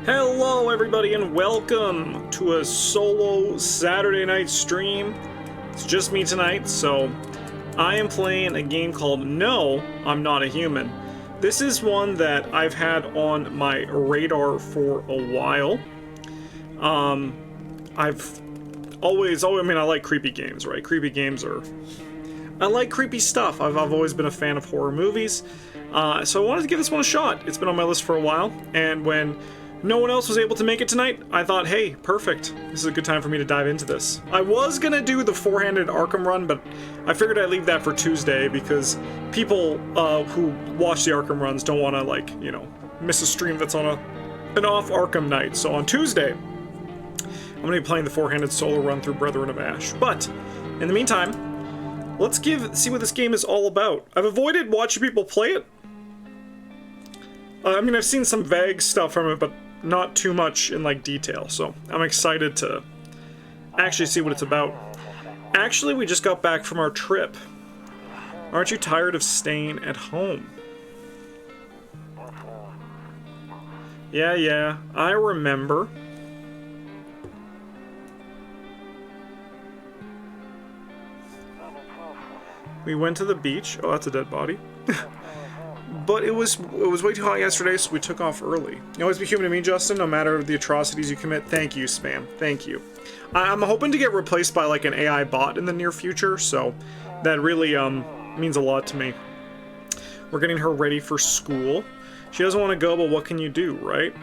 Hello everybody and welcome to a solo Saturday night stream. It's just me tonight, so I am playing a game called No, I'm Not a Human. This is one that I've had on my radar for a while. I've always, I mean, I like creepy games, right? I like creepy stuff. I've always been a fan of horror movies. So I wanted to give this one a shot. It's been on my list for a while, and when no one else was able to make it tonight, I thought, hey, perfect. This is a good time for me to dive into this. I was gonna do the four-handed Arkham run, but I figured I'd leave that for Tuesday because people who watch the Arkham runs don't want to, like, you know, miss a stream that's on an off Arkham night. So on Tuesday, I'm gonna be playing the four-handed solo run through Brethren of Ash. But in the meantime, let's see what this game is all about. I've avoided watching people play it. I mean, I've seen some vague stuff from it, but not too much in, like, detail, so I'm excited to actually see what it's about. Actually, we just got back from our trip. Aren't you tired of staying at home? Yeah, I remember. We went to the beach. Oh, that's a dead body. But it was way too hot yesterday, so we took off early. You always be human to me, Justin, no matter the atrocities you commit. Thank you, Spam. Thank you. I'm hoping to get replaced by, like, an AI bot in the near future, so that really means a lot to me. We're getting her ready for school. She doesn't want to go, but what can you do, right?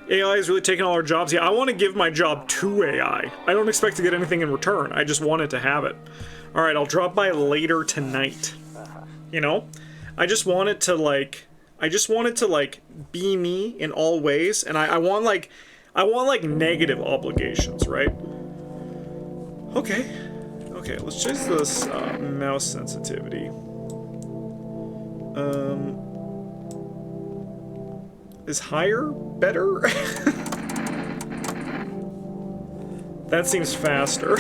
AI is really taking all our jobs. Yeah, I want to give my job to AI. I don't expect to get anything in return. I just wanted to have it. Alright, I'll drop by later tonight. You know? I just want it to, like, be me in all ways, and I want negative obligations, right? Okay, let's change this mouse sensitivity. Is higher better? That seems faster.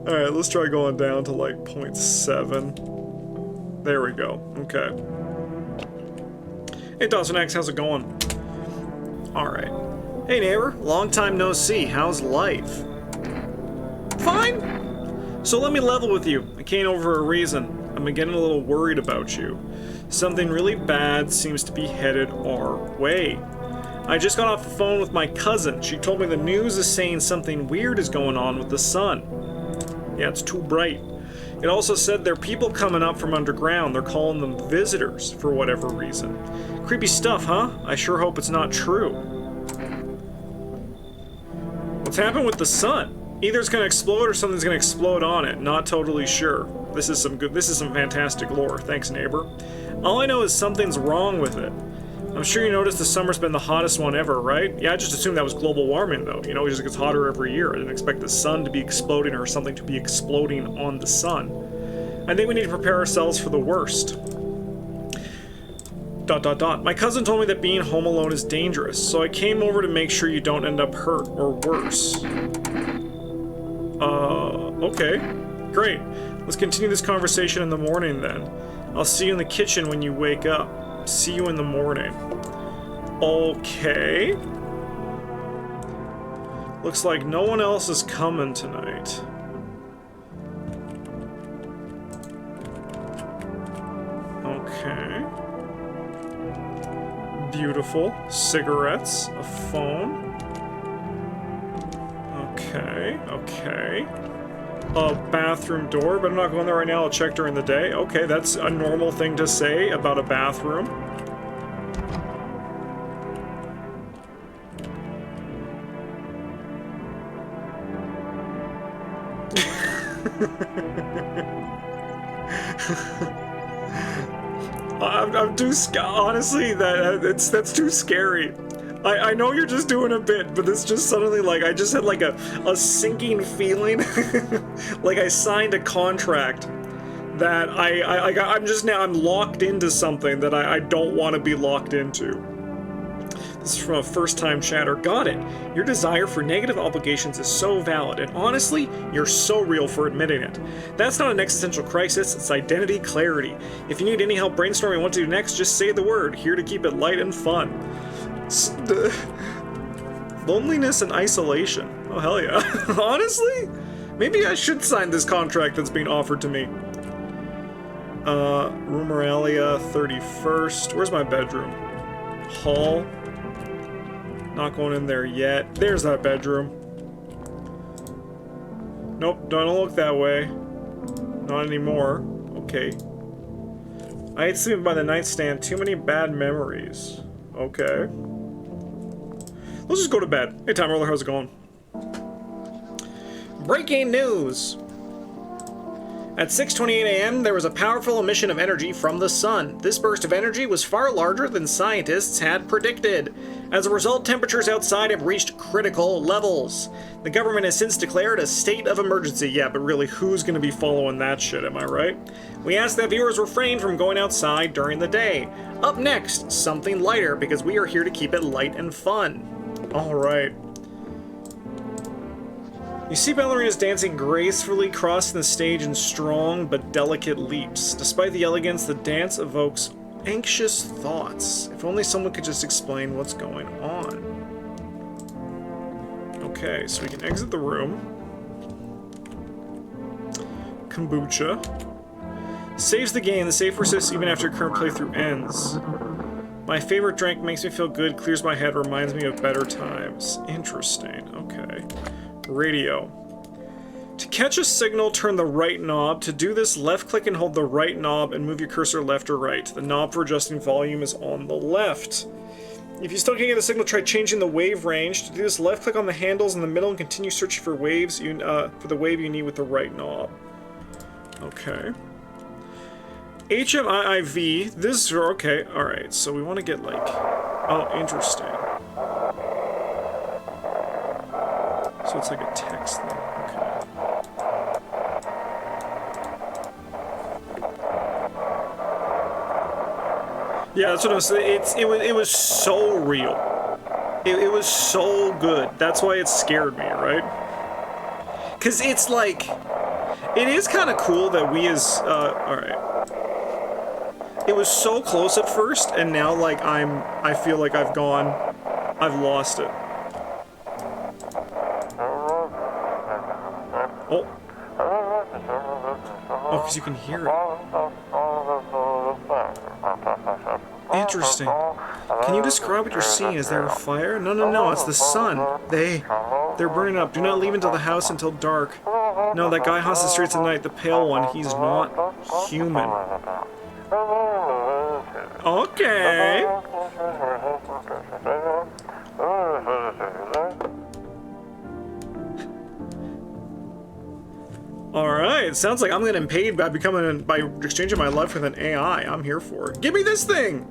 Alright, let's try going down to like 0.7. There we go. Okay. Hey Dawson X, how's it going? Alright. Hey neighbor, long time no see. How's life? Fine! So let me level with you. I came over for a reason. I'm getting a little worried about you. Something really bad seems to be headed our way. I just got off the phone with my cousin. She told me the news is saying something weird is going on with the sun. Yeah, it's too bright. It also said there are people coming up from underground. They're calling them visitors for whatever reason. Creepy stuff, huh? I sure hope it's not true. What's happened with the sun? Either it's gonna explode or something's gonna explode on it. Not totally sure. This is some fantastic lore. Thanks, neighbor. All I know is something's wrong with it. I'm sure you noticed the summer's been the hottest one ever, right? Yeah, I just assumed that was global warming, though. You know, it just gets hotter every year. I didn't expect the sun to be exploding or something to be exploding on the sun. I think we need to prepare ourselves for the worst. ... My cousin told me that being home alone is dangerous, so I came over to make sure you don't end up hurt or worse. Okay. Great. Let's continue this conversation in the morning, then. I'll see you in the kitchen when you wake up. See you in the morning. Okay. Looks like no one else is coming tonight. Okay. Beautiful. Cigarettes. A phone. Okay. A bathroom door, but I'm not going there right now. I'll check during the day. Okay, that's a normal thing to say about a bathroom. I'm too honestly, that's too scary. I know you're just doing a bit, but this just suddenly, like, I just had like a sinking feeling. Like I signed a contract that I'm locked into something that I don't want to be locked into. This is from a first-time chatter. Got it. Your desire for negative obligations is so valid, and honestly, you're so real for admitting it. That's not an existential crisis, it's identity clarity. If you need any help brainstorming what to do next, just say the word. Here to keep it light and fun. Loneliness and isolation. Oh, hell yeah. Honestly? Maybe I should sign this contract that's being offered to me. Rumoralia 31st. Where's my bedroom? Hall. Not going in there yet. There's that bedroom. Nope, don't look that way. Not anymore. Okay. I hate sleeping by the nightstand. Too many bad memories. Okay. Let's just go to bed. Hey, Time Roller, how's it going? Breaking news! At 6:28 a.m., there was a powerful emission of energy from the sun. This burst of energy was far larger than scientists had predicted. As a result, temperatures outside have reached critical levels. The government has since declared a state of emergency. Yeah, but really, who's going to be following that shit, am I right? We ask that viewers refrain from going outside during the day. Up next, something lighter, because we are here to keep it light and fun. Alright. You see ballerinas dancing gracefully, crossing the stage in strong but delicate leaps. Despite the elegance, the dance evokes anxious thoughts. If only someone could just explain what's going on. Okay, so we can exit the room. Kombucha. Saves the game. The save persists even after current playthrough ends. My favorite drink makes me feel good, clears my head, reminds me of better times. Interesting. Okay. Radio. To catch a signal, turn the right knob. To do this, left-click and hold the right knob and move your cursor left or right. The knob for adjusting volume is on the left. If you still can't get a signal, try changing the wave range. To do this, left-click on the handles in the middle and continue searching for waves for the wave you need with the right knob. Okay. HMIIV. This is okay. All right. So we want to get like. Oh, interesting. So it's like a text thing. Okay. Yeah, that's what I was saying. It was so real. It was so good. That's why it scared me, right? Because it's like, it is kind of cool that we as all right. It was so close at first, and now like I feel like I've lost it. Oh. Oh, because you can hear it. Interesting. Can you describe what you're seeing? Is there a fire? No, it's the sun. They're burning up. Do not leave until the house until dark. No, that guy haunts the streets at night, the pale one. He's not human. Okay. Alright, sounds like I'm getting paid by exchanging my life with an AI. I'm here for it. Give me this thing!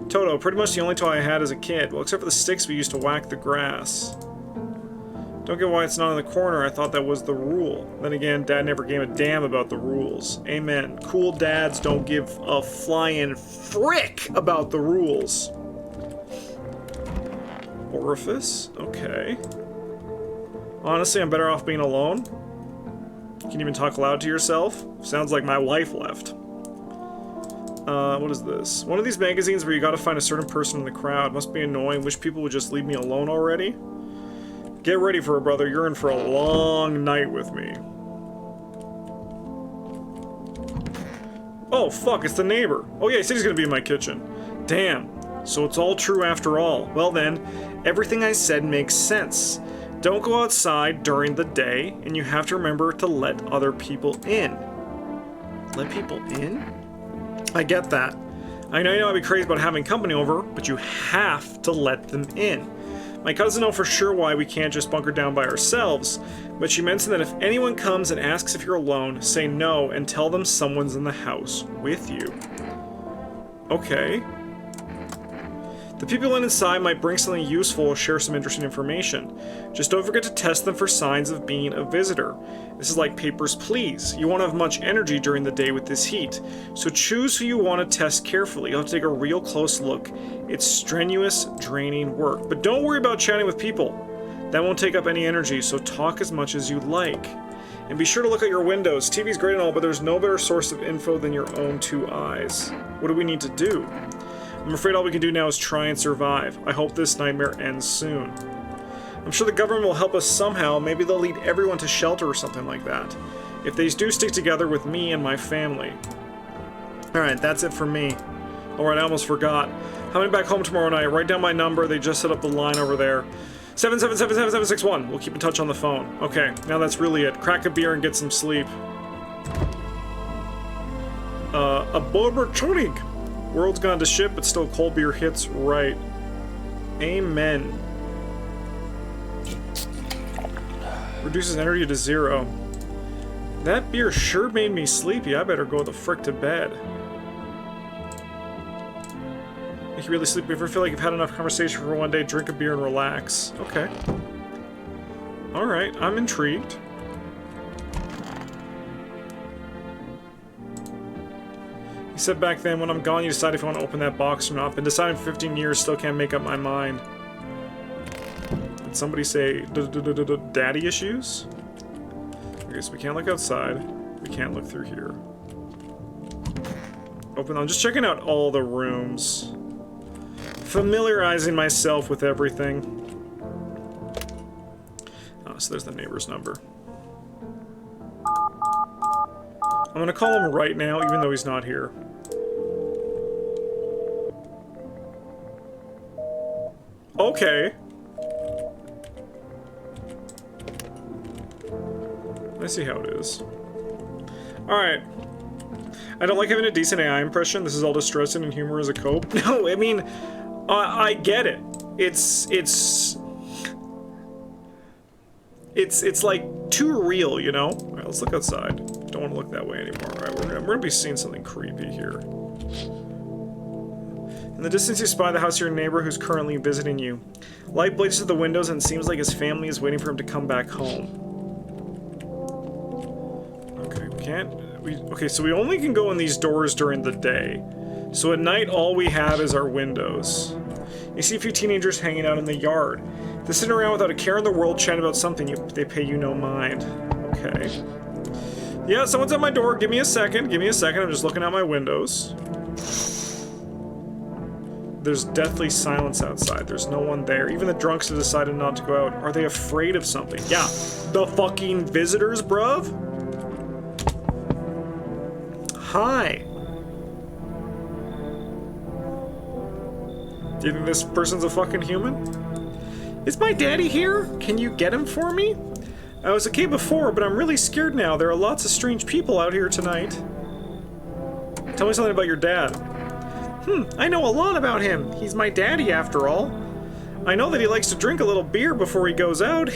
Toto, pretty much the only toy I had as a kid. Well, except for the sticks we used to whack the grass. Don't get why it's not in the corner. I thought that was the rule. Then again, Dad never gave a damn about the rules. Amen. Cool dads don't give a flying frick about the rules. Orifice? Okay. Honestly, I'm better off being alone. You can even talk loud to yourself. Sounds like my wife left. What is this? One of these magazines where you gotta find a certain person in the crowd. Must be annoying. Wish people would just leave me alone already. Get ready for it, brother. You're in for a long night with me. Oh, fuck, it's the neighbor. Oh yeah, he said he's gonna be in my kitchen. Damn. So it's all true after all. Well then, everything I said makes sense. Don't go outside during the day, and you have to remember to let other people in. Let people in? I get that. I know you might be crazy about having company over, but you have to let them in. My cousin knows for sure why we can't just bunker down by ourselves, but she mentioned that if anyone comes and asks if you're alone, say no and tell them someone's in the house with you. Okay. The people inside might bring something useful or share some interesting information. Just don't forget to test them for signs of being a visitor. This is like Papers, Please. You won't have much energy during the day with this heat, so choose who you want to test carefully. You'll have to take a real close look. It's strenuous, draining work. But don't worry about chatting with people. That won't take up any energy, so talk as much as you like. And be sure to look at your windows. TV's great and all, but there's no better source of info than your own two eyes. What do we need to do? I'm afraid all we can do now is try and survive. I hope this nightmare ends soon. I'm sure the government will help us somehow. Maybe they'll lead everyone to shelter or something like that. If they do stick together with me and my family. Alright, that's it for me. Alright, I almost forgot. Coming back home tomorrow night. Write down my number. They just set up the line over there. 7777761. We'll keep in touch on the phone. Okay, now that's really it. Crack a beer and get some sleep. A Bobertunig. World's gone to shit, but still cold beer hits right. Amen. Reduces energy to 0. That beer sure made me sleepy. I better go the frick to bed. Make you really sleepy. If you feel like you've had enough conversation for one day, drink a beer and relax. Okay. Alright, I'm intrigued. You said back then, when I'm gone, you decide if you want to open that box or not. Been deciding for 15 years, still can't make up my mind. Did somebody say daddy issues? Okay, so we can't look outside. We can't look through here. Open. I'm just checking out all the rooms. Familiarizing myself with everything. Oh, so there's the neighbor's number. I'm gonna call him right now, even though he's not here. Okay. Let's see how it is. Alright. I don't like having a decent AI impression. This is all distressing and humor as a cope. No, I mean, I get it. It's like too real, you know? Alright, let's look outside. Don't want to look that way anymore. Alright, we're gonna be seeing something creepy here. In the distance you spy the house of your neighbor who's currently visiting you. Light blazes through the windows and it seems like his family is waiting for him to come back home. Okay, we can't... Okay, so we only can go in these doors during the day. So at night, all we have is our windows. You see a few teenagers hanging out in the yard. They're sitting around without a care in the world, chatting about something. They pay you no mind. Okay. Yeah, someone's at my door. Give me a second. Give me a second. I'm just looking out my windows. There's deathly silence outside. There's no one there. Even the drunks have decided not to go out. Are they afraid of something? Yeah. The fucking visitors, bruv? Hi. Do you think this person's a fucking human? Is my daddy here? Can you get him for me? I was okay before, but I'm really scared now. There are lots of strange people out here tonight. Tell me something about your dad. I know a lot about him. He's my daddy, after all. I know that he likes to drink a little beer before he goes out.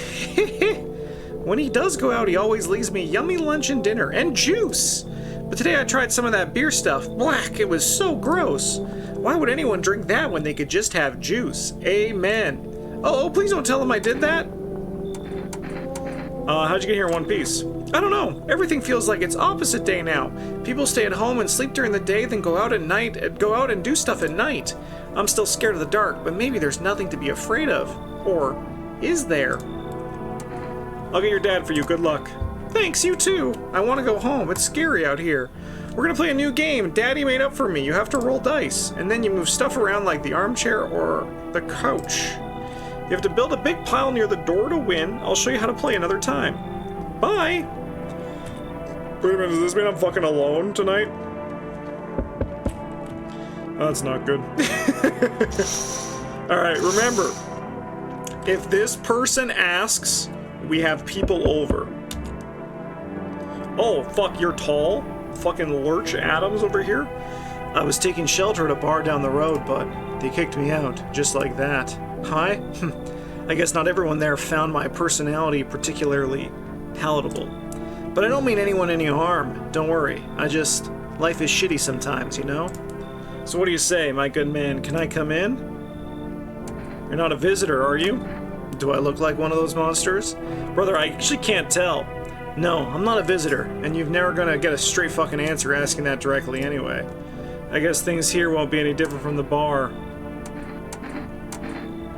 When he does go out, he always leaves me yummy lunch and dinner, and juice. But today I tried some of that beer stuff. Black, it was so gross. Why would anyone drink that when they could just have juice? Amen. Oh, please don't tell him I did that. How'd you get here in one piece? I don't know. Everything feels like it's opposite day now. People stay at home and sleep during the day, then go out at night, go out and do stuff at night. I'm still scared of the dark, but maybe there's nothing to be afraid of. Or is there? I'll get your dad for you. Good luck. Thanks, you too. I want to go home. It's scary out here. We're gonna play a new game Daddy made up for me. You have to roll dice, and then you move stuff around like the armchair or the couch. You have to build a big pile near the door to win. I'll show you how to play another time. Bye! Wait a minute, does this mean I'm fucking alone tonight? Oh, that's not good. Alright, remember, if this person asks, we have people over. Oh, fuck, you're tall? Fucking Lurch Adams over here? I was taking shelter at a bar down the road, but they kicked me out, just like that. Hi? I guess not everyone there found my personality particularly palatable. But I don't mean anyone any harm, don't worry. Life is shitty sometimes, you know? So what do you say, my good man? Can I come in? You're not a visitor, are you? Do I look like one of those monsters? Brother, I actually can't tell. No, I'm not a visitor, and you're never gonna get a straight fucking answer asking that directly anyway. I guess things here won't be any different from the bar.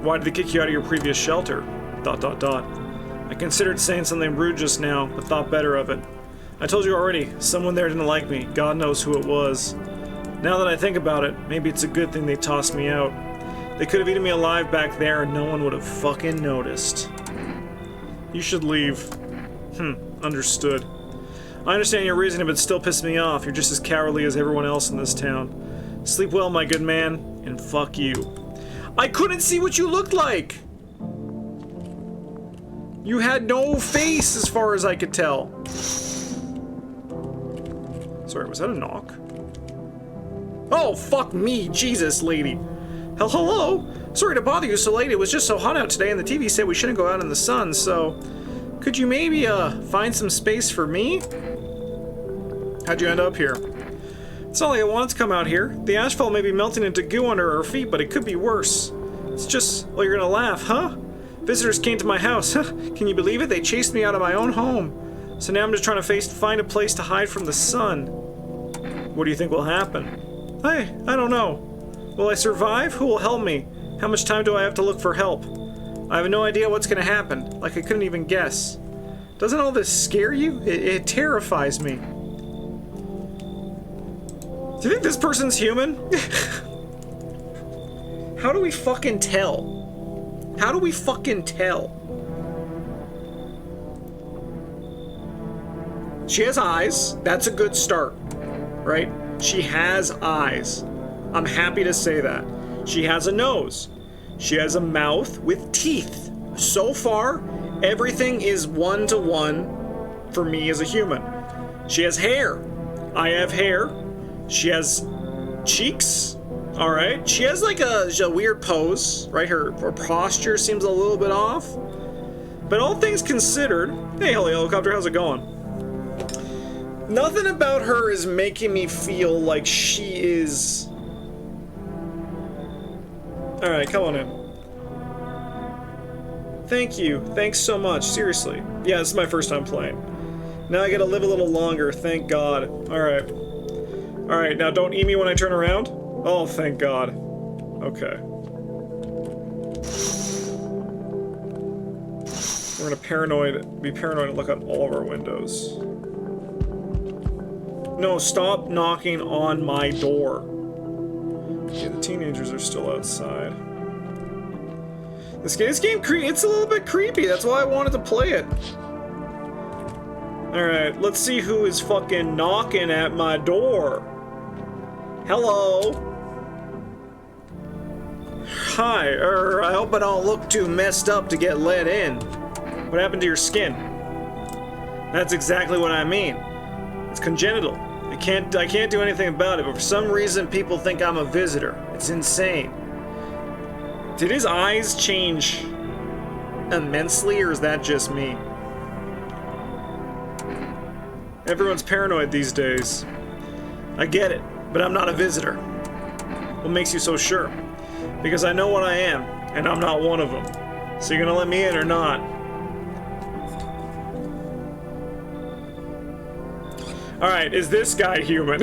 Why did they kick you out of your previous shelter? ... I considered saying something rude just now, but thought better of it. I told you already, someone there didn't like me. God knows who it was. Now that I think about it, maybe it's a good thing they tossed me out. They could have eaten me alive back there and no one would have fucking noticed. You should leave. Understood. I understand your reasoning, but it still pisses me off. You're just as cowardly as everyone else in this town. Sleep well, my good man, and fuck you. I couldn't see what you looked like! You had no face as far as I could tell. Sorry, was that a knock? Oh, fuck me, Jesus, lady. Hello? Sorry to bother you so late. It was just so hot out today and the TV said we shouldn't go out in the sun, so... Could you maybe, find some space for me? How'd you end up here? It's not like I wanted to come out here. The asphalt may be melting into goo under our feet, but it could be worse. It's just... Well, you're gonna laugh, huh? Visitors came to my house. Can you believe it? They chased me out of my own home. So now I'm just trying to find a place to hide from the sun. What do you think will happen? I don't know. Will I survive? Who will help me? How much time do I have to look for help? I have no idea what's gonna happen. Like I couldn't even guess. Doesn't all this scare you? It terrifies me. Do you think this person's human? How do we fucking tell? How do we fucking tell? She has eyes. That's a good start, right? She has eyes. I'm happy to say that. She has a nose. She has a mouth with teeth. So far, everything is one-to-one for me as a human. She has hair. I have hair. She has cheeks. All right. She has like a weird pose, right? Her posture seems a little bit off. But all things considered, hey, helicopter, how's it going? Nothing about her is making me feel like she is... All right, come on in. Thank you. Thanks so much. Seriously. Yeah, this is my first time playing. Now I get to live a little longer. Thank God. All right. All right, now don't eat me when I turn around. Oh, thank God. Okay. We're gonna be paranoid and look out all of our windows. No, stop knocking on my door. Okay, the teenagers are still outside. This game, it's a little bit creepy. That's why I wanted to play it. Alright, let's see who is fucking knocking at my door. Hello? Hi, I hope I don't look too messed up to get let in. What happened to your skin? That's exactly what I mean. It's congenital. I can't do anything about it, but for some reason people think I'm a visitor. It's insane. Did his eyes change immensely, or is that just me? Everyone's paranoid these days. I get it, but I'm not a visitor. What makes you so sure? Because I know what I am, and I'm not one of them. So you're gonna let me in or not? Alright, is this guy human?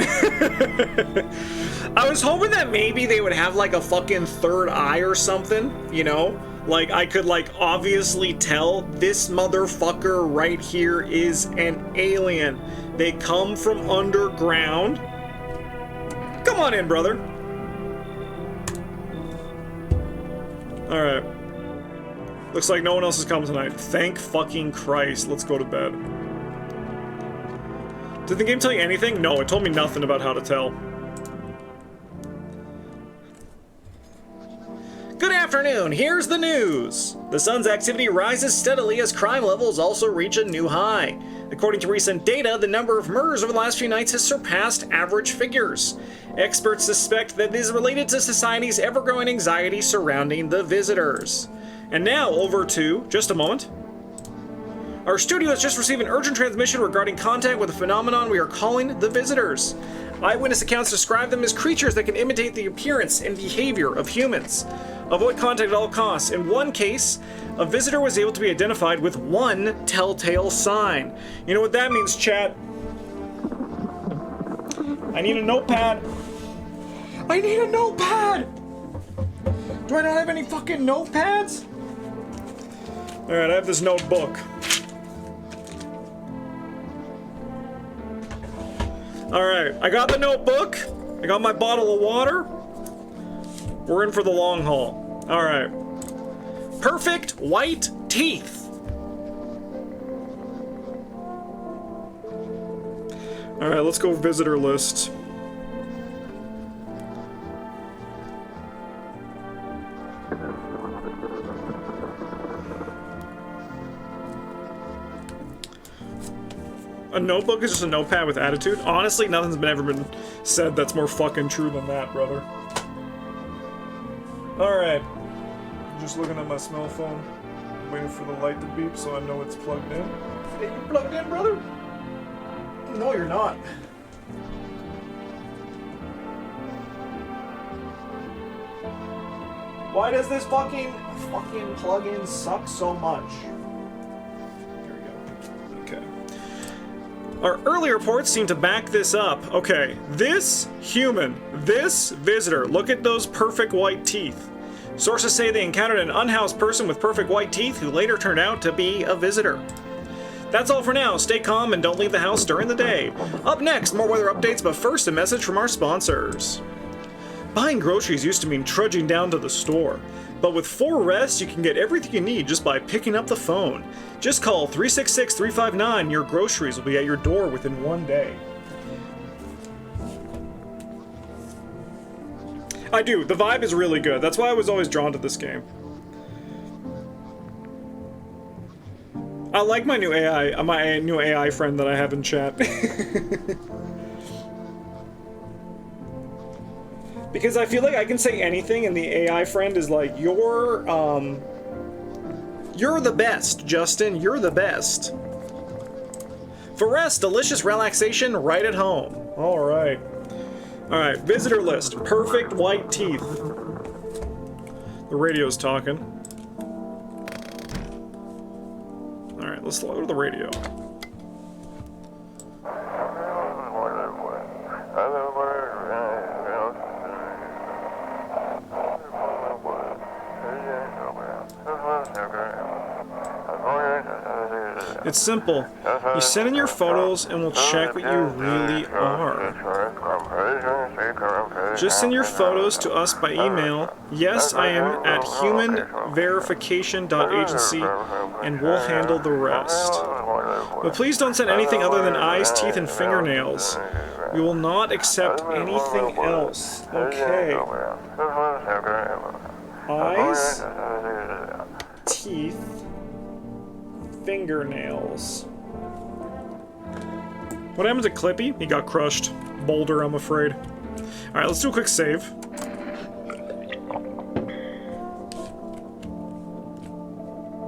I was hoping that maybe they would have like a fucking third eye or something, you know? Like, I could like obviously tell this motherfucker right here is an alien. They come from underground. Come on in, brother. Alright. Looks like no one else has come tonight. Thank fucking Christ. Let's go to bed. Did the game tell you anything? No, it told me nothing about how to tell. Good afternoon, here's the news! The sun's activity rises steadily as crime levels also reach a new high. According to recent data, the number of murders over the last few nights has surpassed average figures. Experts suspect that this is related to society's ever-growing anxiety surrounding the visitors. And now, over to... just a moment. Our studio has just received an urgent transmission regarding contact with a phenomenon we are calling the visitors. Eyewitness accounts describe them as creatures that can imitate the appearance and behavior of humans. Avoid contact at all costs. In one case, a visitor was able to be identified with one telltale sign. You know what that means, chat? I need a notepad. I need a notepad! Do I not have any fucking notepads? Alright, I have this notebook. Alright, I got the notebook. I got my bottle of water. We're in for the long haul. Alright. Perfect white teeth. Alright, let's go visitor list. A notebook is just a notepad with attitude? Honestly, nothing's ever been said that's more fucking true than that, brother. Alright. Just looking at my smell phone, waiting for the light to beep so I know it's plugged in. Hey, you plugged in, brother? No, you're not. Why does this fucking plug-in suck so much? There we go. Okay. Our early reports seem to back this up. Okay, this human, this visitor, look at those perfect white teeth. Sources say they encountered an unhoused person with perfect white teeth who later turned out to be a visitor. That's all for now. Stay calm and don't leave the house during the day. Up next, more weather updates, but first a message from our sponsors. Buying groceries used to mean trudging down to the store, but with 4Rest you can get everything you need just by picking up the phone. Just call 366-359, your groceries will be at your door within 1 day. I do, the vibe is really good, that's why I was always drawn to this game. I like my new AI friend that I have in chat. Because I feel like I can say anything and the AI friend is like, you're the best, Justin, you're the best. For rest, delicious relaxation right at home. Alright. Alright, visitor list. Perfect white teeth. The radio's talking. Alright, let's go to the radio. It's simple. You send in your photos and we'll check what you really are. Just send your photos to us by email. Yes, I am at humanverification.agency and we'll handle the rest. But please don't send anything other than eyes, teeth, and fingernails. We will not accept anything else. Okay. Eyes, teeth, fingernails. What happened to Clippy? He got crushed. Boulder, I'm afraid. Alright, let's do a quick save.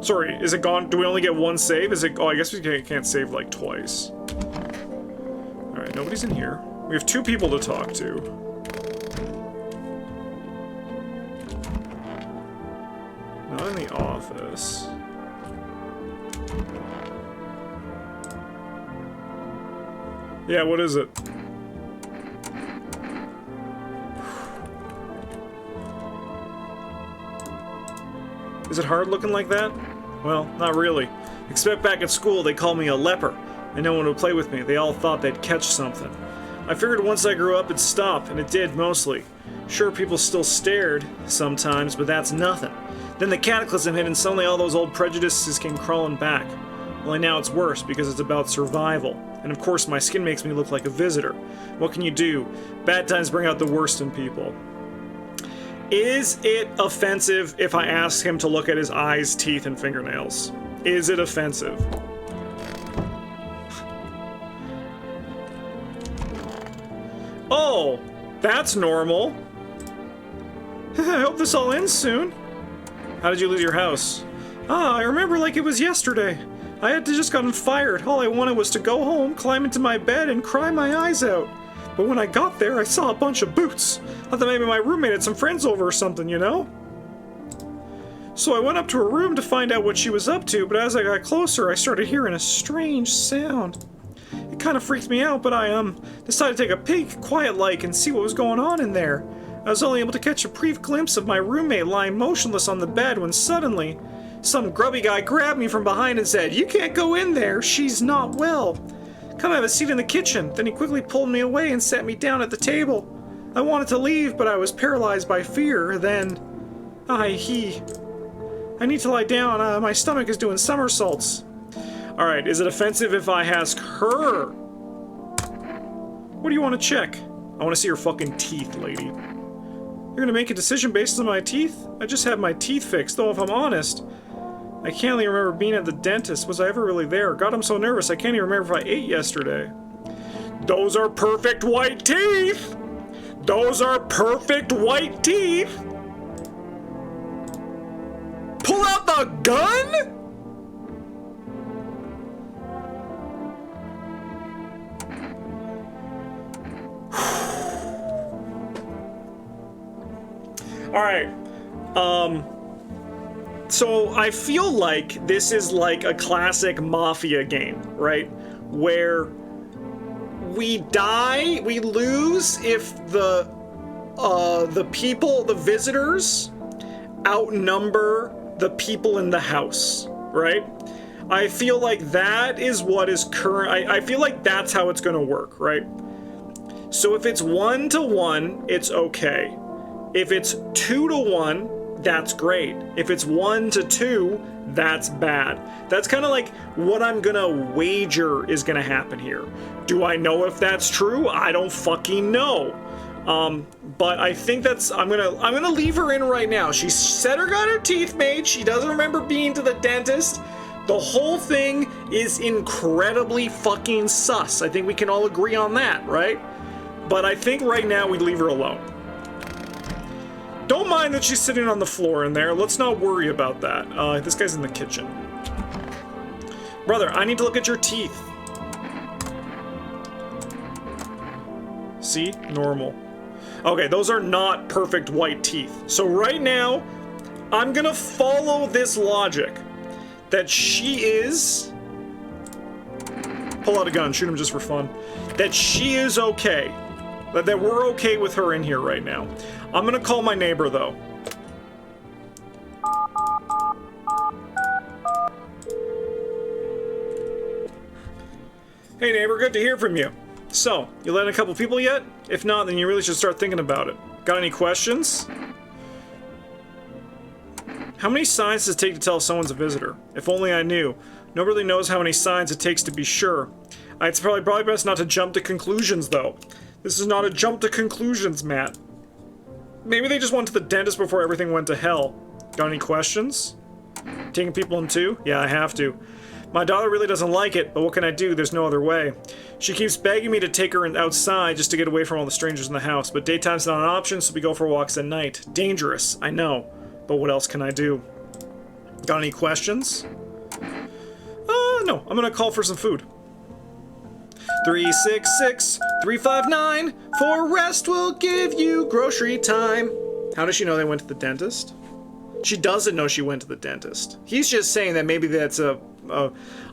Sorry, is it gone? Do we only get one save? Is it? Oh, I guess we can't save like twice. Alright, nobody's in here. We have 2 people to talk to. Not in the office. Yeah, what is it? Is it hard looking like that? Well, not really. Except back at school they called me a leper, and no one would play with me. They all thought they'd catch something. I figured once I grew up it'd stop, and it did mostly. Sure, people still stared sometimes, but that's nothing. Then the cataclysm hit and suddenly all those old prejudices came crawling back. Only now it's worse because it's about survival. And of course my skin makes me look like a visitor. What can you do? Bad times bring out the worst in people. Is it offensive if I ask him to look at his eyes, teeth, and fingernails? Is it offensive? Oh, that's normal. I hope this all ends soon. How did you lose your house? Ah, I remember like it was yesterday. I had just gotten fired. All I wanted was to go home, climb into my bed, and cry my eyes out. But when I got there, I saw a bunch of boots. I thought maybe my roommate had some friends over or something, you know? So I went up to her room to find out what she was up to, but as I got closer, I started hearing a strange sound. It kind of freaked me out, but I, decided to take a peek, quiet-like, and see what was going on in there. I was only able to catch a brief glimpse of my roommate lying motionless on the bed when suddenly, some grubby guy grabbed me from behind and said, "You can't go in there, she's not well. Come have a seat in the kitchen." Then he quickly pulled me away and sat me down at the table. I wanted to leave, but I was paralyzed by fear. Then, I need to lie down, my stomach is doing somersaults. Alright, is it offensive if I ask her? What do you want to check? I want to see your fucking teeth, lady. You're gonna make a decision based on my teeth? I just had my teeth fixed, though if I'm honest, I can't even remember being at the dentist. Was I ever really there? God, I'm so nervous, I can't even remember if I ate yesterday. Those are perfect white teeth! Those are perfect white teeth! Pull out the gun?! Alright, so I feel like this is like a classic mafia game, right? Where we die, we lose if the people, the visitors, outnumber the people in the house, right? I feel like that is what is current. I feel like that's how it's gonna work, right? So if it's 1-to-1, it's okay. If it's 2-to-1, that's great. If it's 1-to-2, that's bad. That's kind of like what I'm gonna wager is gonna happen here. Do I know if that's true? I don't fucking know. But I think that's, I'm gonna leave her in right now. She said her got her teeth made. She doesn't remember being to the dentist. The whole thing is incredibly fucking sus. I think we can all agree on that, right? But I think right now we leave her alone. Don't mind that she's sitting on the floor in there. Let's not worry about that. This guy's in the kitchen. Brother, I need to look at your teeth. See? Normal. Okay, those are not perfect white teeth. So right now, I'm gonna follow this logic. That she is... Pull out a gun, shoot him just for fun. That she is okay. That we're okay with her in here right now. I'm gonna call my neighbor, though. Hey neighbor, good to hear from you. So, you let in a couple people yet? If not, then you really should start thinking about it. Got any questions? How many signs does it take to tell if someone's a visitor? If only I knew. Nobody really knows how many signs it takes to be sure. It's probably best not to jump to conclusions, though. This is not a jump to conclusions, Matt. Maybe they just went to the dentist before everything went to hell. Got any questions? Taking people in two? Yeah, I have to. My daughter really doesn't like it, but what can I do? There's no other way. She keeps begging me to take her outside just to get away from all the strangers in the house, but daytime's not an option, so we go for walks at night. Dangerous, I know, but what else can I do? Got any questions? No, I'm gonna call for some food. 366-359, for rest will give you grocery time. How does she know they went to the dentist? She doesn't know she went to the dentist. He's just saying that maybe that's a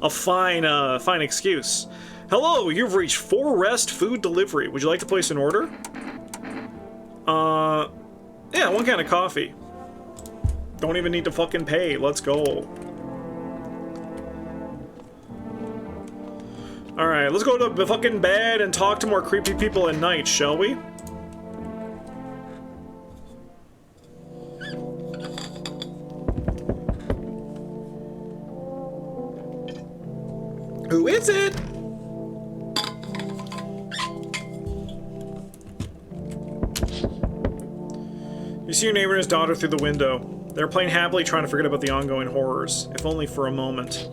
fine excuse. Hello, you've reached For Rest Food Delivery. Would you like to place an order? Yeah, one kind of coffee. Don't even need to fucking pay. Let's go. Alright, let's go to the fucking bed and talk to more creepy people at night, shall we? Who is it? You see your neighbor and his daughter through the window. They're playing happily, trying to forget about the ongoing horrors, if only for a moment.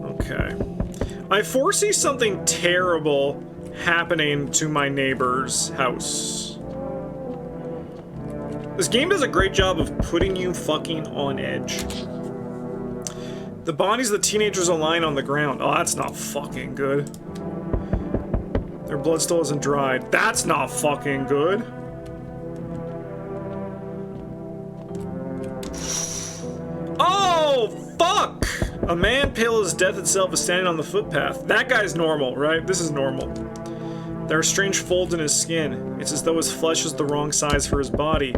Okay. I foresee something terrible happening to my neighbor's house. This game does a great job of putting you fucking on edge. The bodies of the teenagers are lying on the ground. Oh, that's not fucking good. Their blood still isn't dried. That's not fucking good. Oh, fuck! A man pale as death itself is standing on the footpath. That guy's normal, right? This is normal. There are strange folds in his skin. It's as though his flesh is the wrong size for his body.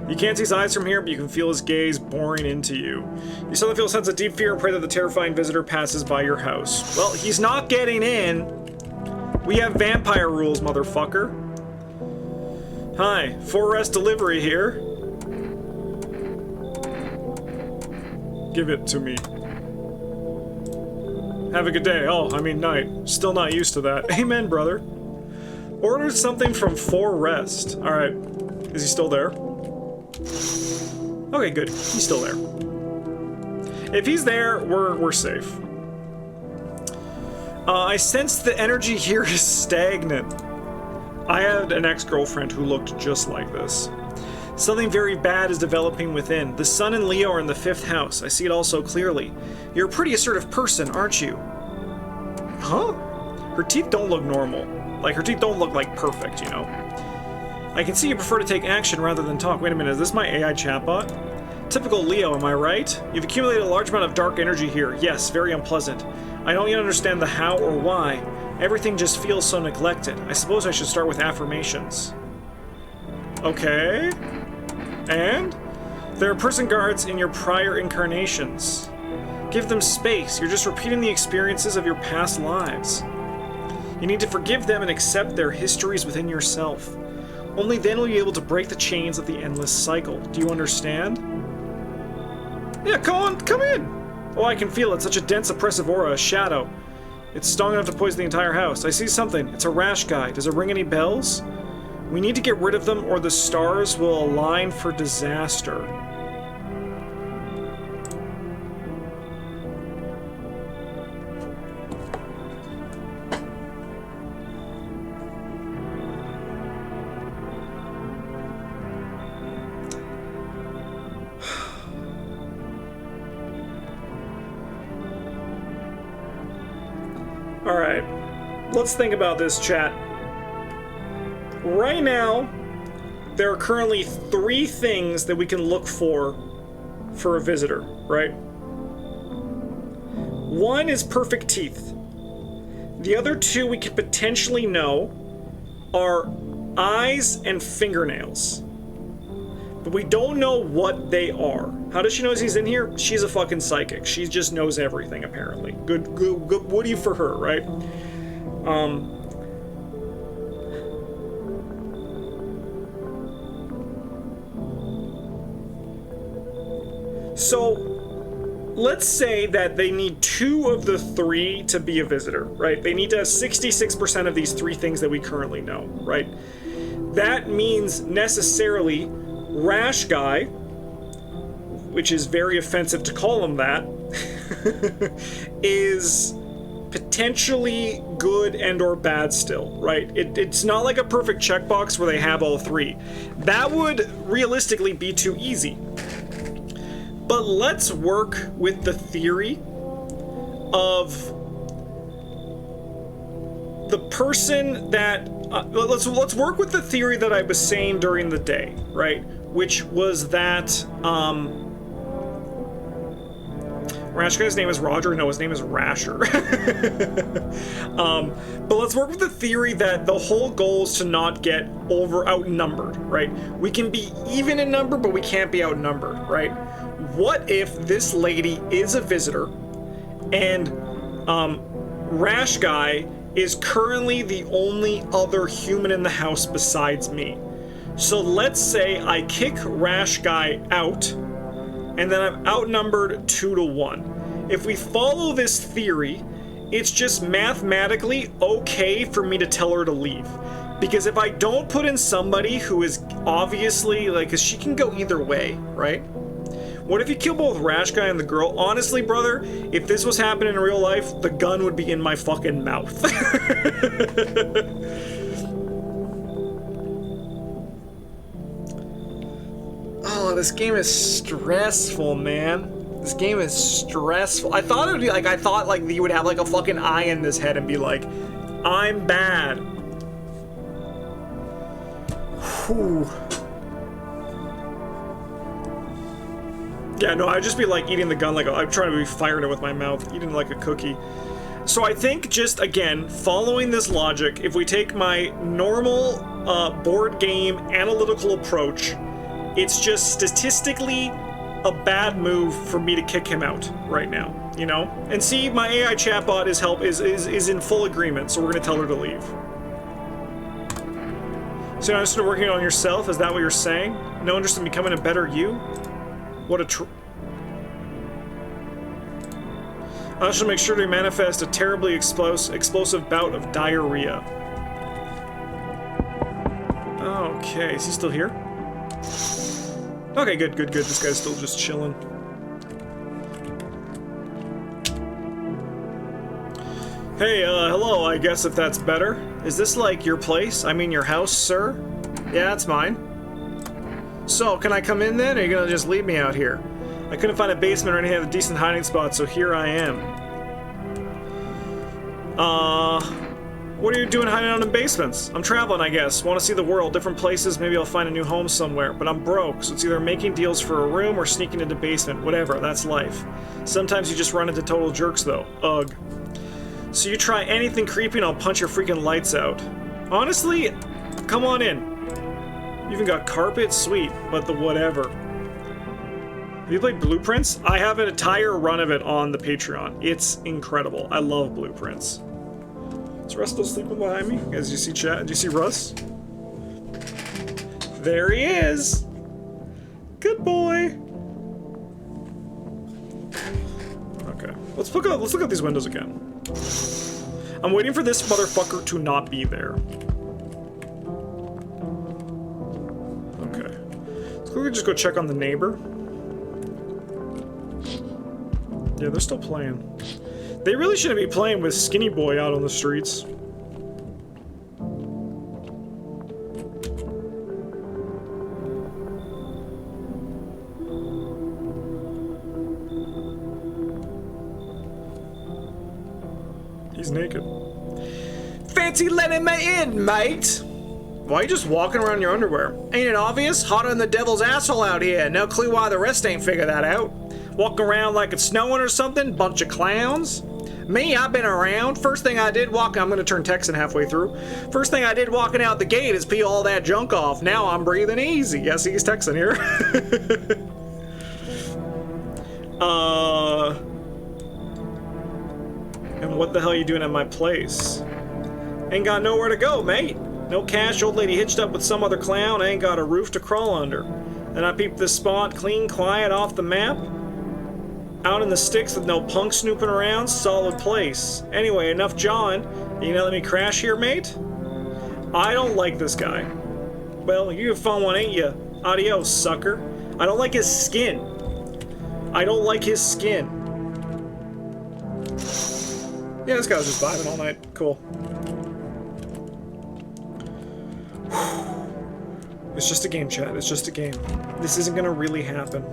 You can't see his eyes from here, but you can feel his gaze boring into you. You suddenly feel a sense of deep fear and pray that the terrifying visitor passes by your house. Well, he's not getting in. We have vampire rules, motherfucker. Hi, 4S delivery here. Give it to me. Have a good day. Oh, I mean night. Still not used to that. Amen, brother. Ordered something from 4Rest. Alright. Is he still there? Okay, good. He's still there. If he's there, we're safe. I sense the energy here is stagnant. I had an ex-girlfriend who looked just like this. Something very bad is developing within. The sun and Leo are in the 5th house. I see it all so clearly. You're a pretty assertive person, aren't you? Huh? Her teeth don't look normal. Like, her teeth don't look, like, perfect, you know? I can see you prefer to take action rather than talk. Wait a minute, is this my AI chatbot? Typical Leo, am I right? You've accumulated a large amount of dark energy here. Yes, very unpleasant. I don't yet understand the how or why. Everything just feels so neglected. I suppose I should start with affirmations. Okay. And? There are person guards in your prior incarnations. Give them space. You're just repeating the experiences of your past lives. You need to forgive them and accept their histories within yourself. Only then will you be able to break the chains of the endless cycle. Do you understand? Yeah, come in! Oh, I can feel it. Such a dense, oppressive aura, a shadow. It's strong enough to poison the entire house. I see something. It's a rash guy. Does it ring any bells? We need to get rid of them or the stars will align for disaster. Alright, let's think about this, chat. Right now, there are currently 3 things that we can look for a visitor, right? One is perfect teeth. The other 2 we could potentially know are eyes and fingernails. But we don't know what they are. How does she know he's in here? She's a fucking psychic. She just knows everything, apparently. Good Woody for her, right? So, let's say that they need 2 of the 3 to be a visitor, right? They need to have 66% of these 3 things that we currently know, right? That means necessarily Rash Guy, which is very offensive to call him that, is potentially good and or bad still, right? It's not like a perfect checkbox where they have all 3. That would realistically be too easy. But let's work with the theory of the person that let's work with the theory that I was saying during the day, right? Which was that Rash Guy's name is Roger. No, his name is Rasher. But let's work with the theory that the whole goal is to not get outnumbered, right? We can be even in number, but we can't be outnumbered, right? What if this lady is a visitor and Rash Guy is currently the only other human in the house besides me? So let's say I kick Rash Guy out, and then I'm outnumbered 2 to 1. If we follow this theory, it's just mathematically okay for me to tell her to leave. Because if I don't put in somebody who is obviously, like, because she can go either way, right? What if you kill both Rash Guy and the girl? Honestly, brother, if this was happening in real life, the gun would be in my fucking mouth. Oh, this game is stressful, man. This game is stressful. I thought like you would have like a fucking eye in this head and be like, I'm bad. Whew. Yeah, no, I'd just be like eating the gun like I'm trying to be firing it with my mouth, eating like a cookie. So I think just, again, following this logic, if we take my normal board game analytical approach, it's just statistically a bad move for me to kick him out right now, you know? And see, my AI chatbot is in full agreement, so we're gonna tell her to leave. So you're interested in working on yourself? Is that what you're saying? No interest in becoming a better you? What a I should make sure to manifest a terribly explosive bout of diarrhea. Okay, is he still here? Okay, good. This guy's still just chilling. Hey, hello, I guess if that's better. Is this like your place? I mean your house, sir? Yeah, it's mine. So, can I come in then, or are you gonna just leave me out here? I couldn't find a basement or anything with a decent hiding spot, so here I am. What are you doing hiding out in basements? I'm traveling, I guess. Want to see the world, different places, maybe I'll find a new home somewhere. But I'm broke, so it's either making deals for a room or sneaking into basement. Whatever, that's life. Sometimes you just run into total jerks, though. Ugh. So you try anything creepy and I'll punch your freaking lights out. Honestly, come on in. You even got carpet? Sweet, but the whatever. Have you played Blueprints? I have an entire run of it on the Patreon. It's incredible. I love Blueprints. Is Russ still sleeping behind me? Guys, do you see chat? Do you see Russ? There he is! Good boy! Okay. Let's look out these windows again. I'm waiting for this motherfucker to not be there. Okay. Let's quickly just go check on the neighbor. Yeah, they're still playing. They really shouldn't be playing with Skinny Boy out on the streets. He's naked. Fancy letting me in, mate! Why are you just walking around in your underwear? Ain't it obvious? Hotter than the devil's asshole out here. No clue why the rest ain't figured that out. Walking around like it's snowing or something? Bunch of clowns? Me, I've been around. First thing I did I'm gonna turn Texan halfway through. First thing I did walking out the gate is peel all that junk off. Now I'm breathing easy. Yes, he's Texan here. And what the hell are you doing at my place? Ain't got nowhere to go, mate. No cash, old lady hitched up with some other clown, ain't got a roof to crawl under. Then I peeped this spot, clean, quiet, off the map. Out in the sticks with no punk snooping around, solid place. Anyway, enough jawing. You gonna let me crash here, mate? I don't like this guy. Well, you a fun one, ain't you? Adios, sucker. I don't like his skin. I don't like his skin. Yeah, this guy was just vibing all night. Cool. It's just a game, chat. It's just a game. This isn't gonna really happen.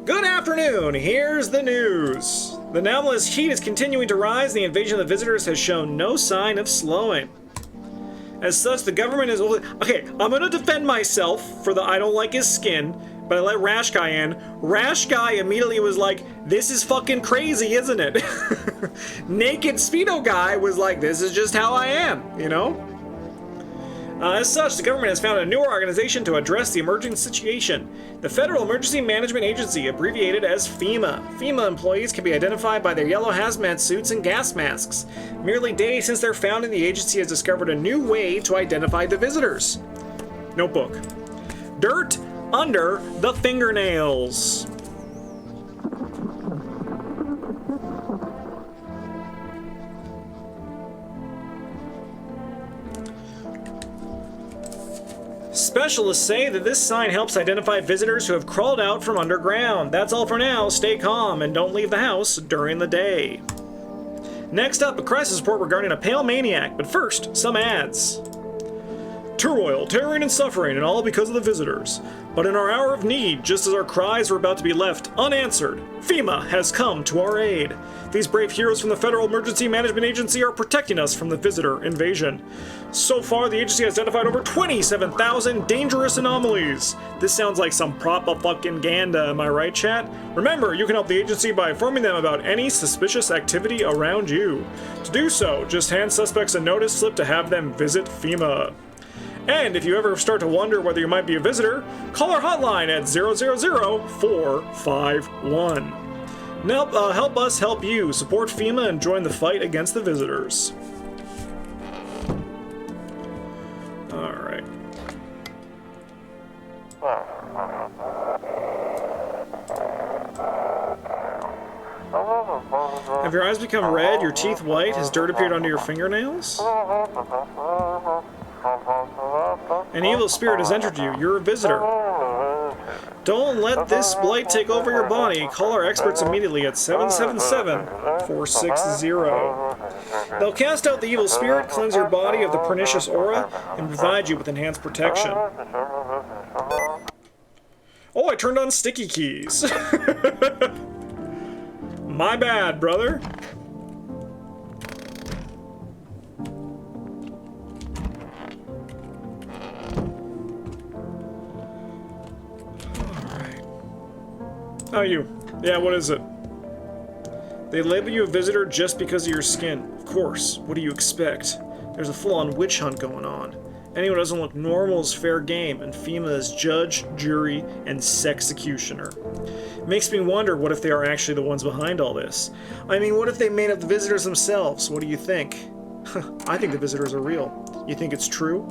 Good afternoon, here's the news. The anomalous heat is continuing to rise, and the invasion of the visitors has shown no sign of slowing. As such, the government is... Okay, I'm gonna defend myself for the I don't like his skin, but I let Rash Guy in. Rash Guy immediately was like, this is fucking crazy, isn't it? Naked Speedo Guy was like, this is just how I am, you know? As such, the government has founded a newer organization to address the emerging situation. The Federal Emergency Management Agency, abbreviated as FEMA. FEMA employees can be identified by their yellow hazmat suits and gas masks. Merely days since their founding, the agency has discovered a new way to identify the visitors. Notebook. Dirt under the fingernails. Specialists say that this sign helps identify visitors who have crawled out from underground. That's all for now. Stay calm and don't leave the house during the day. Next up, a crisis report regarding a pale maniac, but first, some ads. Turmoil, tearing, and suffering, and all because of the visitors. But in our hour of need, just as our cries were about to be left unanswered, FEMA has come to our aid. These brave heroes from the Federal Emergency Management Agency are protecting us from the visitor invasion. So far, the agency has identified over 27,000 dangerous anomalies. This sounds like some propaganda, am I right, chat? Remember, you can help the agency by informing them about any suspicious activity around you. To do so, just hand suspects a notice slip to have them visit FEMA. And if you ever start to wonder whether you might be a visitor, call our hotline at 000-451. Help us help you. Support FEMA and join the fight against the visitors. Alright. Have your eyes become red, your teeth white, has dirt appeared under your fingernails? An evil spirit has entered you. You're a visitor. Don't let this blight take over your body. Call our experts immediately at 777-460. They'll cast out the evil spirit, cleanse your body of the pernicious aura, and provide you with enhanced protection. Oh, I turned on sticky keys. My bad, brother. How are you? Yeah, what is it? They label you a visitor just because of your skin. Of course. What do you expect? There's a full-on witch hunt going on. Anyone who doesn't look normal is fair game, and FEMA is judge, jury, and sexecutioner. It makes me wonder, what if they are actually the ones behind all this? I mean, what if they made up the visitors themselves? What do you think? I think the visitors are real. You think it's true?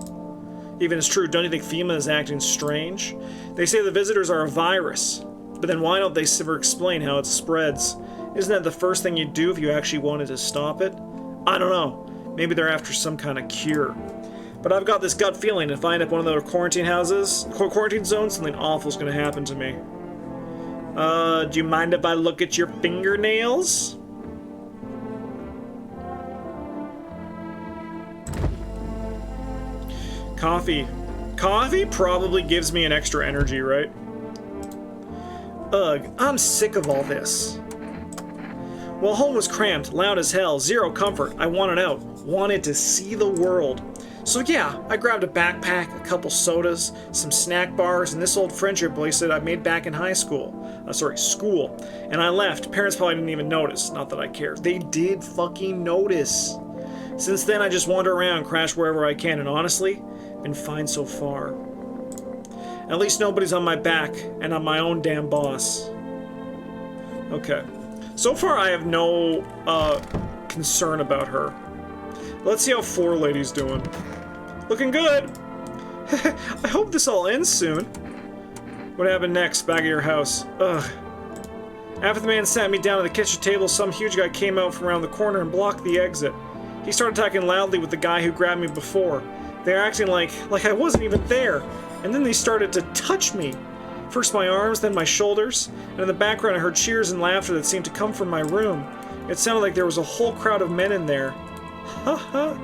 Even if it's true, don't you think FEMA is acting strange? They say the visitors are a virus. But then why don't they ever explain how it spreads? Isn't that the first thing you'd do if you actually wanted to stop it? I don't know. Maybe they're after some kind of cure. But I've got this gut feeling if I end up one of those quarantine zones, something awful is going to happen to me. Do you mind if I look at your fingernails? Coffee. Coffee probably gives me an extra energy, right? Ugh, I'm sick of all this. Well, home was cramped, loud as hell, zero comfort. I wanted out, wanted to see the world. So yeah, I grabbed a backpack, a couple sodas, some snack bars, and this old friendship bracelet I made back in high school. School. And I left. Parents probably didn't even notice. Not that I care. They did fucking notice. Since then, I just wander around, crash wherever I can, and honestly, been fine so far. At least nobody's on my back, and I'm my own damn boss. Okay. So far, I have no concern about her. Let's see how Four Lady's doing. Looking good! I hope this all ends soon. What happened next, back at your house? Ugh. After the man sat me down at the kitchen table, some huge guy came out from around the corner and blocked the exit. He started talking loudly with the guy who grabbed me before. They were acting like I wasn't even there. And then they started to touch me. First my arms, then my shoulders, and in the background I heard cheers and laughter that seemed to come from my room. It sounded like there was a whole crowd of men in there. Ha ha,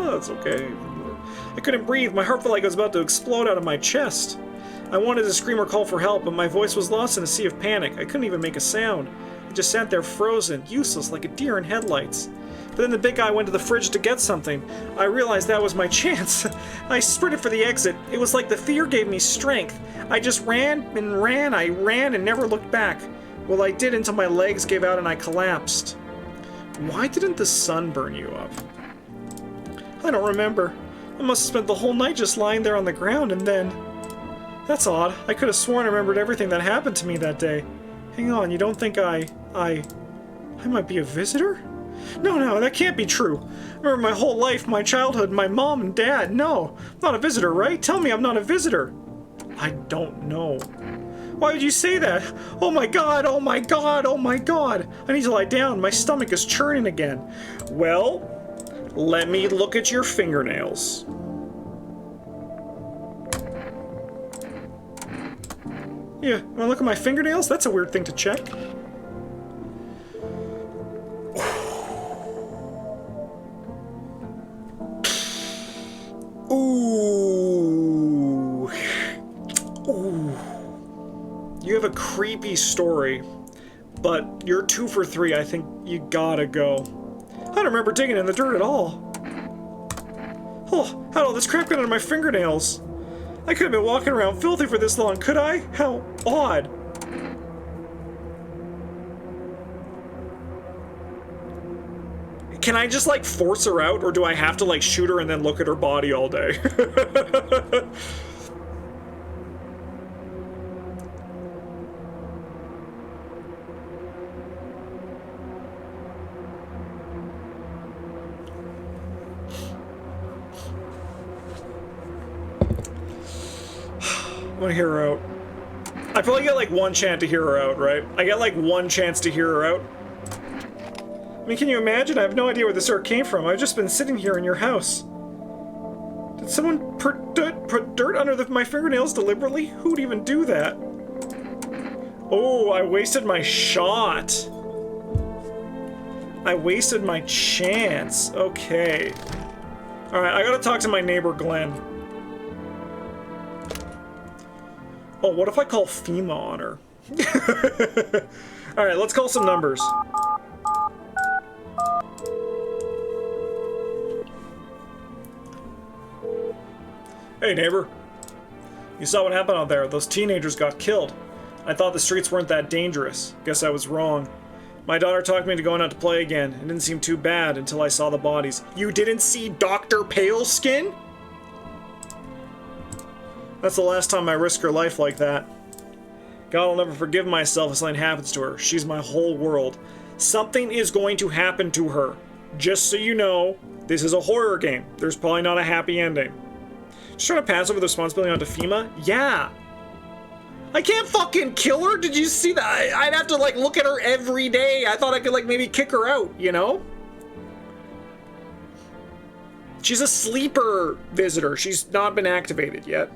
that's okay. I couldn't breathe, my heart felt like it was about to explode out of my chest. I wanted to scream or call for help, but my voice was lost in a sea of panic. I couldn't even make a sound. I just sat there frozen, useless, like a deer in headlights. But then the big guy went to the fridge to get something. I realized that was my chance. I sprinted for the exit. It was like the fear gave me strength. I just ran and ran. I ran and never looked back. Well, I did until my legs gave out and I collapsed. Why didn't the sun burn you up? I don't remember. I must have spent the whole night just lying there on the ground and then... That's odd. I could have sworn I remembered everything that happened to me that day. Hang on, you don't think I might be a visitor? No, that can't be true. I remember my whole life, my childhood, my mom and dad. No, I'm not a visitor, right? Tell me I'm not a visitor. I don't know. Why would you say that? Oh my god, oh my god, oh my god. I need to lie down. My stomach is churning again. Well, let me look at your fingernails. Yeah, wanna look at my fingernails? That's a weird thing to check. Ooh. a creepy story, but you're 2 for 3. I think you gotta go. I don't remember digging in the dirt at all. Oh, how'd all this crap get under my fingernails? I couldn't have been walking around filthy for this long, could I? How odd. Can I just, like, force her out, or do I have to, like, shoot her and then look at her body all day? I'm gonna hear her out. I probably get, like, one chance to hear her out, right? I get, like, one chance to hear her out. I mean, can you imagine? I have no idea where this dirt came from. I've just been sitting here in your house. Did someone put dirt under my fingernails deliberately? Who would even do that? Oh, I wasted my shot. I wasted my chance. Okay. Alright, I gotta talk to my neighbor, Glenn. Oh, what if I call FEMA on her? Alright, let's call some numbers. Hey, neighbor. You saw what happened out there. Those teenagers got killed. I thought the streets weren't that dangerous. Guess I was wrong. My daughter talked me into going out to play again. It didn't seem too bad until I saw the bodies. You didn't see Dr. Paleskin? That's the last time I risk her life like that. God will never forgive myself if something happens to her. She's my whole world. Something is going to happen to her. Just so you know, this is a horror game. There's probably not a happy ending. Just trying to pass over the responsibility onto FEMA? Yeah. I can't fucking kill her? Did you see that? I'd have to, like, look at her every day. I thought I could, like, maybe kick her out, you know? She's a sleeper visitor. She's not been activated yet.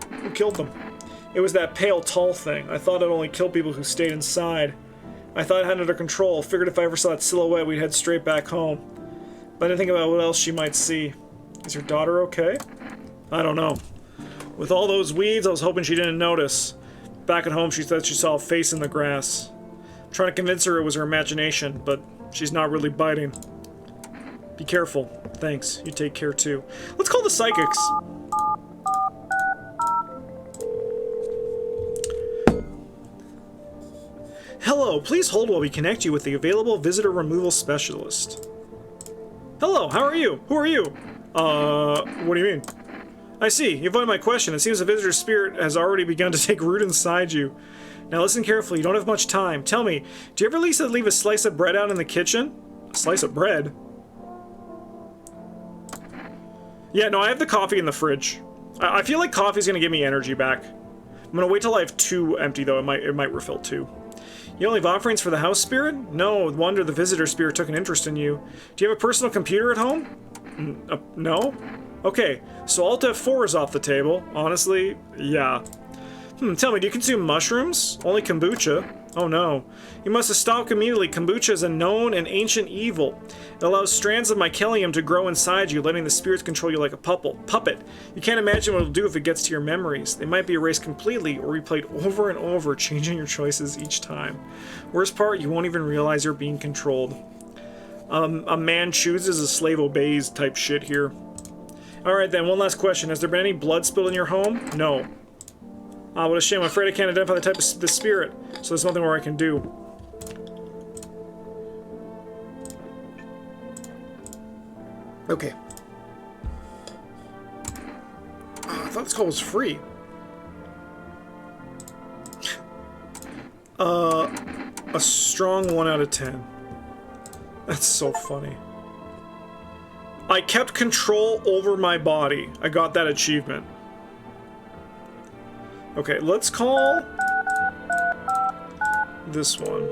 Who killed them? It was that pale, tall thing. I thought it only killed people who stayed inside. I thought I had it under control. Figured if I ever saw that silhouette, we'd head straight back home. But I didn't think about what else she might see. Is her daughter okay? I don't know. With all those weeds, I was hoping she didn't notice. Back at home, she said she saw a face in the grass. I'm trying to convince her it was her imagination, but she's not really biting. Be careful. Thanks. You take care too. Let's call the psychics. Hello, please hold while we connect you with the available visitor removal specialist. Hello, how are you? Who are you? What do you mean? I see, you avoided my question. It seems the visitor's spirit has already begun to take root inside you. Now listen carefully, you don't have much time. Tell me, do you ever leave a slice of bread out in the kitchen? A slice of bread? Yeah, no, I have the coffee in the fridge. I feel like coffee's gonna give me energy back. I'm gonna wait till I have 2 empty though, it might refill 2. You don't leave offerings for the house spirit? No wonder the visitor spirit took an interest in you. Do you have a personal computer at home? No? Okay, so Alt F4 is off the table. Honestly, yeah. Tell me, do you consume mushrooms? Only kombucha? Oh no. You must have stopped immediately. Kombucha is a known and ancient evil. It allows strands of mycelium to grow inside you, letting the spirits control you like a puppet. You can't imagine what it'll do if it gets to your memories. They might be erased completely or replayed over and over, changing your choices each time. Worst part, you won't even realize you're being controlled. A man chooses, a slave obeys type shit here. Alright then, one last question. Has there been any blood spilled in your home? No. Ah, what a shame. I'm afraid I can't identify the type of the spirit, so there's nothing more I can do. Okay. I thought this call was free. A strong 1 out of 10. That's so funny. I kept control over my body. I got that achievement. Okay, let's call this one.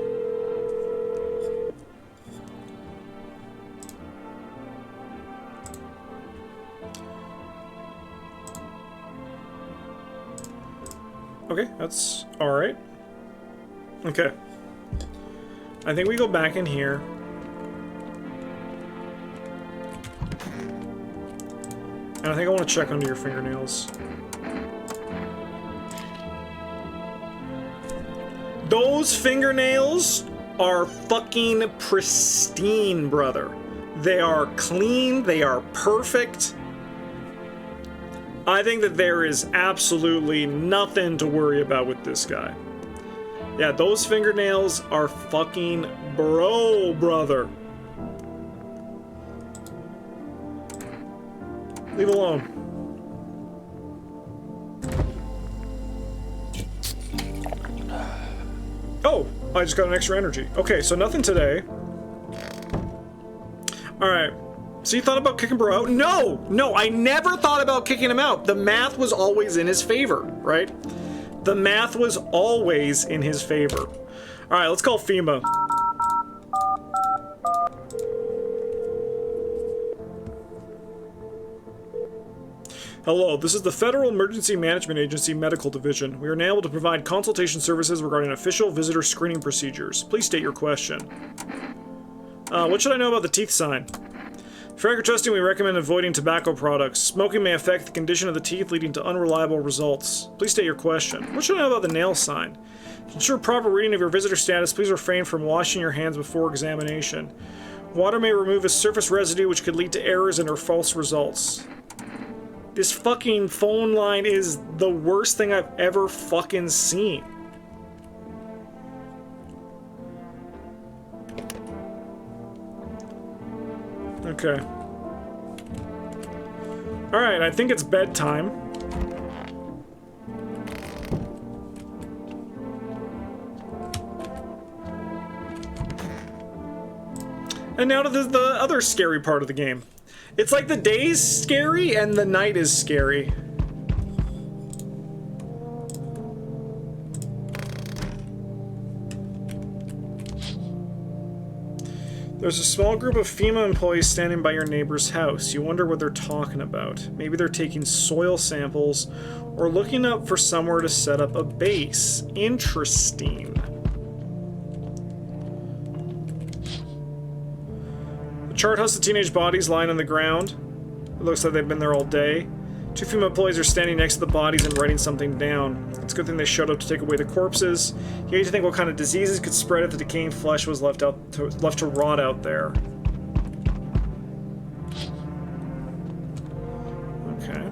Okay, that's alright. Okay. I think we go back in here. And I think I want to check under your fingernails. Those fingernails are fucking pristine, brother. They are clean, they are perfect. I think that there is absolutely nothing to worry about with this guy. Yeah, those fingernails are fucking brother. Leave alone. Oh, I just got an extra energy. Okay, so nothing today. Alright. So you thought about kicking bro out? No! No, I never thought about kicking him out. The math was always in his favor, right? The math was always in his favor. Alright, let's call FEMA. Hello, this is the Federal Emergency Management Agency Medical Division. We are now able to provide consultation services regarding official visitor screening procedures. Please state your question. What should I know about the teeth sign? For accurate testing, we recommend avoiding tobacco products. Smoking may affect the condition of the teeth, leading to unreliable results. Please state your question. What should I know about the nail sign? To ensure proper reading of your visitor status, please refrain from washing your hands before examination. Water may remove a surface residue, which could lead to errors and or false results. This fucking phone line is the worst thing I've ever fucking seen. Okay. Alright, I think it's bedtime. And now to the other scary part of the game. It's like the day's scary and the night is scary. There's a small group of FEMA employees standing by your neighbor's house. You wonder what they're talking about. Maybe they're taking soil samples or looking up for somewhere to set up a base. Interesting. The chart has the teenage bodies lying on the ground. It looks like they've been there all day. Two FEMA employees are standing next to the bodies and writing something down. It's a good thing they showed up to take away the corpses. You hate to think what kind of diseases could spread if the decaying flesh was left to rot out there. Okay.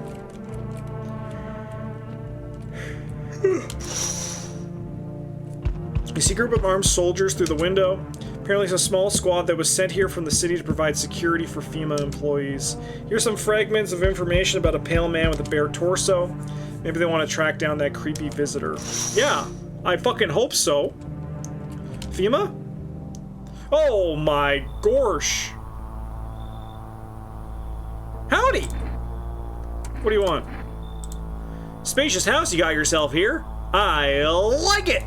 You see a group of armed soldiers through the window. Apparently it's a small squad that was sent here from the city to provide security for FEMA employees. Here's some fragments of information about a pale man with a bare torso. Maybe they want to track down that creepy visitor. Yeah, I fucking hope so. FEMA? Oh my gosh. Howdy! What do you want? Spacious house you got yourself here. I like it!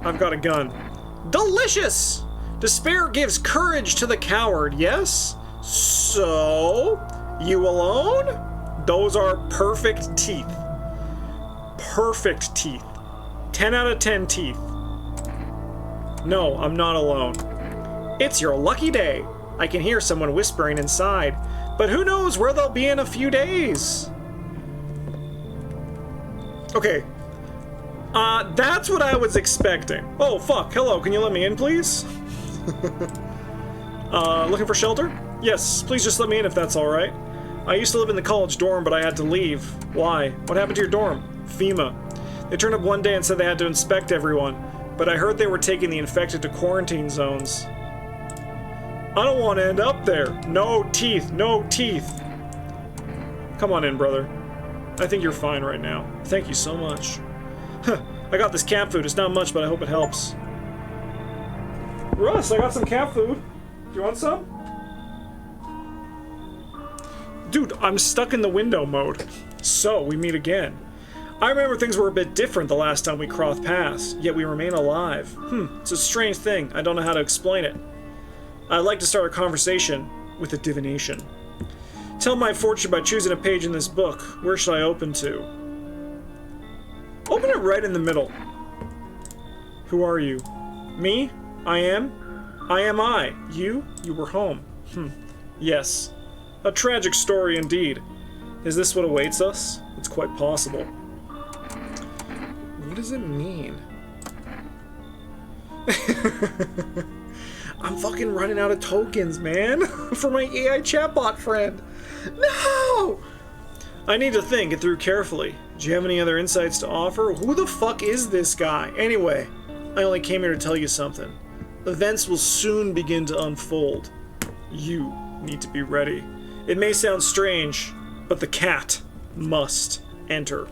I've got a gun. Delicious! Despair gives courage to the coward, yes? So, you alone? Those are perfect teeth. Perfect teeth. 10 out of 10 teeth. No, I'm not alone. It's your lucky day. I can hear someone whispering inside, but who knows where they'll be in a few days? Okay. That's what I was expecting. Oh, fuck. Hello, can you let me in, please? Looking for shelter? Yes, please just let me in if that's alright. I used to live in the college dorm, but I had to leave. Why? What happened to your dorm? FEMA. They turned up one day and said they had to inspect everyone, but I heard they were taking the infected to quarantine zones. I don't want to end up there. No teeth, no teeth. Come on in, brother. I think you're fine right now. Thank you so much. I got this cat food. It's not much, but I hope it helps. Russ, I got some cat food. Do you want some? Dude, I'm stuck in the window mode. So, we meet again. I remember things were a bit different the last time we crossed paths, yet we remain alive. It's a strange thing. I don't know how to explain it. I'd like to start a conversation with a divination. Tell my fortune by choosing a page in this book. Where should I open to? Open it right in the middle. Who are you? Me? I am? I am I. You? You were home. Yes. A tragic story indeed. Is this what awaits us? It's quite possible. What does it mean? I'm fucking running out of tokens, man, for my AI chatbot friend. No! I need to think it through carefully. Do you have any other insights to offer? Who the fuck is this guy? Anyway, I only came here to tell you something. Events will soon begin to unfold. You need to be ready. It may sound strange, but the cat must enter.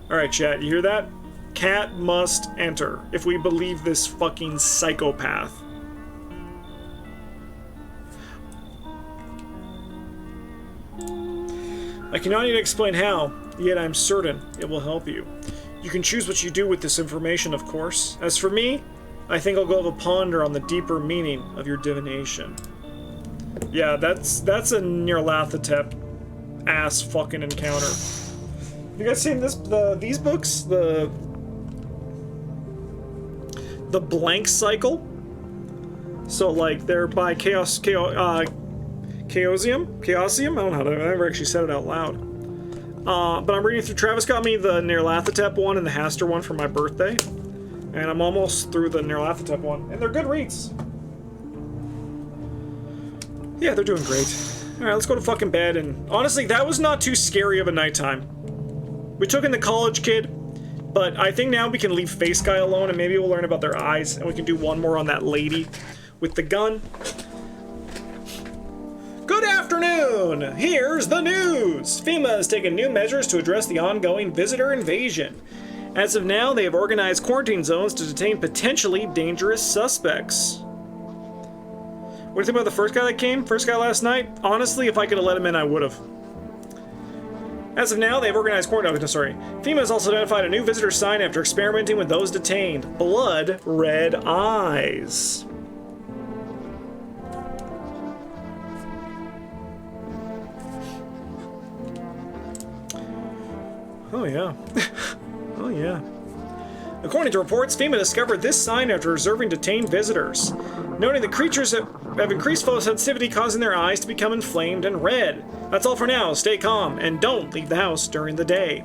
Alright, chat, you hear that? Cat must enter, if we believe this fucking psychopath. I cannot yet explain how, yet I'm certain it will help you. You can choose what you do with this information, of course. As for me, I think I'll go have a ponder on the deeper meaning of your divination. Yeah, that's a Nyarlathotep ass fucking encounter. You guys seen these books? The Blank Cycle? So like they're by Chaosium? I don't know how to, I never actually said it out loud. But I'm reading through, Travis got me the Nyarlathotep one and the Hastur one for my birthday. And I'm almost through the Nyarlathotep one. And they're good reads. Yeah, they're doing great. Alright, let's go to fucking bed. And honestly, that was not too scary of a nighttime. We took in the college kid, but I think now we can leave Face Guy alone and maybe we'll learn about their eyes. And we can do one more on that lady with the gun. Good afternoon! Here's the news! FEMA has taken new measures to address the ongoing visitor invasion. As of now, they have organized quarantine zones to detain potentially dangerous suspects. What do you think about the first guy that came? First guy last night? Honestly, if I could have let him in, I would have. As of now, they have organized quarantine... Oh, sorry. FEMA has also identified a new visitor sign after experimenting with those detained. Blood red eyes. Oh yeah. Oh yeah. According to reports, FEMA discovered this sign after observing detained visitors, noting the creatures have increased photosensitivity, causing their eyes to become inflamed and red. That's all for now. Stay calm and don't leave the house during the day.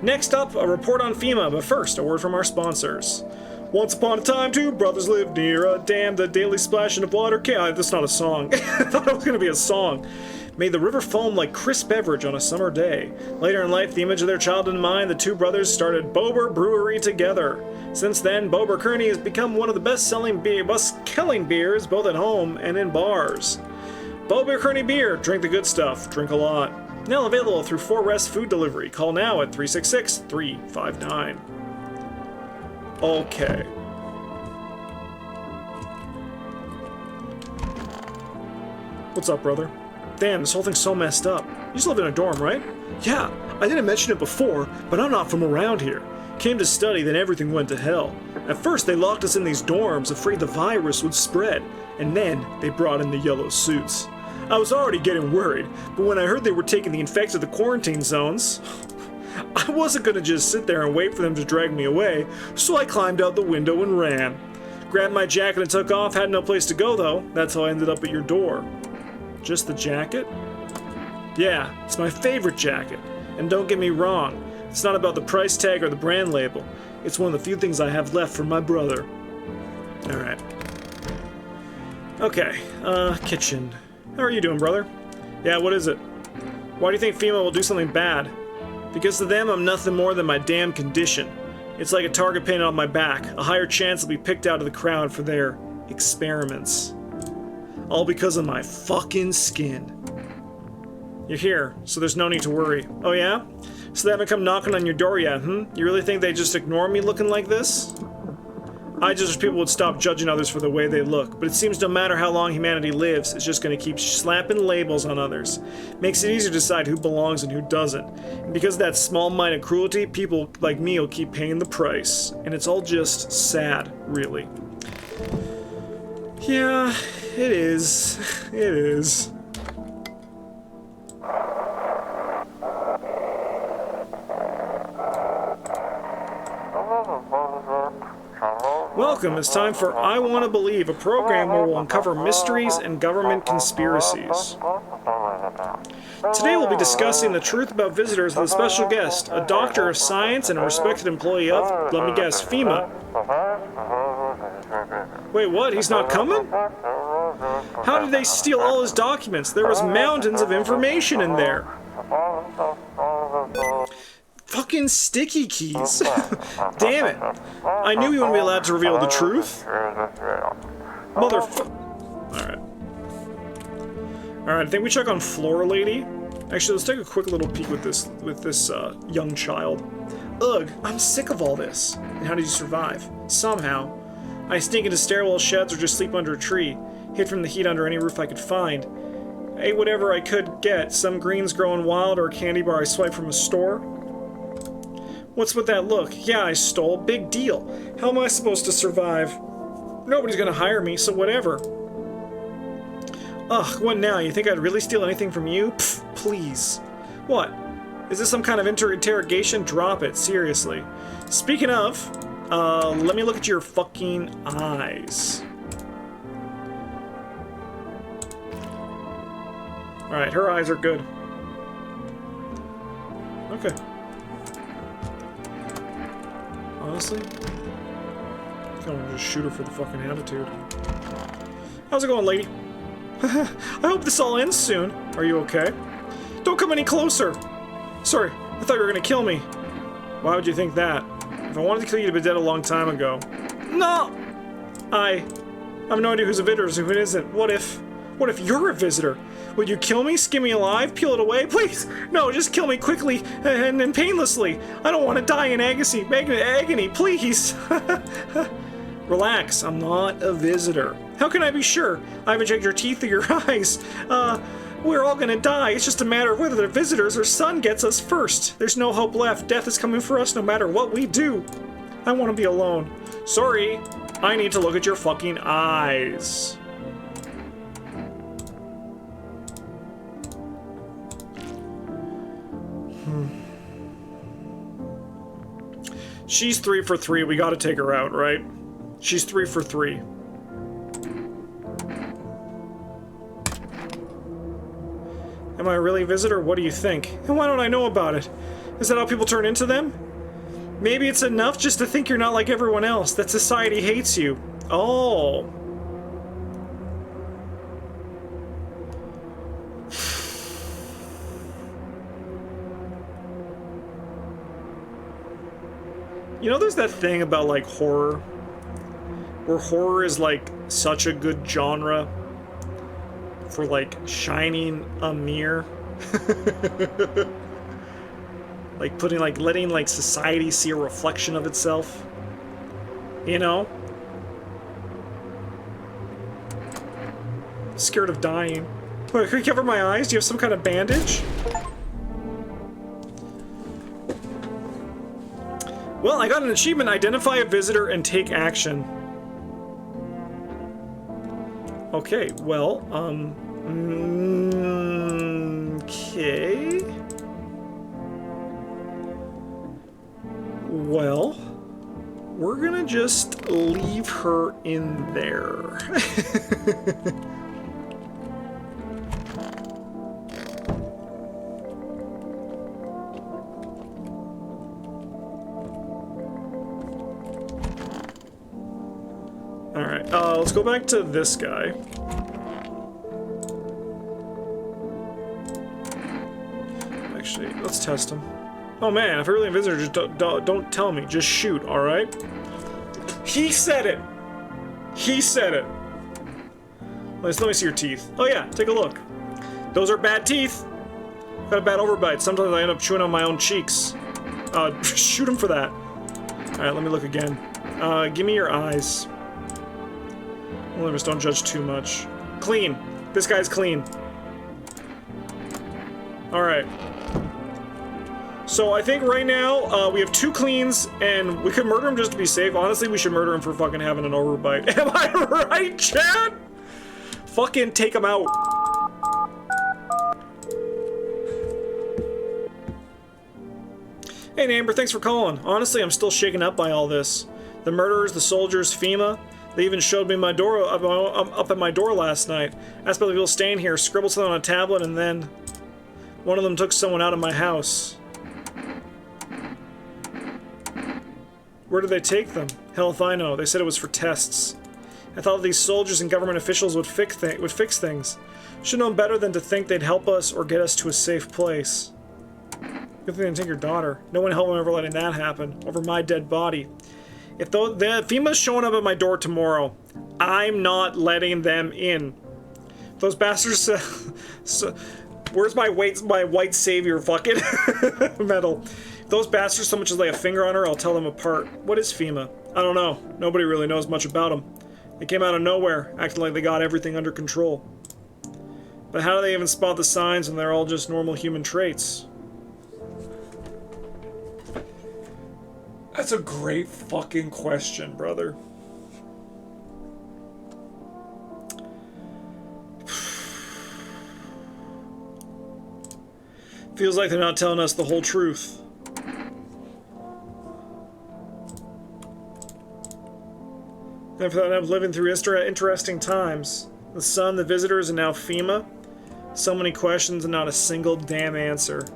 Next up, a report on FEMA, but first, a word from our sponsors. Once upon a time, two brothers lived near a dam. The daily splashing of water that's not a song. I thought it was going to be a song. Made the river foam like crisp beverage on a summer day. Later in life, the image of their child in mind, the two brothers started Bober Brewery together. Since then, Bober Kearney has become one of the best-selling beers both at home and in bars. Bober Kearney beer, drink the good stuff, drink a lot. Now available through 4Rest food delivery. Call now at 366-359. Okay. What's up, brother? Damn, this whole thing's so messed up. You just live in a dorm, right? Yeah, I didn't mention it before, but I'm not from around here. Came to study, then everything went to hell. At first, they locked us in these dorms, afraid the virus would spread, and then they brought in the yellow suits. I was already getting worried, but when I heard they were taking the infected to quarantine zones, I wasn't gonna just sit there and wait for them to drag me away, so I climbed out the window and ran. Grabbed my jacket and took off, had no place to go though. That's how I ended up at your door. Just the jacket? Yeah, it's my favorite jacket. And don't get me wrong, it's not about the price tag or the brand label. It's one of the few things I have left from my brother. Alright. Okay, kitchen. How are you doing, brother? Yeah, what is it? Why do you think FEMA will do something bad? Because to them, I'm nothing more than my damn condition. It's like a target painted on my back. A higher chance I'll be picked out of the crowd for their experiments. All because of my fucking skin. You're here, so there's no need to worry. Oh yeah? So they haven't come knocking on your door yet, You really think they just ignore me looking like this? I just wish people would stop judging others for the way they look, but it seems no matter how long humanity lives, it's just gonna keep slapping labels on others. Makes it easier to decide who belongs and who doesn't. And because of that small-minded cruelty, people like me will keep paying the price. And it's all just sad, really. Yeah, it is. It is. Welcome, it's time for I Want to Believe, a program where we'll uncover mysteries and government conspiracies. Today we'll be discussing the truth about visitors with a special guest, a doctor of science and a respected employee of, let me guess, FEMA. Wait, what? He's not coming? How did they steal all his documents? There was mountains of information in there. Fucking sticky keys. Damn it. I knew he wouldn't be allowed to reveal the truth. Alright. Alright, I think we check on Floor Lady. Actually, let's take a quick little peek with this young child. Ugh, I'm sick of all this. And how did you survive? Somehow. I sneak into stairwell sheds or just sleep under a tree. Hid from the heat under any roof I could find. Ate whatever I could get. Some greens growing wild or a candy bar I swiped from a store. What's with that look? Yeah, I stole. Big deal. How am I supposed to survive? Nobody's gonna hire me, so whatever. Ugh, what now? You think I'd really steal anything from you? Pfft, please. What? Is this some kind of interrogation? Drop it, seriously. Speaking of, let me look at your fucking eyes. Alright, her eyes are good. Okay. Honestly, I'm gonna just shoot her for the fucking attitude. How's it going, lady? I hope this all ends soon. Are you okay? Don't come any closer! Sorry, I thought you were gonna kill me. Why would you think that? If I wanted to kill you, you'd be dead a long time ago. No! I have no idea who's a visitor and who isn't. What if you're a visitor? Would you kill me, skin me alive, peel it away? Please! No, just kill me quickly and painlessly. I don't want to die in agony, please! Relax, I'm not a visitor. How can I be sure? I haven't checked your teeth or your eyes. We're all gonna die. It's just a matter of whether the visitors or sun gets us first. There's no hope left. Death is coming for us no matter what we do. I want to be alone. Sorry, I need to look at your fucking eyes. She's 3 for 3. We gotta take her out, right? She's 3 for 3. Am I really a visitor? What do you think? And why don't I know about it? Is that how people turn into them? Maybe it's enough just to think you're not like everyone else, that society hates you. Oh. You know, there's that thing about, like, horror, where horror is, like, such a good genre for, like, shining a mirror. Like, letting, like, society see a reflection of itself. You know? Scared of dying. Wait, can you cover my eyes? Do you have some kind of bandage? Well, I got an achievement. Identify a visitor and take action. Okay, well, okay. Well, we're gonna just leave her in there. Alright, let's go back to this guy. Actually, let's test him. Oh man, if you're really a visitor, just don't tell me. Just shoot, alright? He said it! He said it! Let me see your teeth. Oh yeah, take a look. Those are bad teeth! Got a bad overbite. Sometimes I end up chewing on my own cheeks. Shoot him for that. Alright, let me look again. Give me your eyes. Just don't judge too much. Clean. This guy's clean. Alright. So I think right now, we have 2 cleans, and we could murder him just to be safe. Honestly, we should murder him for fucking having an overbite. Am I right, Chad? Fucking take him out. Hey, Amber, thanks for calling. Honestly, I'm still shaken up by all this. The murderers, the soldiers, FEMA. They even showed me my door up at my door last night. Asked about the people staying here, scribbled something on a tablet, and then one of them took someone out of my house. Where did they take them? Hell if I know. They said it was for tests. I thought these soldiers and government officials would fix things. Should known better than to think they'd help us or get us to a safe place. Good thing they didn't take your daughter. No one hell will ever letting that happen. Over my dead body. If FEMA's showing up at my door tomorrow, I'm not letting them in. Those bastards... where's my white savior fucking medal? If those bastards so much as lay a finger on her, I'll tell them apart. What is FEMA? I don't know. Nobody really knows much about them. They came out of nowhere, acting like they got everything under control. But how do they even spot the signs when they're all just normal human traits? That's a great fucking question, brother. Feels like they're not telling us the whole truth. And for that, I'm living through interesting times. The sun, the visitors, and now FEMA. So many questions and not a single damn answer.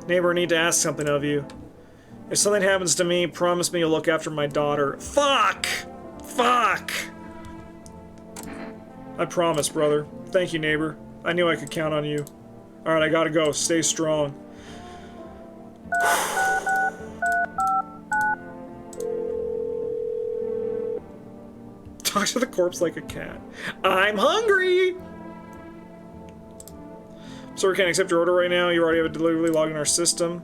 Neighbor, I need to ask something of you. If something happens to me, promise me you'll look after my daughter. Fuck! Fuck! I promise, brother. Thank you, neighbor. I knew I could count on you. Alright, I gotta go. Stay strong. Talk to the corpse like a cat. I'm hungry! Sorry, we can't accept your order right now. You already have a delivery log in our system.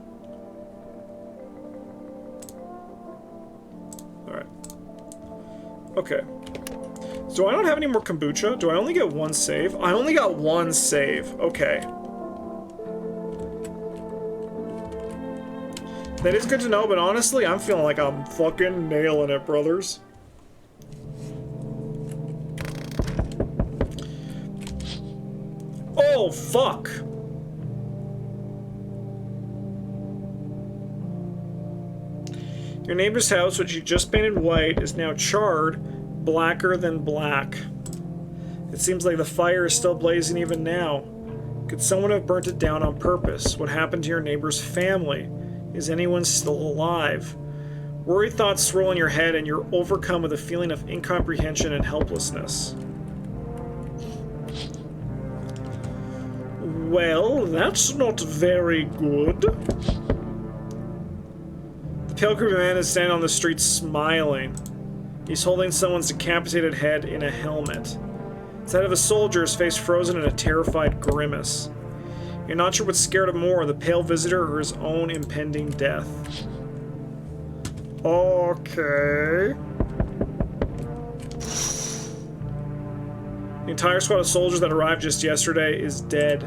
Alright. Okay. So I don't have any more kombucha. Do I only get one save? I only got one save. Okay. That is good to know, but honestly, I'm feeling like I'm fucking nailing it, brothers. Oh, fuck! Your neighbor's house, which you just painted white, is now charred, blacker than black. It seems like the fire is still blazing even now. Could someone have burnt it down on purpose? What happened to your neighbor's family? Is anyone still alive? Worried thoughts swirl in your head and you're overcome with a feeling of incomprehension and helplessness. Well, that's not very good. The pale creepy man is standing on the street smiling. He's holding someone's decapitated head in a helmet. It's the head of a soldier, his face frozen in a terrified grimace. You're not sure what scared him more, the pale visitor or his own impending death. Okay. The entire squad of soldiers that arrived just yesterday is dead.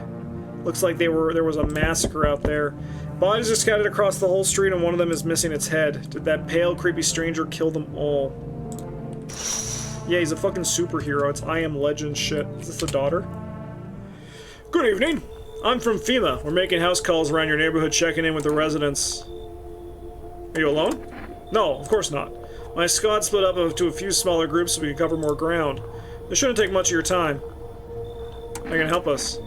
Looks like there was a massacre out there. Bodies are scattered across the whole street and one of them is missing its head. Did that pale, creepy stranger kill them all? Yeah, he's a fucking superhero. It's I Am Legend shit. Is this the daughter? Good evening. I'm from FEMA. We're making house calls around your neighborhood, checking in with the residents. Are you alone? No, of course not. My squad split up into a few smaller groups so we can cover more ground. This shouldn't take much of your time. How can you help us?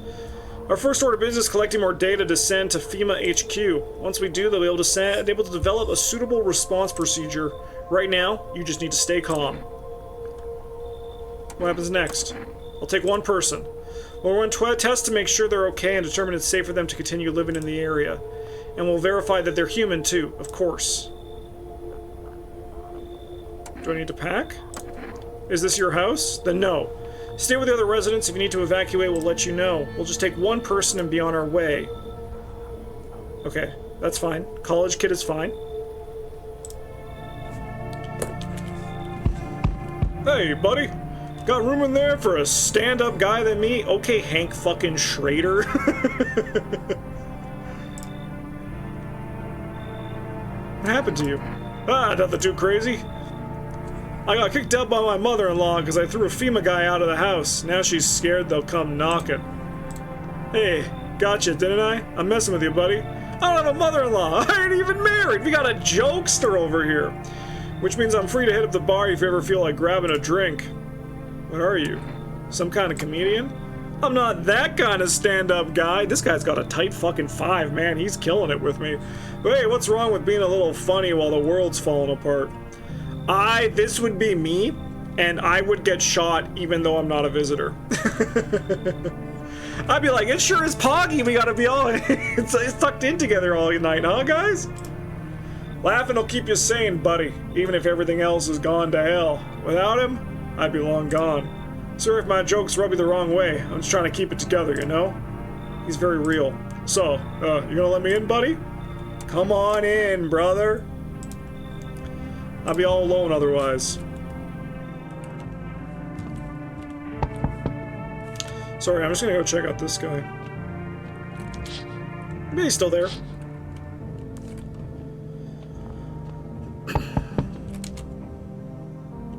Our first order of business is collecting more data to send to FEMA HQ. Once we do, they'll be able to develop a suitable response procedure. Right now, you just need to stay calm. What happens next? I'll take one person. We'll run tests to make sure they're okay and determine it's safe for them to continue living in the area. And we'll verify that they're human too, of course. Do I need to pack? Is this your house? Then no. Stay with the other residents. If you need to evacuate, we'll let you know. We'll just take one person and be on our way. Okay, that's fine. College kid is fine. Hey, buddy. Got room in there for a stand-up guy than me? Okay, Hank fucking Schrader. What happened to you? Ah, nothing too crazy. I got kicked out by my mother-in-law because I threw a FEMA guy out of the house. Now she's scared they'll come knocking. Hey, gotcha, didn't I? I'm messing with you, buddy. I don't have a mother-in-law. I ain't even married. We got a jokester over here. Which means I'm free to hit up the bar if you ever feel like grabbing a drink. What are you? Some kind of comedian? I'm not that kind of stand-up guy. This guy's got a tight fucking 5, man. He's killing it with me. But hey, what's wrong with being a little funny while the world's falling apart? This would be me and I would get shot even though I'm not a visitor. I'd be like, it sure is poggy, we gotta be all it's tucked in together all night, huh, guys? Laughing will keep you sane, buddy, even if everything else has gone to hell. Without him, I'd be long gone. Sorry if my jokes rub you the wrong way. I'm just trying to keep it together, you know? He's very real. So, you gonna let me in, buddy? Come on in, brother. I'll be all alone otherwise. Sorry, I'm just gonna go check out this guy. Maybe he's still there.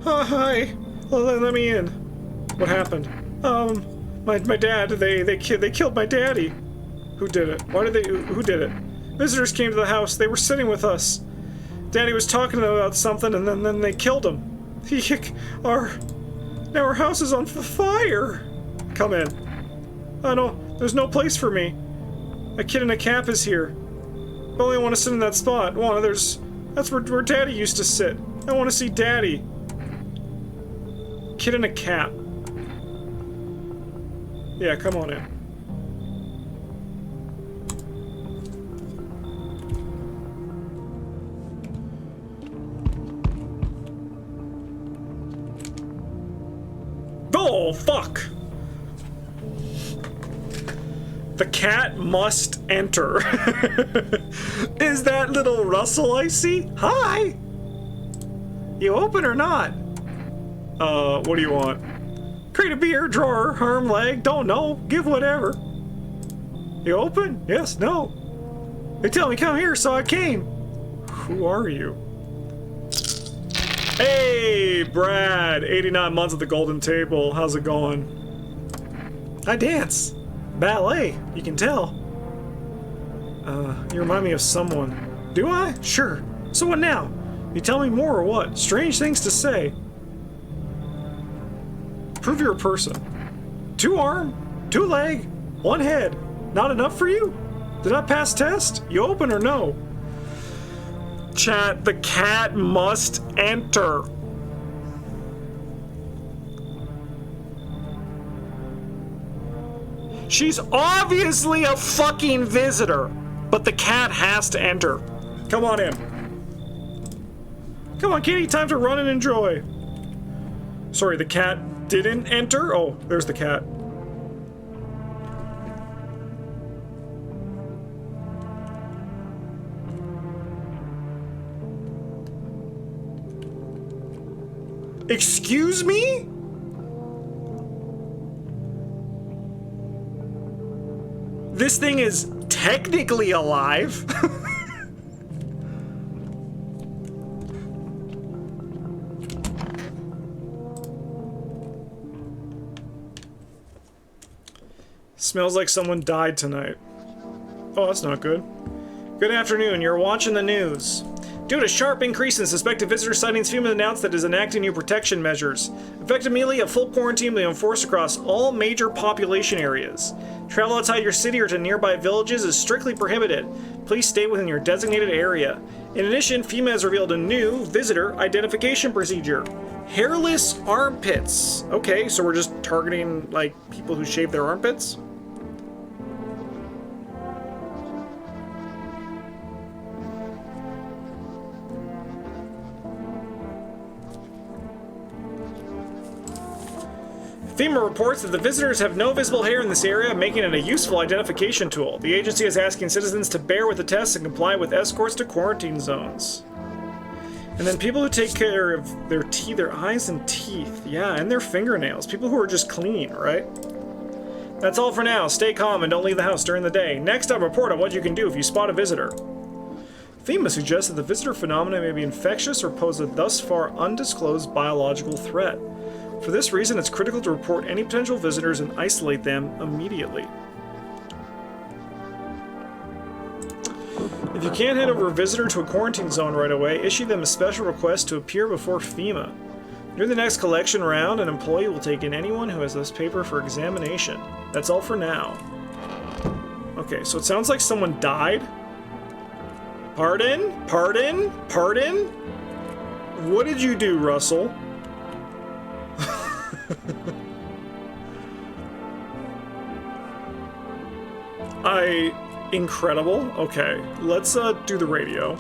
Hi. Let me in. What happened? My dad. They killed my daddy. Who did it? Why did they? Who did it? Visitors came to the house. They were sitting with us. Daddy was talking to them about something, and then they killed him. Now our house is on fire. Come in. Oh no, there's no place for me. A kid in a cap is here. I only want to sit in that spot. That's where Daddy used to sit. I want to see Daddy. Kid in a cap. Yeah, come on in. Oh, fuck! The cat must enter. Is that little Russell I see? Hi! You open or not? What do you want? Crate of beer, drawer, arm, leg, don't know. Give whatever. You open? Yes, no. They tell me come here, so I came. Who are you? Hey, Brad! 89 months at the Golden Table. How's it going? I dance. Ballet, you can tell. You remind me of someone. Do I? Sure. So what now? You tell me more or what? Strange things to say. Prove you're a person. 2 arm, 2 leg, 1 head. Not enough for you? Did I pass test? You open or no? Chat, the cat must enter. She's obviously a fucking visitor, but the cat has to enter. Come on in. Come on, kitty, time to run and enjoy. Sorry, the cat didn't enter? Oh, there's the cat. Excuse me? This thing is technically alive. Smells like someone died tonight. Oh, that's not good. Good afternoon, you're watching the news. Due to a sharp increase in suspected visitor sightings, FEMA announced that it is enacting new protection measures. Effective immediately, a full quarantine will be enforced across all major population areas. Travel outside your city or to nearby villages is strictly prohibited. Please stay within your designated area. In addition, FEMA has revealed a new visitor identification procedure. Hairless armpits. Okay, so we're just targeting, like, people who shave their armpits? FEMA reports that the visitors have no visible hair in this area, making it a useful identification tool. The agency is asking citizens to bear with the tests and comply with escorts to quarantine zones. And then people who take care of their teeth, their eyes and teeth. Yeah, and their fingernails. People who are just clean, right? That's all for now. Stay calm and don't leave the house during the day. Next up, report on what you can do if you spot a visitor. FEMA suggests that the visitor phenomena may be infectious or pose a thus far undisclosed biological threat. For this reason, it's critical to report any potential visitors and isolate them immediately. If you can't hand over a visitor to a quarantine zone right away, issue them a special request to appear before FEMA. During the next collection round, an employee will take in anyone who has this paper for examination. That's all for now. Okay, so it sounds like someone died. Pardon? Pardon? Pardon? What did you do, Russell? Incredible. Okay, let's do the radio.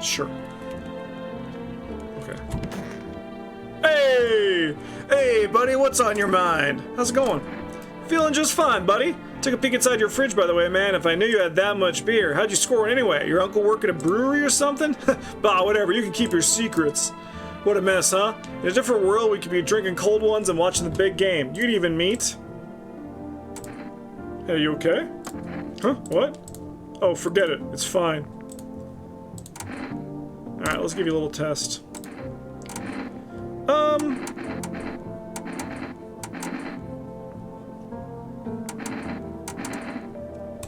Sure. Okay. Hey! Hey, buddy, what's on your mind? How's it going? Feeling just fine, buddy. Took a peek inside your fridge, by the way, man. If I knew you had that much beer, how'd you score it anyway? Your uncle work at a brewery or something? Bah, whatever, you can keep your secrets. What a mess, huh? In a different world, we could be drinking cold ones and watching the big game. You'd even meet. Hey, you okay? Huh? What? Oh, forget it. It's fine. Alright, let's give you a little test.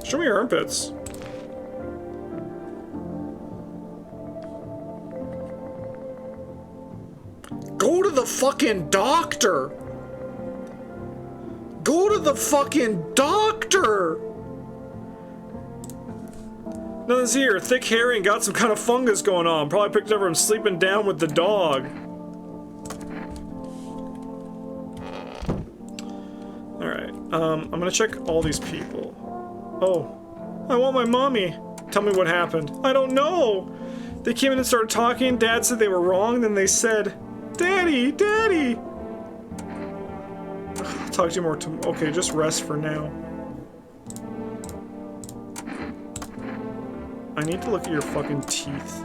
Show me your armpits. Go to the fucking doctor! Go to the fucking doctor! Nothing's here. Thick hair and got some kind of fungus going on. Probably picked it up from sleeping down with the dog. Alright, I'm gonna check all these people. Oh, I want my mommy. Tell me what happened. I don't know. They came in and started talking. Dad said they were wrong. Then they said, Daddy, Daddy. I'll talk to you more tomorrow. Okay, just rest for now. I need to look at your fucking teeth.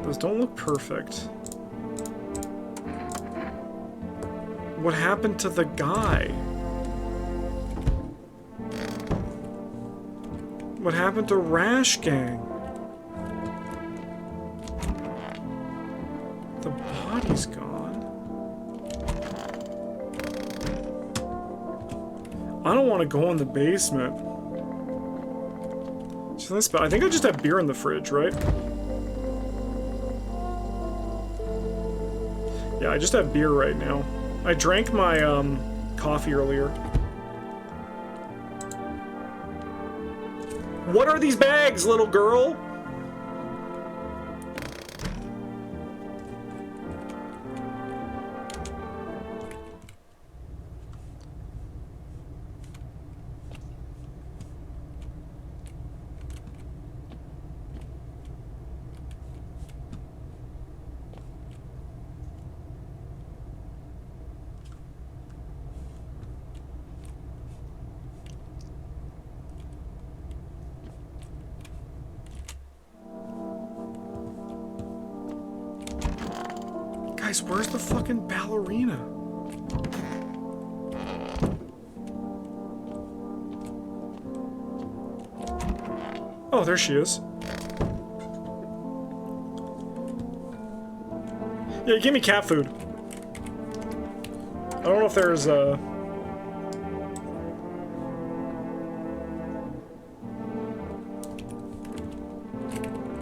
Those don't look perfect. What happened to the guy? What happened to Rash Gang? The body's gone. I don't want to go in the basement. So this, I think I just have beer in the fridge, right? Yeah, I just have beer right now. I drank my, coffee earlier. What are these bags, little girl? Guys, where's the fucking ballerina? Oh, there she is. Yeah, give me cat food. I don't know if there's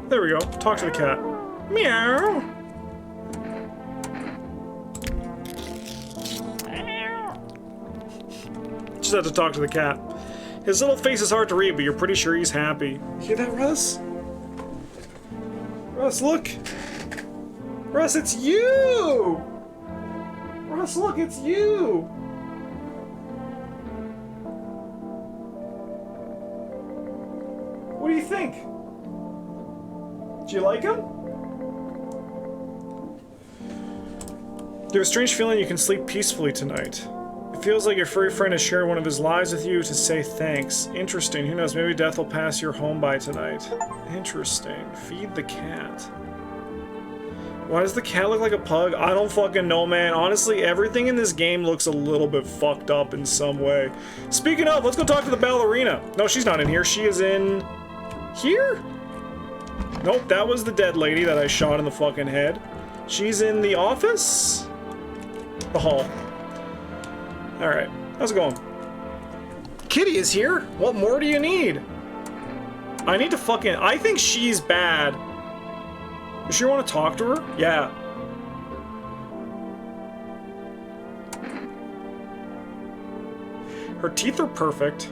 There we go. Talk to the cat. Meow. Just have to talk to the cat. His little face is hard to read, but you're pretty sure he's happy. You hear that, Russ? Russ, look! Russ, it's you! Russ, look, it's you! What do you think? Do you like him? You have a strange feeling you can sleep peacefully tonight. It feels like your furry friend has shared one of his lives with you to say thanks. Interesting. Who knows? Maybe death will pass your home by tonight. Interesting. Feed the cat. Why does the cat look like a pug? I don't fucking know, man. Honestly, everything in this game looks a little bit fucked up in some way. Speaking of, let's go talk to the ballerina. No, she's not in here. She is in... here? Nope, that was the dead lady that I shot in the fucking head. She's in the office? The hall. Alright, how's it going? Kitty is here? What more do you need? I need to fucking... I think she's bad. Does she want to talk to her? Yeah. Her teeth are perfect.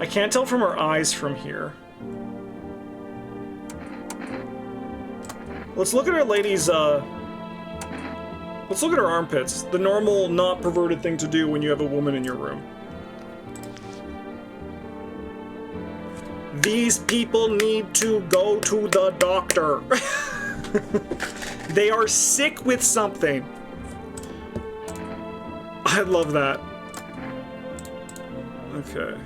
I can't tell from her eyes from here. Let's look at our lady's, let's look at her armpits. The normal, not perverted thing to do when you have a woman in your room. These people need to go to the doctor. They are sick with something. I love that. Okay.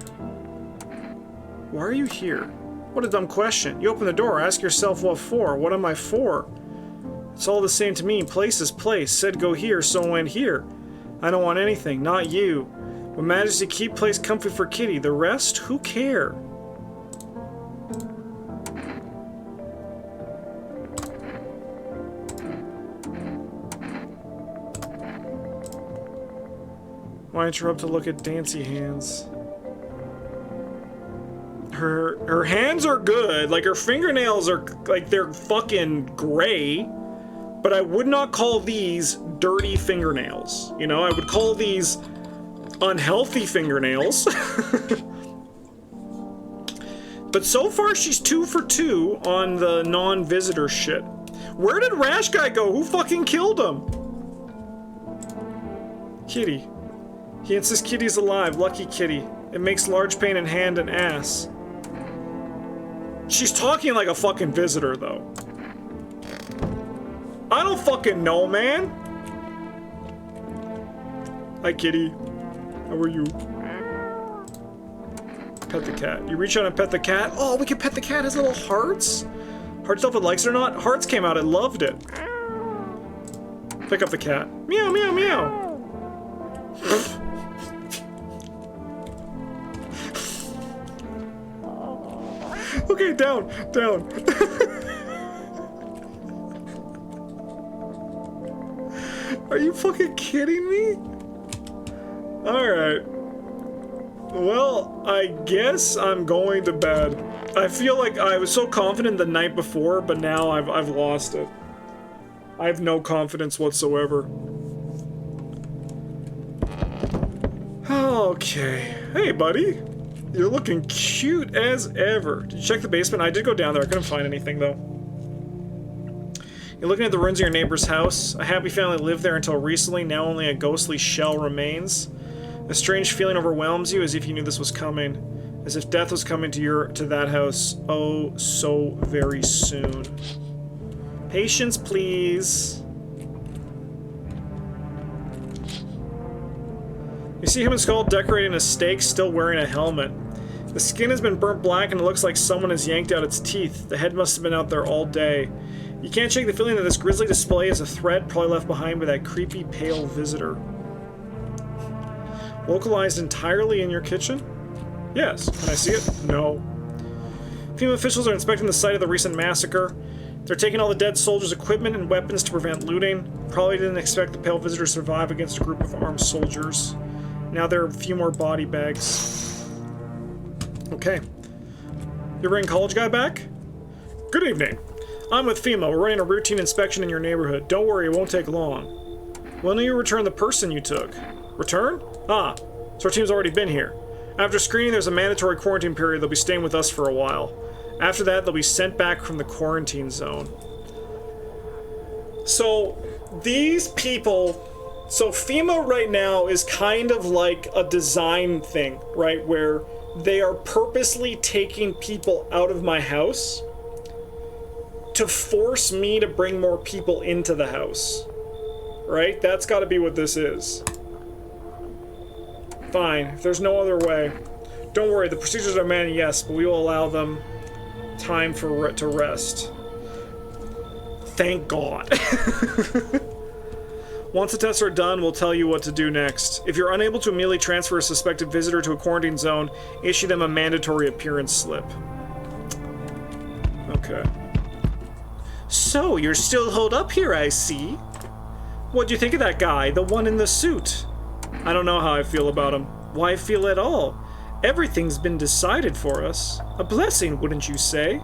Why are you here? What a dumb question. You open the door, ask yourself what for. What am I for? It's all the same to me. Place is place. Said go here, so went here. I don't want anything, not you. What matters is to keep place comfy for Kitty. The rest, who care? Why interrupt to look at Dancy hands? Her hands are good, like her fingernails are like they're fucking gray, but I would not call these dirty fingernails. You know, I would call these unhealthy fingernails. But so far she's 2 for 2 on the non-visitor shit. Where did Rash Guy go? Who fucking killed him? Kitty. He insists Kitty's alive. Lucky Kitty. It makes large pain in hand and ass. She's talking like a fucking visitor, though. I don't fucking know, man. Hi, Kitty. How are you? Pet the cat. You reach out and pet the cat. Oh, we can pet the cat. Has little hearts. Hearts don't know if it likes it or not. Hearts came out. It loved it. Pick up the cat. Meow, meow, meow. Okay, down, down. Are you fucking kidding me? Alright. Well, I guess I'm going to bed. I feel like I was so confident the night before, but now I've lost it. I have no confidence whatsoever. Okay. Hey, buddy. You're looking cute as ever. Did you check the basement? I did go down there. I couldn't find anything, though. You're looking at the ruins of your neighbor's house. A happy family lived there until recently. Now only a ghostly shell remains. A strange feeling overwhelms you, as if you knew this was coming. As if death was coming to that house. Oh, so very soon. Patience, please. You see him and Skull decorating a stake, still wearing a helmet. The skin has been burnt black and it looks like someone has yanked out its teeth. The head must have been out there all day. You can't shake the feeling that this grisly display is a thread probably left behind by that creepy, pale visitor. Localized entirely in your kitchen? Yes. Can I see it? No. FEMA officials are inspecting the site of the recent massacre. They're taking all the dead soldiers' equipment and weapons to prevent looting. Probably didn't expect the pale visitor to survive against a group of armed soldiers. Now there are a few more body bags. Okay. You bringing college guy back? Good evening. I'm with FEMA. We're running a routine inspection in your neighborhood. Don't worry, it won't take long. When will you return the person you took? Return? Ah, so our team's already been here. After screening, there's a mandatory quarantine period. They'll be staying with us for a while. After that, they'll be sent back from the quarantine zone. So, these people... So FEMA right now is kind of like a design thing, right? Where they are purposely taking people out of my house to force me to bring more people into the house. Right? That's gotta be what this is. Fine, if there's no other way. Don't worry, the procedures are many, yes, but we will allow them time to rest. Thank God. Once the tests are done, we'll tell you what to do next. If you're unable to immediately transfer a suspected visitor to a quarantine zone, issue them a mandatory appearance slip. Okay. So, you're still holed up here, I see. What do you think of that guy, the one in the suit? I don't know how I feel about him. Why feel at all? Everything's been decided for us. A blessing, wouldn't you say?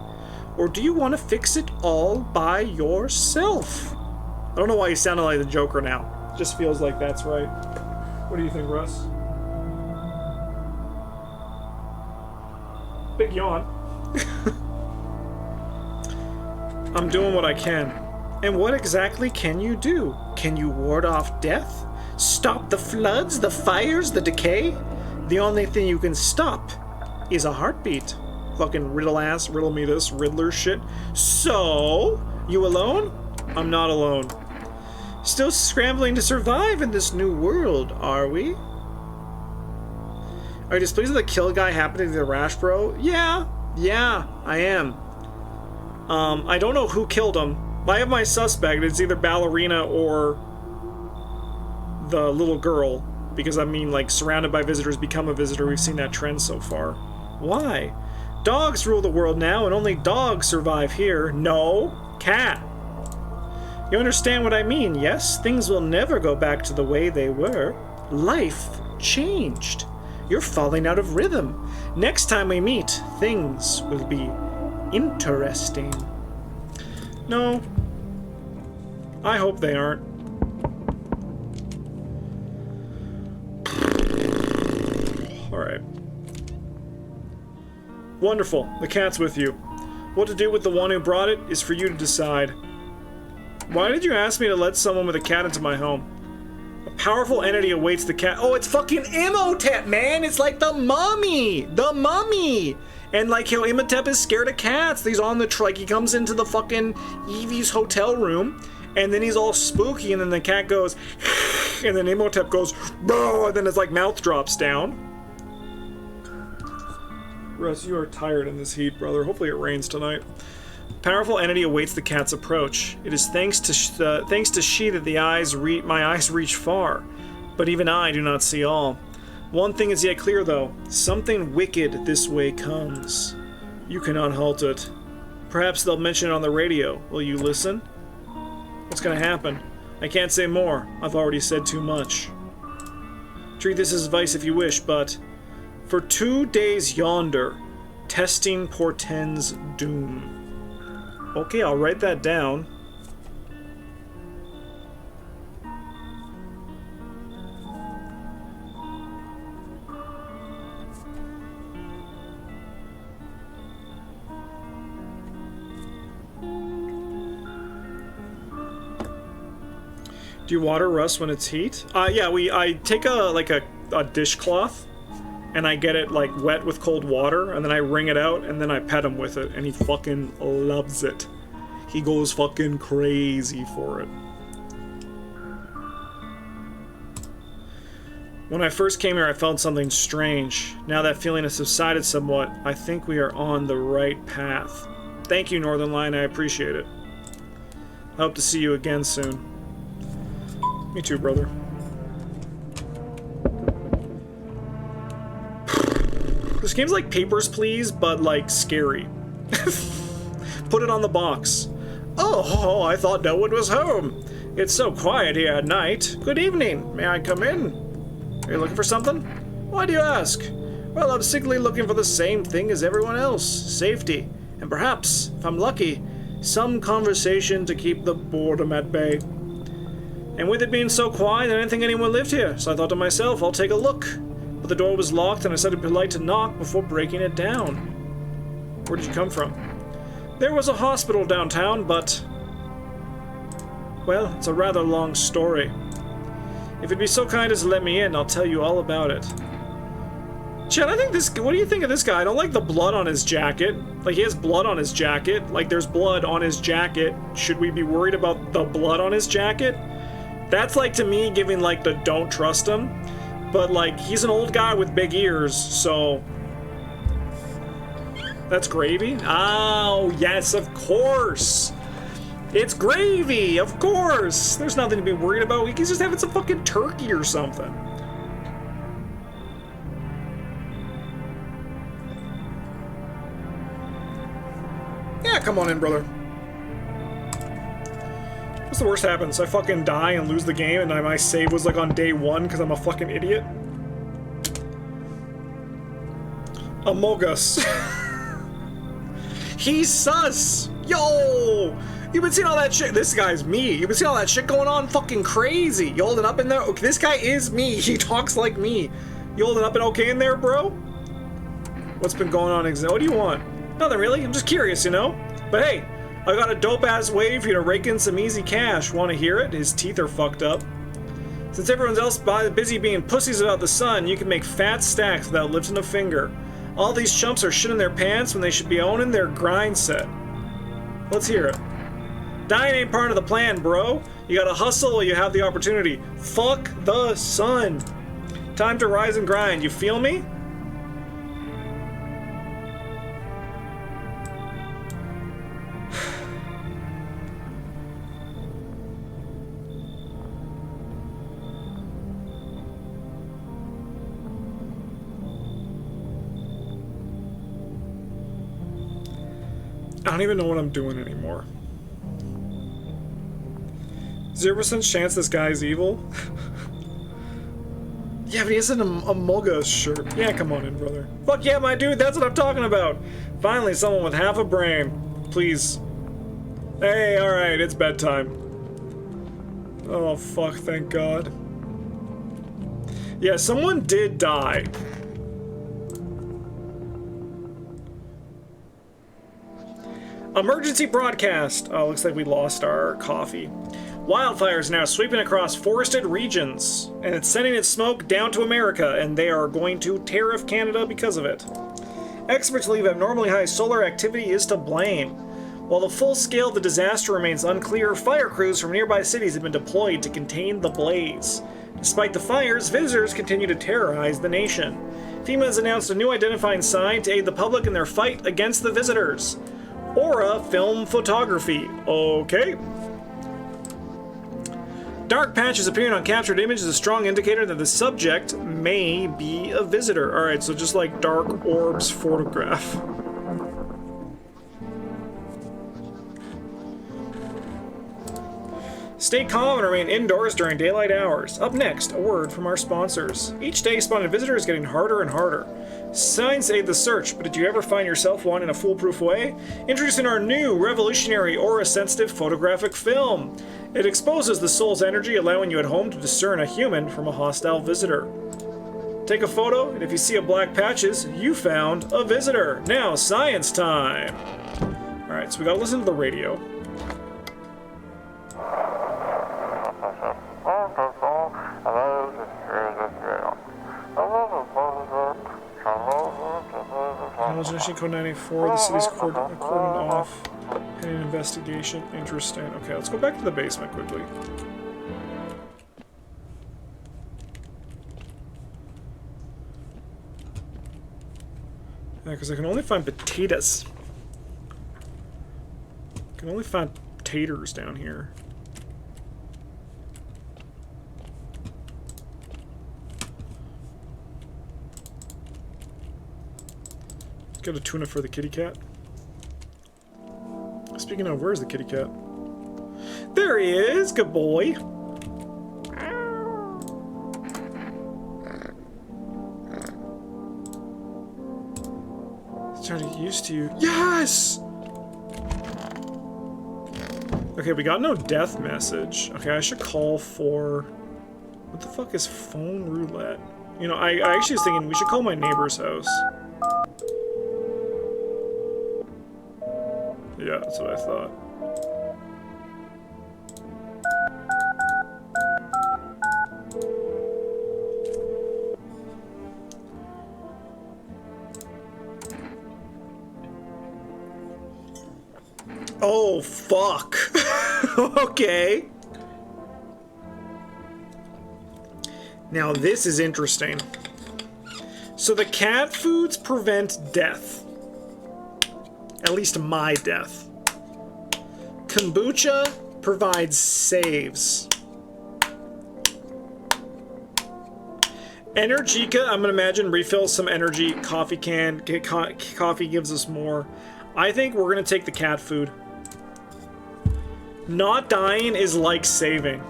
Or do you want to fix it all by yourself? I don't know why you sounded like the Joker now. It just feels like that's right. What do you think, Russ? Big yawn. I'm doing what I can. And what exactly can you do? Can you ward off death? Stop the floods, the fires, the decay? The only thing you can stop is a heartbeat. Fucking riddle me this, Riddler shit. So, you alone? I'm not alone. Still scrambling to survive in this new world, are we? Are you displeased with the kill guy happening to the Rash Bro? Yeah, I am. I don't know who killed him. I have my suspect. It's either Ballerina or the little girl. Because, I mean, like, surrounded by visitors, become a visitor. We've seen that trend so far. Why? Dogs rule the world now, and only dogs survive here. No, cat. You understand what I mean, yes? Things will never go back to the way they were. Life changed. You're falling out of rhythm. Next time we meet, things will be interesting. No. I hope they aren't. Alright. Wonderful. The cat's with you. What to do with the one who brought it is for you to decide. Why did you ask me to let someone with a cat into my home? A powerful entity awaits the cat. Oh, it's fucking Imhotep, man! It's like the mummy! The mummy! And like how Imhotep is scared of cats. He's on the like he comes into the fucking Evie's hotel room, and then he's all spooky, and then the cat goes, and then Imhotep goes, bro, and then his like mouth drops down. Russ, you are tired in this heat, brother. Hopefully it rains tonight. Powerful entity awaits the cat's approach. It is thanks to she that my eyes reach far, but even I do not see all. One thing is yet clear, though. Something wicked this way comes. You cannot halt it. Perhaps they'll mention it on the radio. Will you listen? What's gonna happen? I can't say more. I've already said too much. Treat this as advice if you wish, but for 2 days yonder, testing portends doom. Okay, I'll write that down. Do you water Russ when it's heat? Yeah, I take a dishcloth and I get it like wet with cold water, and then I wring it out, and then I pet him with it, and he fucking loves it. He goes fucking crazy for it. When I first came here, I felt something strange. Now that feeling has subsided somewhat, I think we are on the right path. Thank you, Northern Lion, I appreciate it. I hope to see you again soon. Me too, brother. This game's like Papers, Please, but like scary. Put it on the box. Oh, I thought no one was home. It's so quiet here at night. Good evening. May I come in? Are you looking for something? Why do you ask? Well, I'm simply looking for the same thing as everyone else. Safety. And perhaps, if I'm lucky, some conversation to keep the boredom at bay. And with it being so quiet, I didn't think anyone lived here, so I thought to myself, I'll take a look. But the door was locked, and I said it'd be polite to knock before breaking it down. Where did you come from? There was a hospital downtown, but... well, it's a rather long story. If you'd be so kind as to let me in, I'll tell you all about it. Chad, I think this... what do you think of this guy? I don't like the blood on his jacket. Like, he has blood on his jacket. Like, there's blood on his jacket. Should we be worried about the blood on his jacket? That's, like, to me, giving, like, the don't trust him. But, like, he's an old guy with big ears, so... that's gravy? Oh, yes, of course! It's gravy, of course! There's nothing to be worried about. He's just having some fucking turkey or something. Yeah, come on in, brother. What's the worst happens? I fucking die and lose the game, and my save was like on day 1 because I'm a fucking idiot. Among Us. He's sus! Yo! You've been seeing all that shit. This guy's me. You've been seeing all that shit going on? Fucking crazy. You holding up in there? Okay, this guy is me. He talks like me. You holding up and okay in there, bro? What's been going on exactly? What do you want? Nothing really. I'm just curious, you know? But hey, I got a dope-ass way for you to rake in some easy cash. Want to hear it? His teeth are fucked up. Since everyone else busy being pussies about the sun, you can make fat stacks without lifting a finger. All these chumps are shitting their pants when they should be owning their grind set. Let's hear it. Dying ain't part of the plan, bro. You gotta hustle while you have the opportunity. Fuck the sun. Time to rise and grind, you feel me? I don't even know what I'm doing anymore. 0% chance this guy's evil? Yeah, but he has an Among Us shirt. Yeah, come on in, brother. Fuck yeah, my dude, that's what I'm talking about! Finally, someone with half a brain. Please. Hey, alright, it's bedtime. Oh, fuck, thank God. Yeah, someone did die. Emergency broadcast! Oh, looks like we lost our coffee. Wildfires now sweeping across forested regions, and it's sending its smoke down to America, and they are going to tariff Canada because of it. Experts believe abnormally high solar activity is to blame. While the full scale of the disaster remains unclear, fire crews from nearby cities have been deployed to contain the blaze. Despite the fires, visitors continue to terrorize the nation. FEMA has announced a new identifying sign to aid the public in their fight against the visitors. Aura film photography. Okay. Dark patches appearing on captured images is a strong indicator that the subject may be a visitor. Alright, so just like dark orbs photograph. Stay calm and remain indoors during daylight hours. Up next, a word from our sponsors. Each day, spotting a visitor is getting harder and harder. Signs aid the search, but did you ever find yourself one in a foolproof way? Introducing our new revolutionary aura-sensitive photographic film. It exposes the soul's energy, allowing you at home to discern a human from a hostile visitor. Take a photo, and if you see a black patches, you found a visitor. Now, science time! Alright, so we gotta listen to the radio. Generation Code 94, the city's cordoned off. An investigation. Interesting. Okay, let's go back to the basement quickly. Yeah, because I can only find potatoes. I can only find taters down here. Got a tuna for the kitty cat. Speaking of, where's the kitty cat? There he is! Good boy! He's trying to get used to you. Yes! Okay, we got no death message. Okay, I should call for... What the fuck is phone roulette? You know, I actually was thinking we should call my neighbor's house. Yeah, that's what I thought. Oh, fuck. Okay. Now this is interesting. So the cat foods prevent death. At least my death. Kombucha provides saves. Energica, I'm gonna imagine, refills some energy. Coffee can, coffee gives us more. I think we're gonna take the cat food. Not dying is like saving.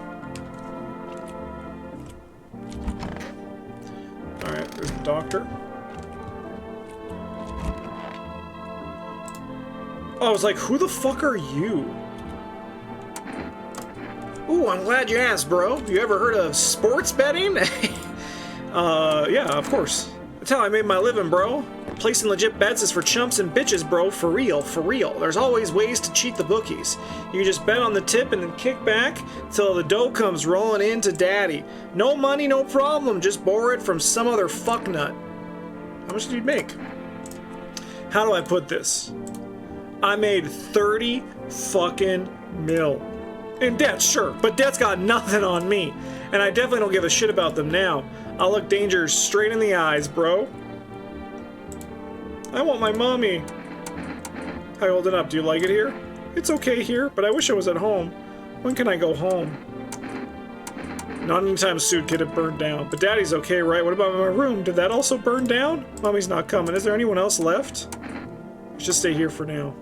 Alright, there's the doctor. I was like, who the fuck are you? Ooh, I'm glad you asked, bro. You ever heard of sports betting? Yeah, of course. That's how I made my living, bro. Placing legit bets is for chumps and bitches, bro. For real, for real. There's always ways to cheat the bookies. You just bet on the tip and then kick back till the dough comes rolling in to daddy. No money, no problem. Just borrow it from some other fucknut. How much did you make? How do I put this? I made 30 fucking mil. In debt, sure, but debt's got nothing on me. And I definitely don't give a shit about them now. I'll look danger straight in the eyes, bro. I want my mommy. How you holding up? Do you like it here? It's okay here, but I wish I was at home. When can I go home? Not anytime soon, kid. It burned down. But daddy's okay, right? What about my room? Did that also burn down? Mommy's not coming. Is there anyone else left? Let's just stay here for now.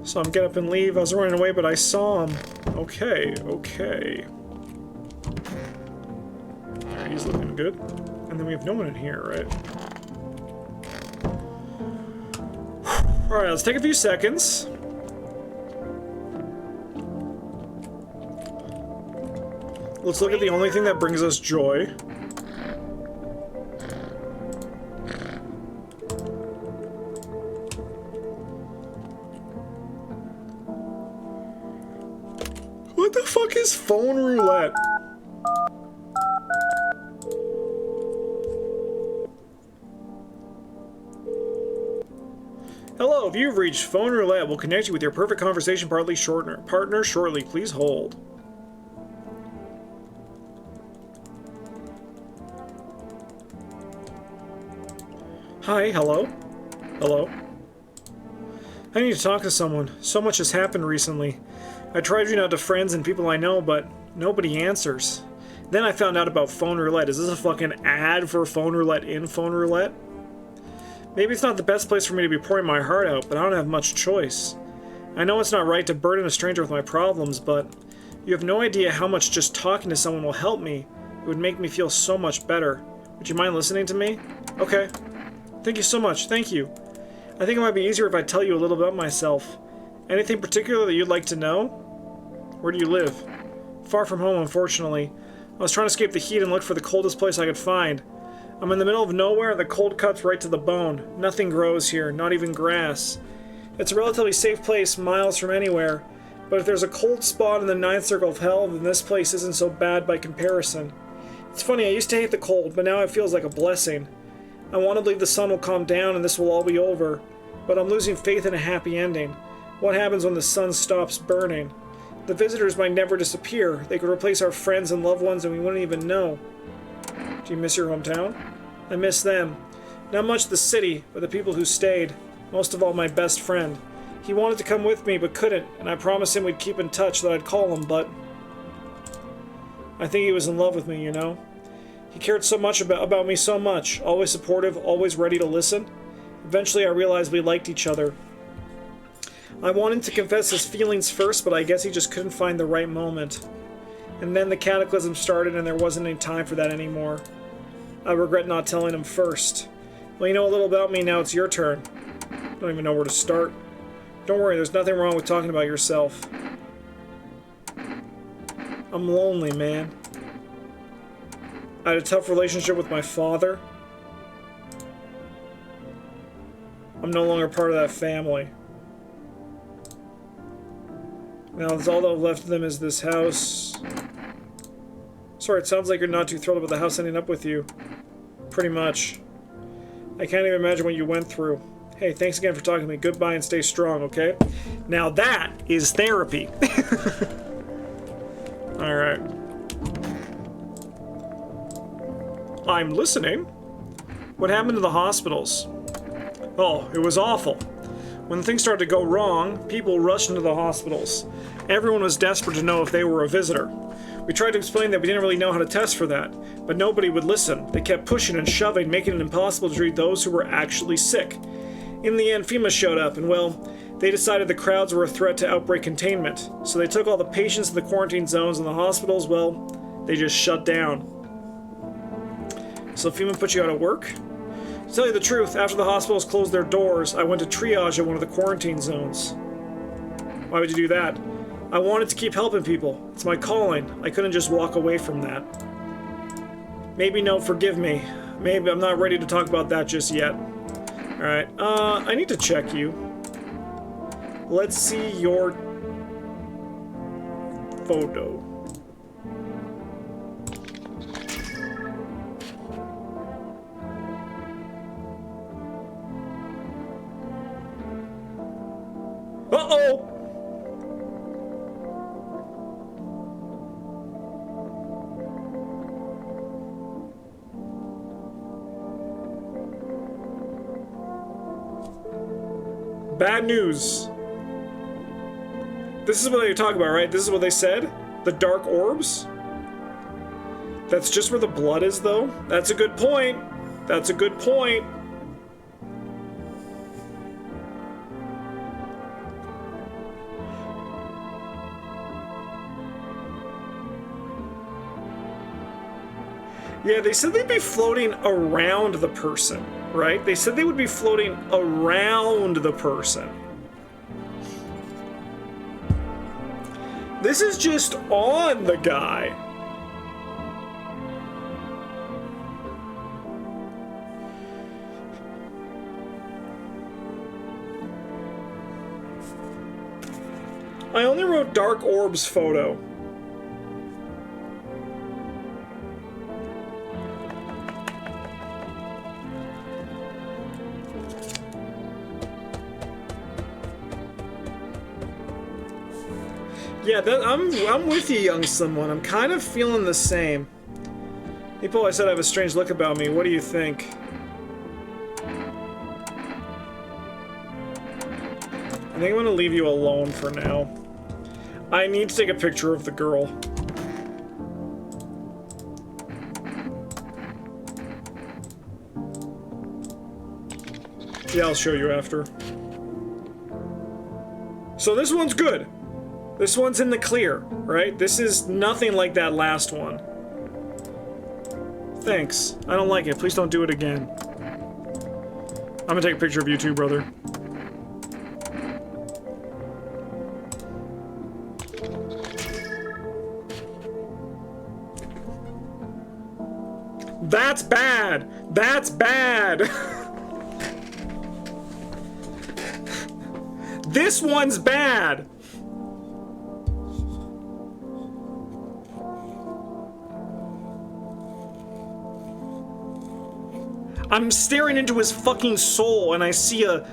So I'm get up and leave. I was running away, but I saw him. Okay, okay. Alright, he's looking good. And then we have no one in here, right? Alright, let's take a few seconds. Let's look at the only thing that brings us joy. What the fuck is phone roulette? Hello, if you've reached phone roulette, we'll connect you with your perfect conversation partner shortly. Please hold. Hi, hello? Hello? I need to talk to someone. So much has happened recently. I tried reaching out to friends and people I know, but nobody answers. Then I found out about phone roulette. Is this a fucking ad for phone roulette in phone roulette? Maybe it's not the best place for me to be pouring my heart out, but I don't have much choice. I know it's not right to burden a stranger with my problems, but you have no idea how much just talking to someone will help me. It would make me feel so much better. Would you mind listening to me? Okay. Thank you so much. Thank you. I think it might be easier if I tell you a little about myself. Anything particular that you'd like to know? Where do you live? Far from home, unfortunately. I was trying to escape the heat and look for the coldest place I could find. I'm in the middle of nowhere and the cold cuts right to the bone. Nothing grows here, not even grass. It's a relatively safe place, miles from anywhere. But if there's a cold spot in the ninth circle of hell, then this place isn't so bad by comparison. It's funny, I used to hate the cold, but now it feels like a blessing. I want to believe the sun will calm down and this will all be over. But I'm losing faith in a happy ending. What happens when the sun stops burning? The visitors might never disappear. They could replace our friends and loved ones and we wouldn't even know. Do you miss your hometown? I miss them. Not much the city, but the people who stayed. Most of all, my best friend. He wanted to come with me, but couldn't, and I promised him we'd keep in touch, that I'd call him, but... I think he was in love with me, you know? He cared so much about me so much. Always supportive, always ready to listen. Eventually, I realized we liked each other. I wanted to confess his feelings first, but I guess he just couldn't find the right moment. And then the cataclysm started and there wasn't any time for that anymore. I regret not telling him first. Well, you know a little about me, now it's your turn. I don't even know where to start. Don't worry, there's nothing wrong with talking about yourself. I'm lonely, man. I had a tough relationship with my father. I'm no longer part of that family. Now, all that left of them is this house. Sorry, it sounds like you're not too thrilled about the house ending up with you. Pretty much. I can't even imagine what you went through. Hey, thanks again for talking to me. Goodbye and stay strong, okay? Now that is therapy. Alright. I'm listening. What happened to the hospitals? Oh, it was awful. When things started to go wrong, people rushed into the hospitals. Everyone was desperate to know if they were a visitor. We tried to explain that we didn't really know how to test for that, but nobody would listen. They kept pushing and shoving, making it impossible to treat those who were actually sick. In the end, FEMA showed up, and well, they decided the crowds were a threat to outbreak containment. So they took all the patients to the quarantine zones, and the hospitals, well, they just shut down. So FEMA put you out of work? tell you the truth, after the hospitals closed their doors, I went to triage at one of the quarantine zones. Why would you do that? I wanted to keep helping people. It's my calling. I couldn't just walk away from that. Maybe no, forgive me. Maybe I'm not ready to talk about that just yet. Alright, I need to check you. Let's see your photo. Uh-oh! Bad news. This is what they talk about, right? This is what they said? The dark orbs? That's just where the blood is, though? That's a good point. That's a good point. Yeah, they said they'd be floating around the person, right? They said they would be floating around the person. This is just on the guy. I only wrote Dark Orb's photo. Yeah, I'm with you, young someone. I'm kind of feeling the same. People always said I have a strange look about me. What do you think? I think I'm gonna leave you alone for now. I need to take a picture of the girl. Yeah, I'll show you after. So this one's good. This one's in the clear, right? This is nothing like that last one. Thanks. I don't like it. Please don't do it again. I'm gonna take a picture of you too, brother. That's bad! That's bad! This one's bad! I'm staring into his fucking soul and I see a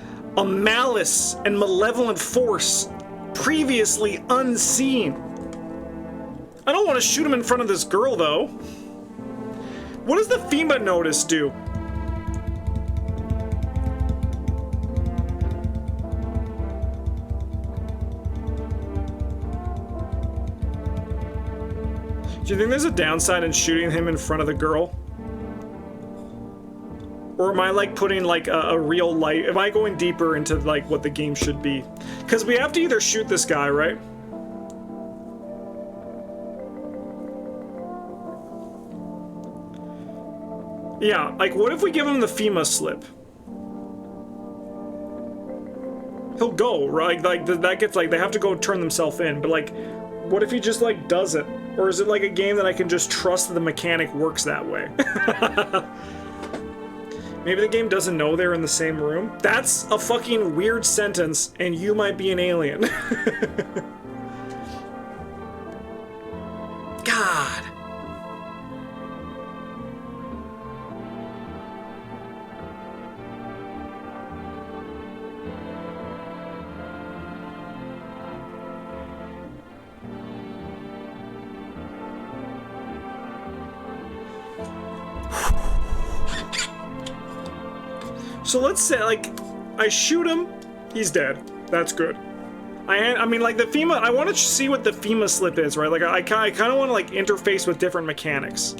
malice and malevolent force previously unseen. I don't want to shoot him in front of this girl, though. What does the FEMA notice do? Do you think there's a downside in shooting him in front of the girl? Or am I, like, putting, like, a real light... Am I going deeper into, like, what the game should be? Because we have to either shoot this guy, right? Yeah, like, what if we give him the FEMA slip? He'll go, right? Like, that gets, like, they have to go turn themselves in. But, like, what if he just, like, does it? Or is it, like, a game that I can just trust that the mechanic works that way? Maybe the game doesn't know they're in the same room. That's a fucking weird sentence, and you might be an alien. God. So let's say, like, I shoot him, he's dead. That's good. I mean, like, the FEMA, I want to see what the FEMA slip is, right? Like, I kind of want to, like, interface with different mechanics.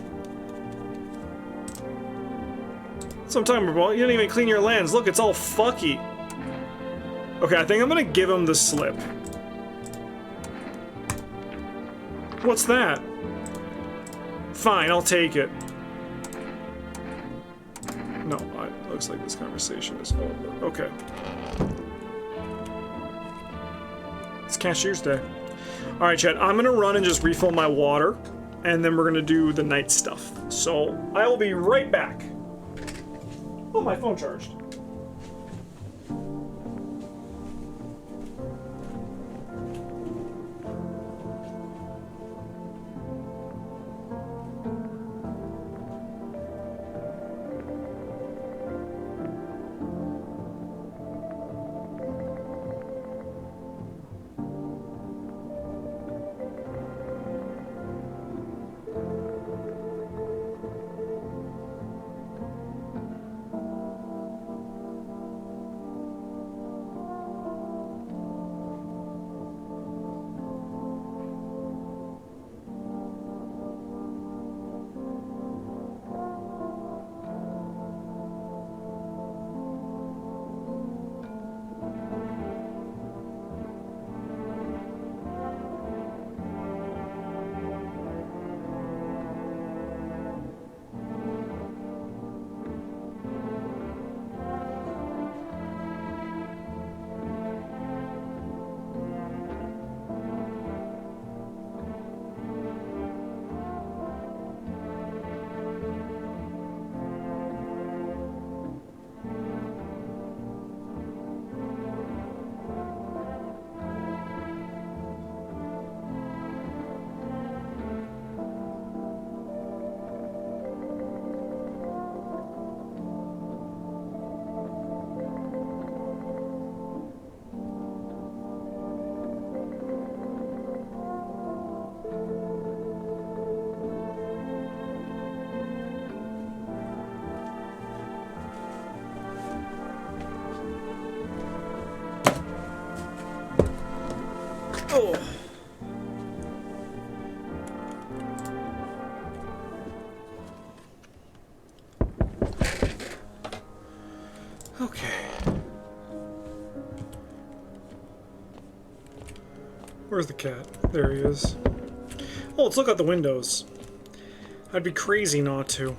That's what I'm talking about. You didn't even clean your lens. Look, it's all fucky. Okay, I think I'm gonna give him the slip. What's that? Fine, I'll take it. No, Looks like this conversation is over. Okay. It's cashier's day. Alright, chat, I'm gonna run and just refill my water, and then we're gonna do the night stuff. So, I will be right back. Oh, my phone charged. Oh. Okay. Where's the cat? There he is. Oh, let's look out the windows. I'd be crazy not to.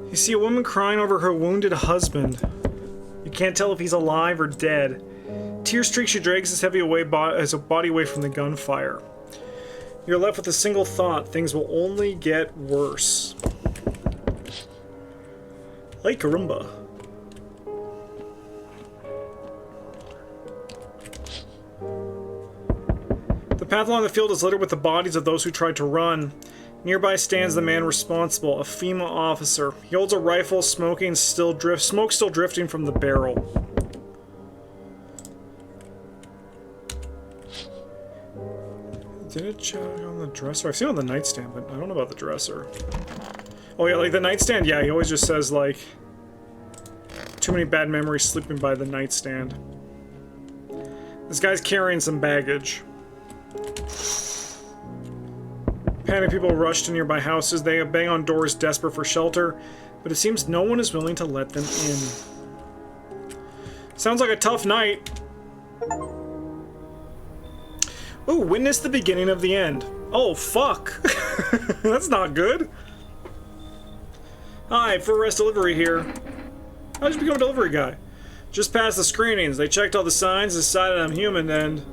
You see a woman crying over her wounded husband. You can't tell if he's alive or dead. Tear streaks, she drags his heavy body away from the gunfire. You're left with a single thought: things will only get worse. Like Karumba. The path along the field is littered with the bodies of those who tried to run. Nearby stands the man responsible, a FEMA officer. He holds a rifle, smoke still drifting from the barrel. Did it check on the dresser? I've seen it on the nightstand, but I don't know about the dresser. Oh yeah, like the nightstand, yeah, he always just says, like, too many bad memories sleeping by the nightstand. This guy's carrying some baggage. Panicked people rush to nearby houses. They bang on doors, desperate for shelter, but it seems no one is willing to let them in. Sounds like a tough night. Ooh, witness the beginning of the end. Oh, fuck. That's not good. Hi, for arrest delivery here. How'd you become a delivery guy? Just passed the screenings. They checked all the signs, decided I'm human, and...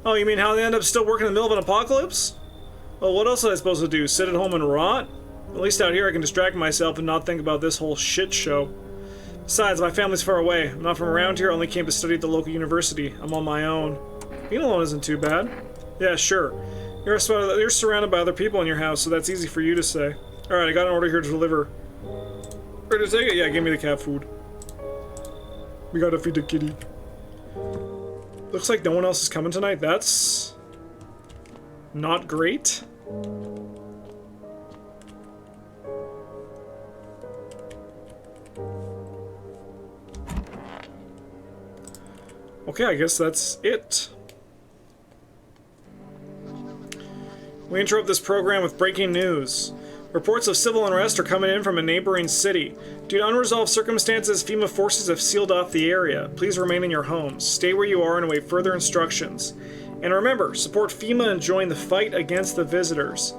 Oh, you mean how they end up still working in the middle of an apocalypse? Well, what else am I supposed to do? Sit at home and rot? At least out here I can distract myself and not think about this whole shit show. Besides, my family's far away. I'm not from around here, I only came to study at the local university. I'm on my own. Being alone isn't too bad. Yeah, sure. You're surrounded by other people in your house, so that's easy for you to say. Alright, I got an order here to deliver. Ready to take it? Yeah, give me the cat food. We gotta feed the kitty. Looks like no one else is coming tonight. That's... not great. Okay, I guess that's it. We interrupt this program with breaking news. Reports of civil unrest are coming in from a neighboring city. Due to unresolved circumstances, FEMA forces have sealed off the area. Please remain in your homes. Stay where you are and await further instructions. And remember, support FEMA and join the fight against the visitors.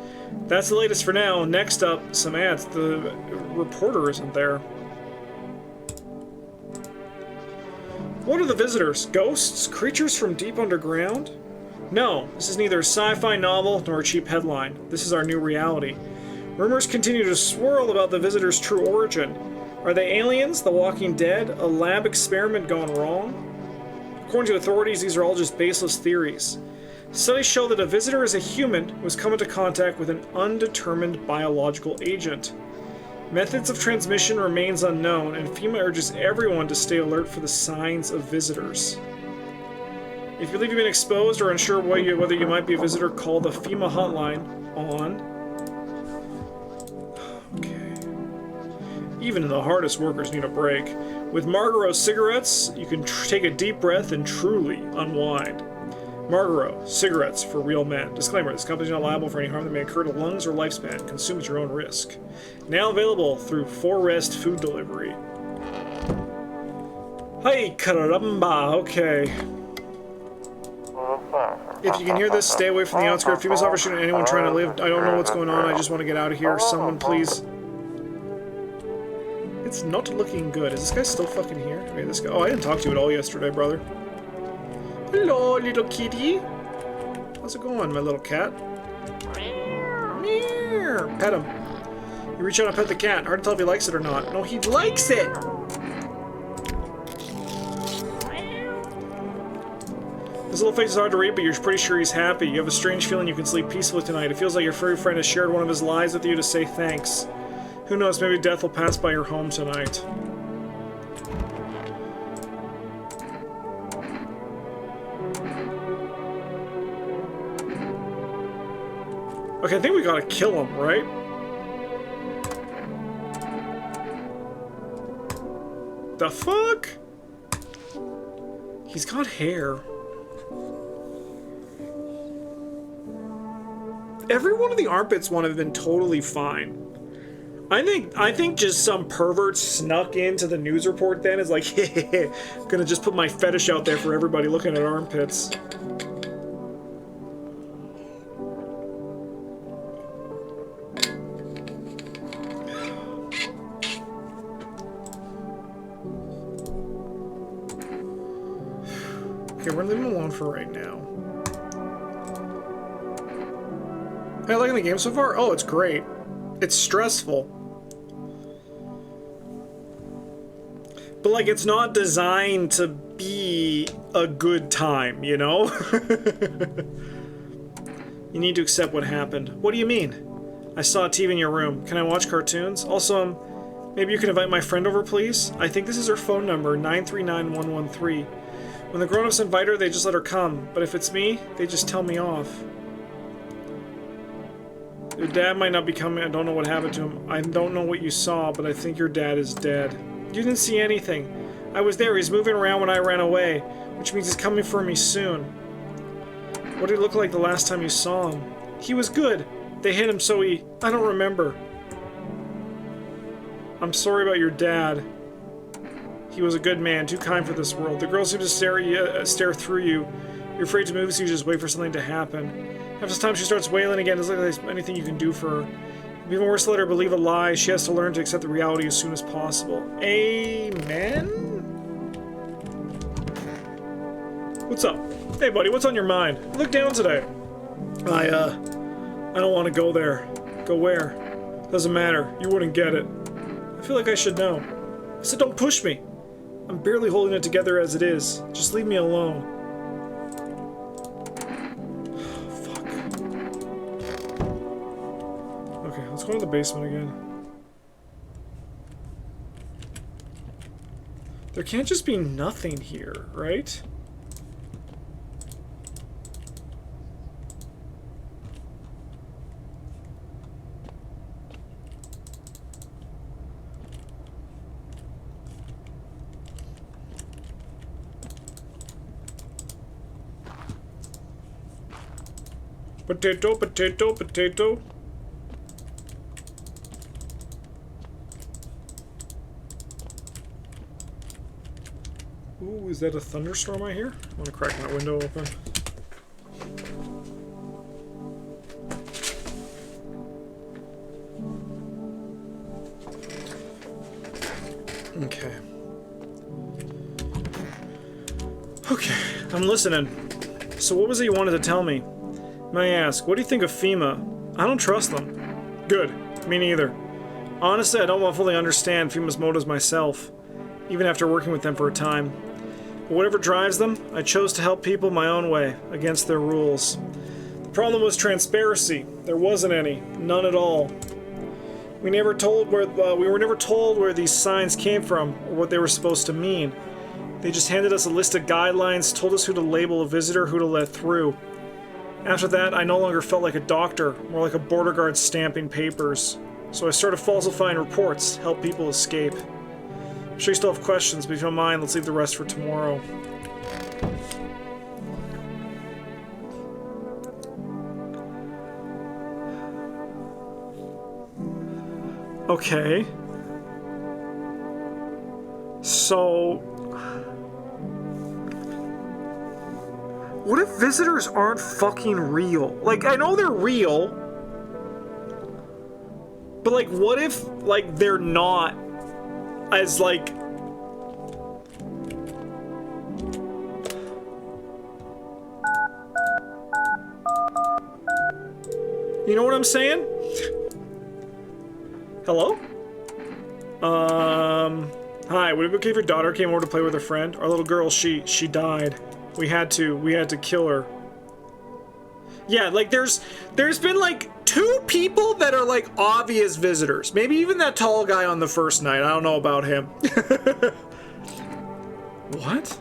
That's the latest for now. Next up, some ads. The reporter isn't there. What are the visitors? Ghosts? Creatures from deep underground? No, this is neither a sci-fi novel nor a cheap headline. This is our new reality. Rumors continue to swirl about the visitors' true origin. Are they aliens, the Walking Dead, a lab experiment gone wrong? According to authorities, these are all just baseless theories. Studies show that a visitor is a human who has come into contact with an undetermined biological agent. Methods of transmission remains unknown, and FEMA urges everyone to stay alert for the signs of visitors. If you believe you've been exposed or unsure whether you might be a visitor, call the FEMA hotline on... Okay. Even the hardest workers need a break. With Marlboro cigarettes, you can take a deep breath and truly unwind. Marlboro, cigarettes for real men. Disclaimer, this company is not liable for any harm that may occur to lungs or lifespan. Consume at your own risk. Now available through 4Rest food delivery. Hi, caramba, okay. If you can hear this, stay away from the outskirts. Females offer shooting anyone trying to live. I don't know what's going on, I just want to get out of here. Someone please. It's not looking good. Is this guy still fucking here? Okay, this guy. Oh, I didn't talk to you at all yesterday, brother. Hello, little kitty. How's it going, my little cat? Meow. Pet him. You reach out and pet the cat. Hard to tell if he likes it or not. No, he likes it! His little face is hard to read, but you're pretty sure he's happy. You have a strange feeling you can sleep peacefully tonight. It feels like your furry friend has shared one of his lies with you to say thanks. Who knows, maybe death will pass by your home tonight. Okay, I think we gotta kill him, right? The fuck? He's got hair. Every one of the armpits would have been totally fine. I think just some pervert snuck into the news report then is like, hey, I'm gonna just put my fetish out there for everybody looking at armpits. Okay, we're leaving him alone for right now. Hey, liking the game so far? Oh, it's great. It's stressful. But, like, it's not designed to be a good time, you know? You need to accept what happened. What do you mean? I saw a TV in your room. Can I watch cartoons? Also, maybe you can invite my friend over, please? I think this is her phone number, 939113. When the grown-ups invite her, they just let her come. But if it's me, they just tell me off. Your dad might not be coming. I don't know what happened to him. I don't know what you saw, but I think your dad is dead. You didn't see anything. I was there. He's moving around when I ran away, which means he's coming for me soon. What did he look like the last time you saw him? He was good. They hit him so he... I don't remember. I'm sorry about your dad. He was a good man, too kind for this world. The girls seem to stare through you. You're afraid to move, so you just wait for something to happen. After time, she starts wailing again. Doesn't look like there's anything you can do for her. It'd be worse to let her believe a lie. She has to learn to accept the reality as soon as possible. Amen? What's up? Hey, buddy, what's on your mind? You look down today. I don't want to go there. Go where? Doesn't matter. You wouldn't get it. I feel like I should know. I said don't push me. I'm barely holding it together as it is. Just leave me alone. Let's go to the basement again. There can't just be nothing here, right? Potato, potato, potato. Ooh, is that a thunderstorm I hear? I want to crack my window open. Okay, I'm listening. So what was it you wanted to tell me? May I ask, what do you think of FEMA? I don't trust them. Good. Me neither. Honestly, I don't fully understand FEMA's motives myself, even after working with them for a time. But whatever drives them, I chose to help people my own way, against their rules. The problem was transparency. There wasn't any. None at all. We were never told where these signs came from, or what they were supposed to mean. They just handed us a list of guidelines, told us who to label a visitor, who to let through. After that, I no longer felt like a doctor, more like a border guard stamping papers. So I started falsifying reports, help people escape. I'm sure you still have questions, but if you don't mind, let's leave the rest for tomorrow. Okay. So... what if visitors aren't fucking real? Like, I know they're real, but like, what if, like, they're not as, like... you know what I'm saying? Hello? Hi, would it be okay if your daughter came over to play with her friend? Our little girl, she died. We had to kill her. Yeah, like, there's been, like, 2 people that are, like, obvious visitors. Maybe even that tall guy on the first night. I don't know about him. What?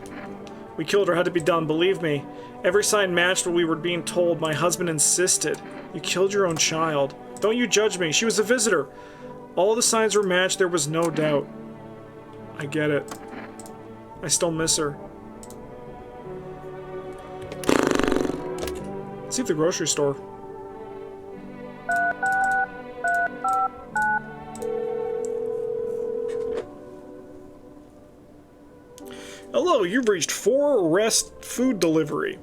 We killed her. Had to be done. Believe me. Every sign matched what we were being told. My husband insisted. You killed your own child. Don't you judge me. She was a visitor. All the signs were matched. There was no doubt. I get it. I still miss her. Let's see if the grocery store. Hello, you've reached 4 Rest Food Delivery.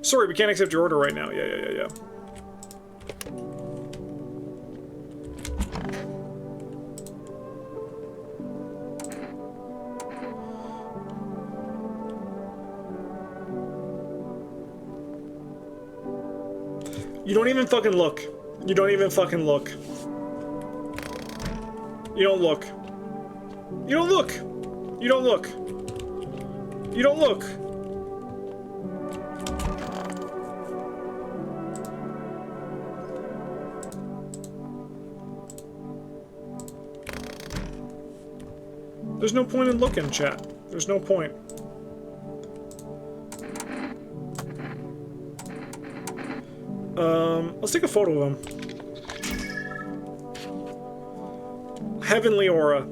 Sorry, we can't accept your order right now. Yeah. You don't even fucking look. You don't even fucking look. You don't look. You don't look. You don't look. You don't look. There's no point in looking, chat. There's no point. Let's take a photo of him. Heavenly aura.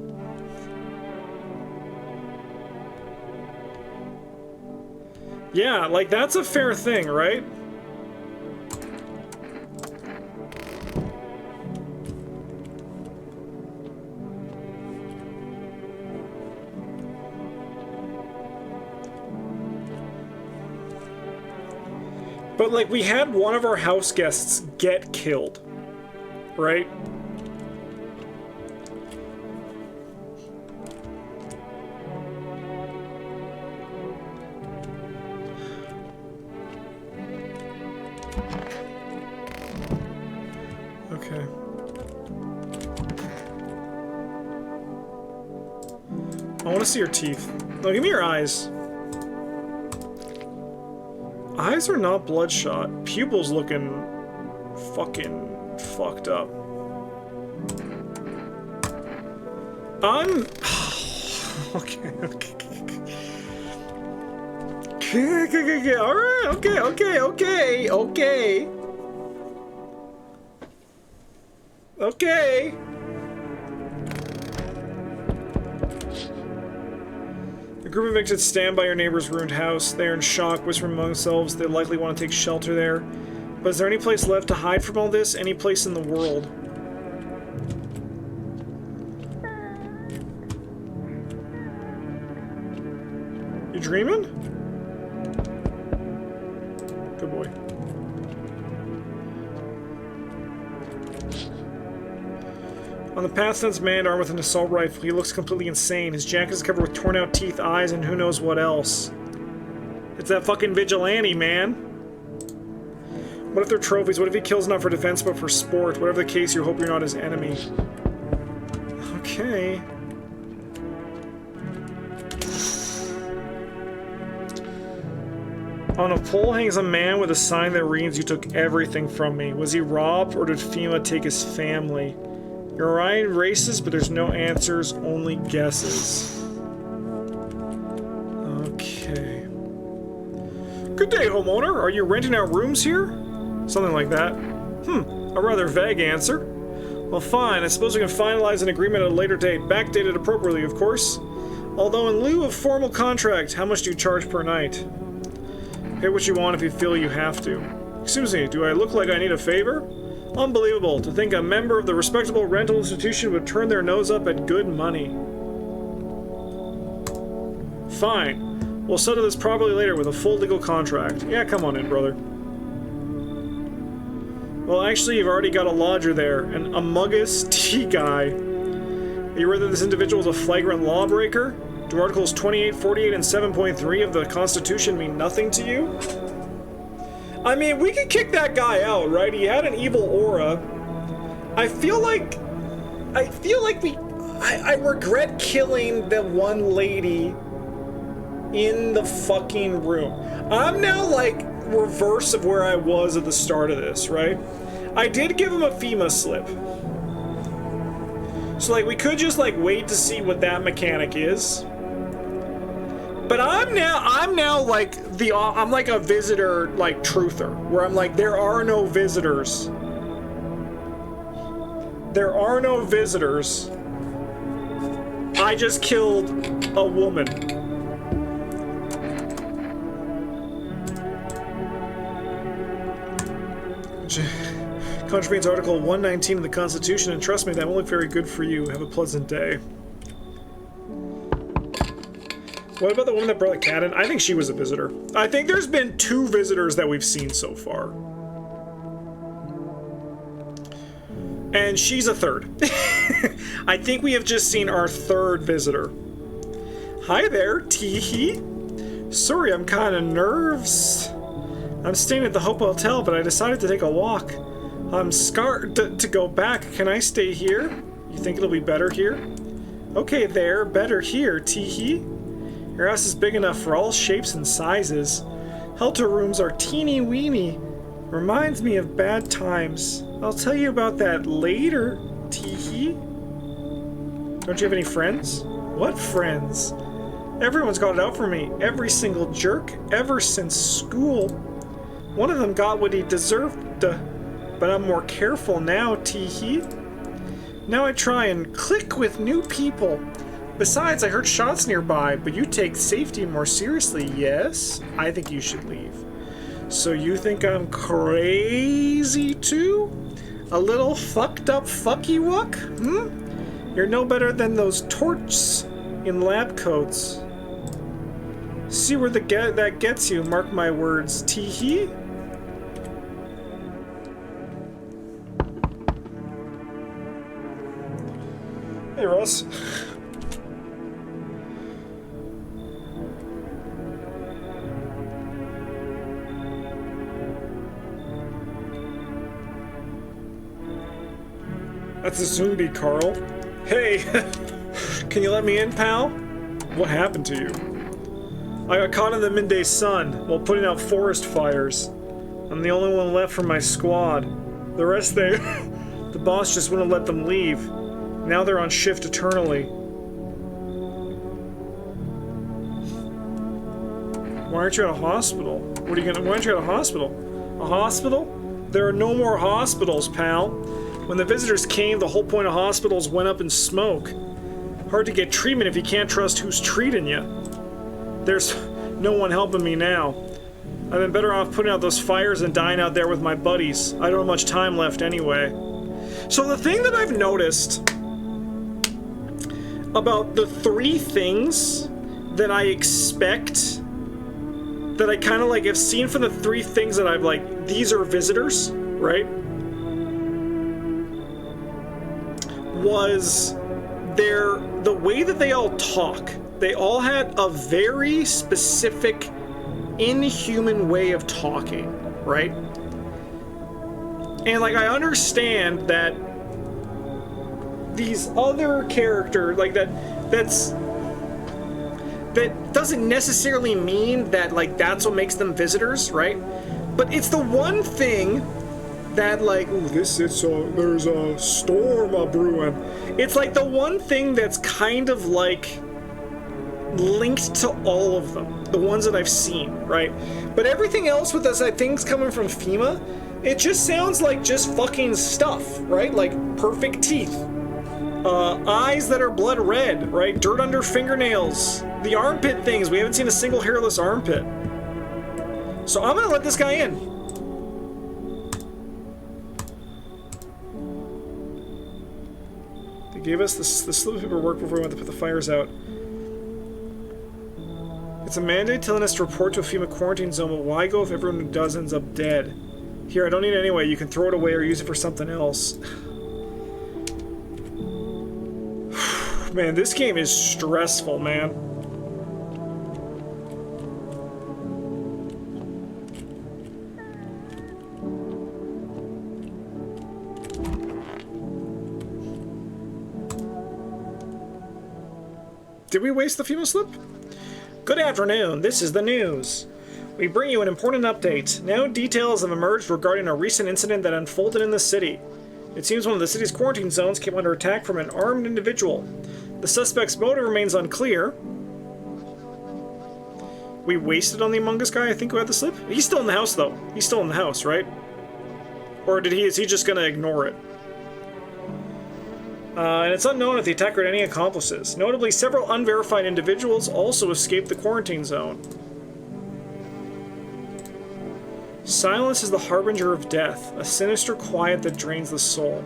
Yeah, like, that's a fair thing, right? But, like, we had one of our house guests get killed, right? Okay. I want to see your teeth. No, give me your eyes. Eyes are not bloodshot. Pupils looking fucking fucked up. I'm... okay. Alright, okay. Okay. The group of exits stand by your neighbor's ruined house. They are in shock, whispering among themselves. They likely want to take shelter there. But is there any place left to hide from all this? Any place in the world? You dreaming? Good boy. On the path stands a man armed with an assault rifle. He looks completely insane. His jacket is covered with torn out teeth, eyes, and who knows what else. It's that fucking vigilante, man. What if they're trophies? What if he kills not for defense but for sport? Whatever the case, you hope you're not his enemy. Okay. On a pole hangs a man with a sign that reads, "You took everything from me." Was he robbed or did FEMA take his family? You're right, racist, but there's no answers, only guesses. Okay. Good day, homeowner. Are you renting out rooms here? Something like that. A rather vague answer. Well, fine. I suppose we can finalize an agreement at a later date. Backdated appropriately, of course. Although in lieu of formal contract, how much do you charge per night? Pay what you want if you feel you have to. Excuse me, do I look like I need a favor? Unbelievable. To think a member of the respectable rental institution would turn their nose up at good money. Fine. We'll settle this properly later with a full legal contract. Yeah, come on in, brother. Well, actually, you've already got a lodger there, an Amogus tea guy. Are you aware that this individual is a flagrant lawbreaker? Do Articles 28, 48, and 7.3 of the Constitution mean nothing to you? I mean, we could kick that guy out, right? He had an evil aura. I feel like I regret killing the one lady in the fucking room. I'm now, like, reverse of where I was at the start of this, right? I did give him a FEMA slip. So, like, we could just, like, wait to see what that mechanic is. But I'm now like I'm like a visitor, like, truther, where I'm like, there are no visitors. There are no visitors. I just killed a woman. Contravenes Article 119 of the Constitution, and trust me, that won't look very good for you. Have a pleasant day. What about the woman that brought the cat in? I think she was a visitor. I think there's been 2 visitors that we've seen so far. And she's a 3rd. I think we have just seen our 3rd visitor. Hi there, Teehee. Sorry, I'm kind of nervous. I'm staying at the Hope Hotel, but I decided to take a walk. I'm scared to go back. Can I stay here? You think it'll be better here? Okay there, better here, Teehee. Your house is big enough for all shapes and sizes. Helter rooms are teeny weeny. Reminds me of bad times. I'll tell you about that later, Teehee. Don't you have any friends? What friends? Everyone's got it out for me. Every single jerk, ever since school. One of them got what he deserved, but I'm more careful now, Teehee. Now I try and click with new people. Besides, I heard shots nearby, but you take safety more seriously, yes? I think you should leave. So you think I'm crazy too? A little fucked up fucky-wuck? You're no better than those torts in lab coats. See where that gets you, mark my words, Teehee? Hey, Russ. That's a zombie, Carl. Hey, can you let me in, pal? What happened to you? I got caught in the midday sun while putting out forest fires. I'm the only one left from my squad. The rest the boss just wouldn't let them leave. Now they're on shift eternally. Why aren't you at a hospital? Why aren't you at a hospital? A hospital? There are no more hospitals, pal. When the visitors came, the whole point of hospitals went up in smoke. Hard to get treatment if you can't trust who's treating you. There's no one helping me now. I've been better off putting out those fires than dying out there with my buddies. I don't have much time left anyway. So the thing that I've noticed about the 3 things that I expect, that I kind of like have seen from the 3 things that I've like, these are visitors, right? Was the way that they all talk. They all had a very specific inhuman way of talking, right? And like, I understand that these other characters, like that doesn't necessarily mean that like that's what makes them visitors, right? But it's the one thing that like, ooh, there's a storm brewing. It's like the one thing that's kind of like linked to all of them, the ones that I've seen, right? But everything else with us, I think, coming from FEMA, it just sounds like just fucking stuff, right? Like perfect teeth, eyes that are blood red, right? Dirt under fingernails, the armpit things. We haven't seen a single hairless armpit. So I'm gonna let this guy in. They gave us the slip of paperwork before we went to put the fires out. It's a mandate telling us to report to a FEMA quarantine zone, but why go if everyone who does ends up dead? Here, I don't need it anyway. You can throw it away or use it for something else. Man, this game is stressful, man. Did we waste the FEMA slip? Good afternoon, this is the news. We bring you an important update. Now details have emerged regarding a recent incident that unfolded in the city. It seems one of the city's quarantine zones came under attack from an armed individual. The suspect's motive remains unclear. We wasted on the Among Us guy, I think, who had the slip? He's still in the house, though. He's still in the house, right? Or is he just gonna ignore it? And it's unknown if the attacker had any accomplices. Notably, several unverified individuals also escaped the quarantine zone. Silence is the harbinger of death, a sinister quiet that drains the soul.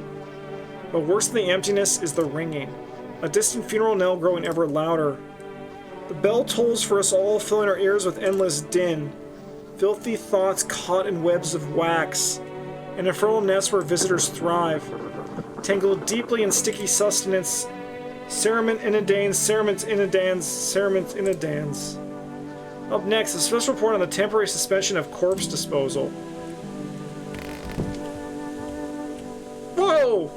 But worse than the emptiness is the ringing, a distant funeral knell growing ever louder. The bell tolls for us all, filling our ears with endless din. Filthy thoughts caught in webs of wax, an infernal nest where visitors thrive. Tangled deeply in sticky sustenance, cerements inidans. Up next, a special report on the temporary suspension of corpse disposal. Whoa!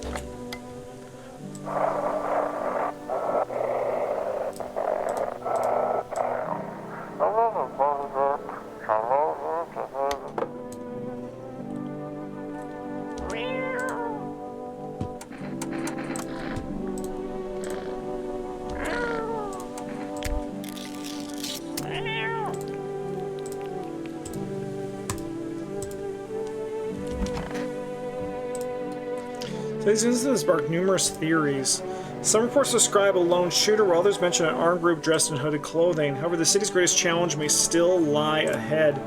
These incidents spark numerous theories. Some reports describe a lone shooter, while others mention an armed group dressed in hooded clothing. However, the city's greatest challenge may still lie ahead.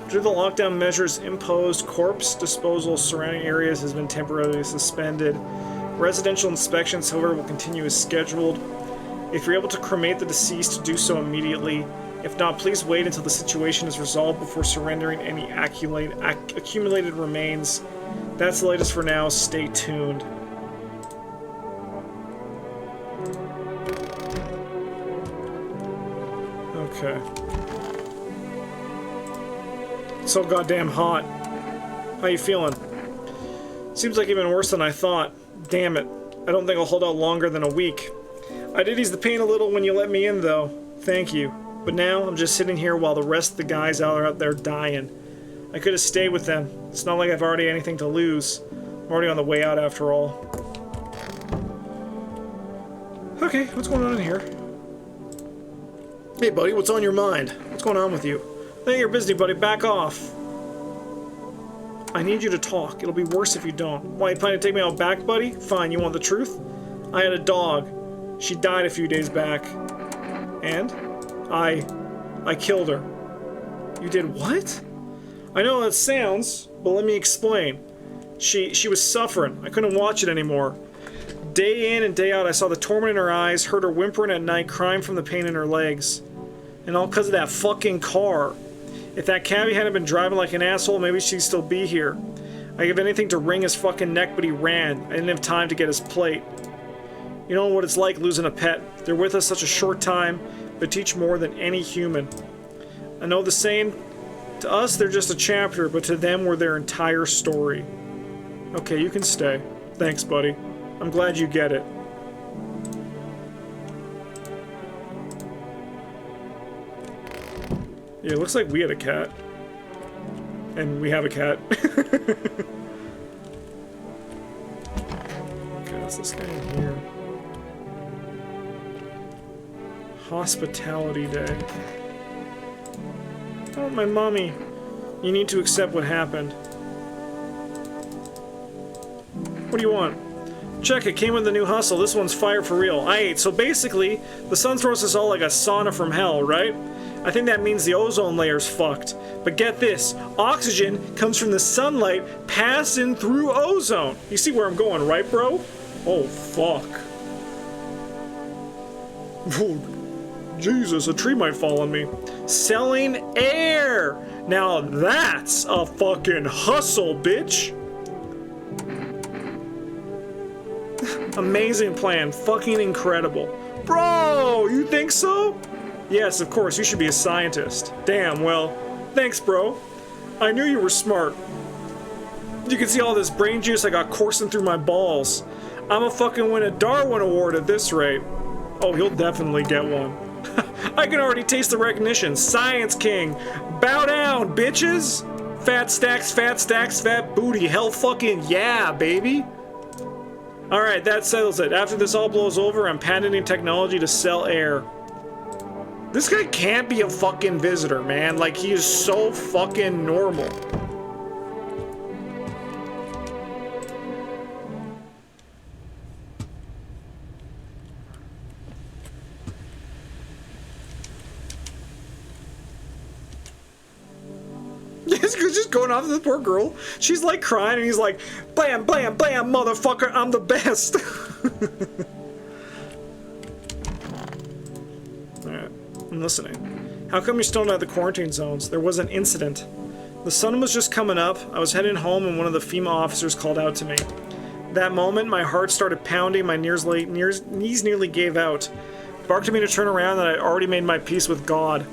Due to the lockdown measures imposed, corpse disposal surrounding areas has been temporarily suspended. Residential inspections, however, will continue as scheduled. If you're able to cremate the deceased, do so immediately. If not, please wait until the situation is resolved before surrendering any accumulated remains. That's the latest for now. Stay tuned. Okay. It's so goddamn hot. How you feeling? Seems like even worse than I thought. Damn it. I don't think I'll hold out longer than a week. I did ease the pain a little when you let me in, though. Thank you. But now, I'm just sitting here while the rest of the guys are out there dying. I could have stayed with them. It's not like I've already anything to lose. I'm already on the way out after all. Okay, what's going on in here? Hey buddy, what's on your mind? What's going on with you? Hey, you're busy, buddy. Back off. I need you to talk. It'll be worse if you don't. Why, you planning to take me out back, buddy? Fine, you want the truth? I had a dog. She died a few days back. And? I killed her. You did what? I know how that sounds, but let me explain. She was suffering. I couldn't watch it anymore. Day in and day out, I saw the torment in her eyes, heard her whimpering at night, crying from the pain in her legs. And all because of that fucking car. If that cabbie hadn't been driving like an asshole, maybe she'd still be here. I'd give anything to wring his fucking neck, but he ran. I didn't have time to get his plate. You know what it's like losing a pet. They're with us such a short time, but teach more than any human. I know the saying To us, they're just a chapter, but to them, we're their entire story. Okay, you can stay. Thanks, buddy. I'm glad you get it. Yeah, it looks like we had a cat. And we have a cat. Okay, that's this guy in here. Hospitality Day. Oh, my mommy. You need to accept what happened. What do you want? Check it, came with the new hustle. This one's fire for real. Aight, so basically, the sun throws us all like a sauna from hell, right? I think that means the ozone layer's fucked. But get this, oxygen comes from the sunlight passing through ozone. You see where I'm going, right, bro? Oh, fuck. Oh, Jesus, a tree might fall on me. Selling air! Now that's a fucking hustle, bitch! Amazing plan, fucking incredible. Bro, you think so? Yes, of course, you should be a scientist. Damn, well, thanks, bro. I knew you were smart. You can see all this brain juice I got coursing through my balls. I'ma fucking win a Darwin Award at this rate. Oh, he'll definitely get one. I can already taste the recognition. Science King. Bow down, bitches! Fat stacks, fat booty. Hell fucking yeah, baby! Alright, that settles it. After this all blows over, I'm patenting technology to sell air. This guy can't be a fucking visitor, man. Like, he is so fucking normal. He's just going off to the poor girl. She's like crying and he's like, blam, blam, blam, motherfucker, I'm the best. Alright, I'm listening. How come you're still not at the quarantine zones? There was an incident. The sun was just coming up, I was heading home and one of the FEMA officers called out to me. That moment, my heart started pounding, my knees nearly gave out. Barked at me to turn around and I'd already made my peace with God.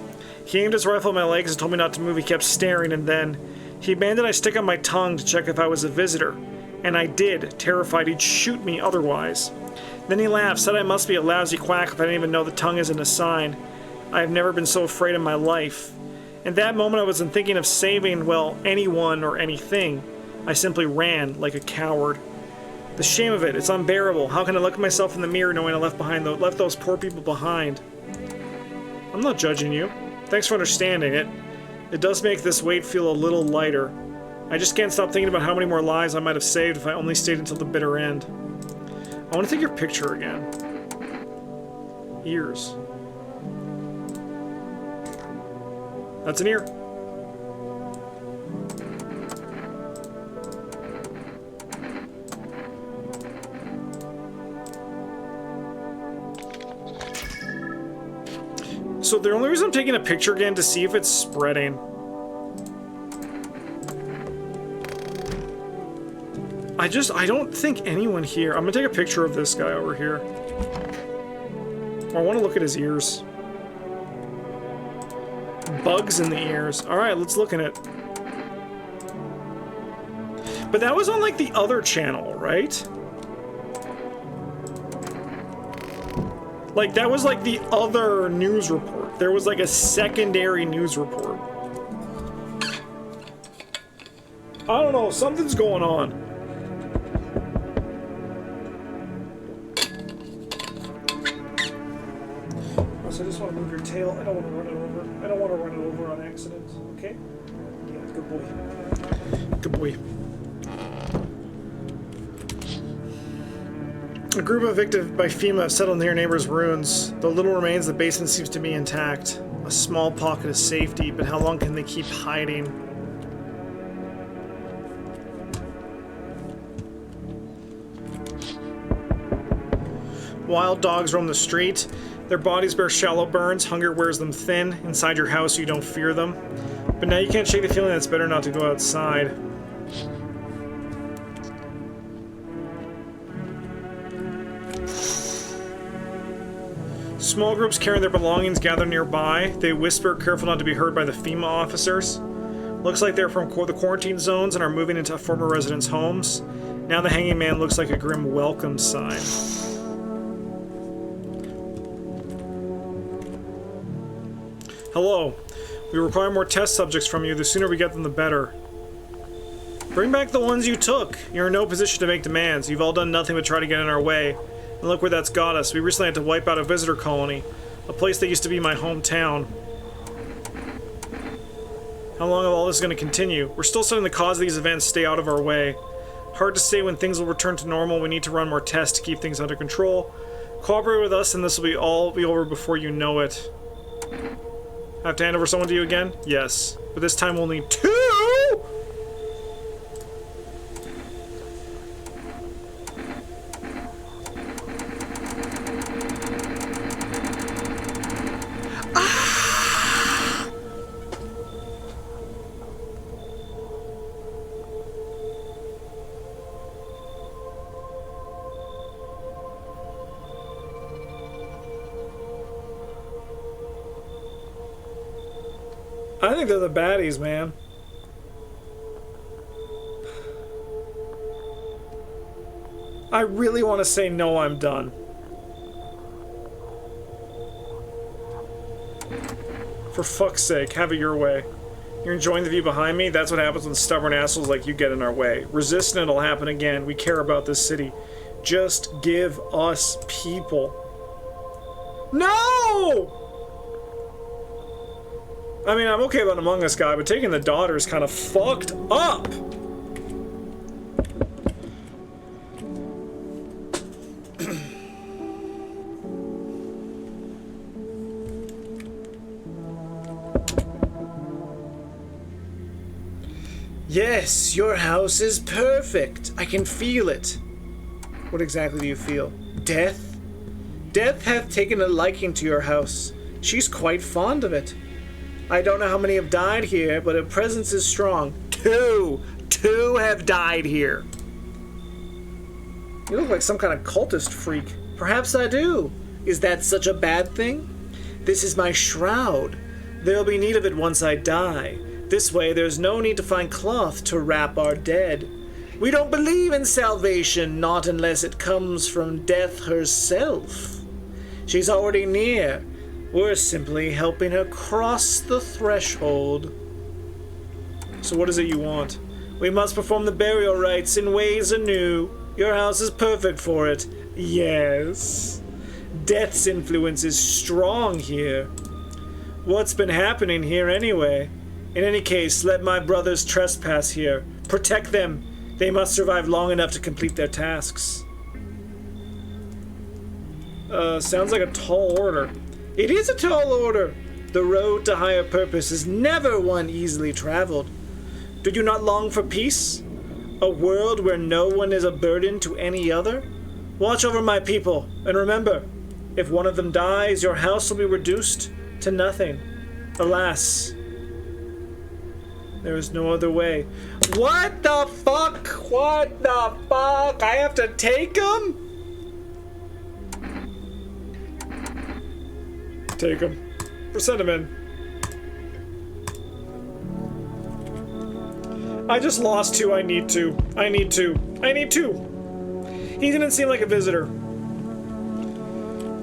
He aimed his rifle at my legs and told me not to move. He kept staring, and then he demanded I stick out my tongue to check if I was a visitor. And I did, terrified he'd shoot me otherwise. Then he laughed, said I must be a lousy quack if I didn't even know the tongue isn't a sign. I have never been so afraid in my life. In that moment I wasn't thinking of saving, well, anyone or anything. I simply ran like a coward. The shame of it, it's unbearable. How can I look at myself in the mirror knowing I left those poor people behind? I'm not judging you. Thanks for understanding it. It does make this weight feel a little lighter. I just can't stop thinking about how many more lives I might have saved if I only stayed until the bitter end. I want to take your picture again. Ears. That's an ear. So the only reason I'm taking a picture again to see if it's spreading. I don't think anyone here. I'm gonna take a picture of this guy over here. I want to look at his ears. Bugs in the ears. Alright, let's look at it. But that was on like the other channel, right? Like, that was like the other news report. There was like a secondary news report. I don't know, something's going on. So I just want to move your tail. I don't want to run it over. I don't want to run it over on accident, okay? Yeah, good boy. Good boy. A group evicted by FEMA have settled near neighbors' ruins. Though little remains, the basement seems to be intact. A small pocket of safety, but how long can they keep hiding? Wild dogs roam the street. Their bodies bear shallow burns. Hunger wears them thin. Inside your house, you don't fear them. But now you can't shake the feeling that it's better not to go outside. Small groups carrying their belongings gather nearby. They whisper, careful not to be heard by the FEMA officers. Looks like they're from the quarantine zones and are moving into former residents' homes. Now the hanging man looks like a grim welcome sign. Hello. We require more test subjects from you. The sooner we get them, the better. Bring back the ones you took. You're in no position to make demands. You've all done nothing but try to get in our way. And look where that's got us. We recently had to wipe out a visitor colony. A place that used to be my hometown. How long is all this going to continue? We're still studying the cause of these events. Stay out of our way. Hard to say when things will return to normal. We need to run more tests to keep things under control. Cooperate with us and this will all be over before you know it. I have to hand over someone to you again? Yes. But this time we'll need 2! I think they're the baddies, man. I really want to say no, I'm done. For fuck's sake, have it your way. You're enjoying the view behind me? That's what happens when stubborn assholes like you get in our way. Resist and it'll happen again. We care about this city. Just give us people. No! I mean, I'm okay about an Among Us guy, but taking the daughter is kind of fucked up! Yes, your house is perfect. I can feel it. What exactly do you feel? Death? Death hath taken a liking to your house. She's quite fond of it. I don't know how many have died here, but her presence is strong. 2! 2 have died here. You look like some kind of cultist freak. Perhaps I do. Is that such a bad thing? This is my shroud. There'll be need of it once I die. This way, there's no need to find cloth to wrap our dead. We don't believe in salvation, not unless it comes from death herself. She's already near. We're simply helping her cross the threshold. So what is it you want? We must perform the burial rites in ways anew. Your house is perfect for it. Yes. Death's influence is strong here. What's been happening here anyway? In any case, let my brothers trespass here. Protect them. They must survive long enough to complete their tasks. Sounds like a tall order. It is a tall order. The road to higher purpose is never one easily traveled. Do you not long for peace? A world where no one is a burden to any other? Watch over my people, and remember, if one of them dies, your house will be reduced to nothing. Alas, there is no other way. What the fuck? What the fuck? I have to take him? Take him. Send him in. I just lost 2. I need 2. I need 2. I need 2. He didn't seem like a visitor.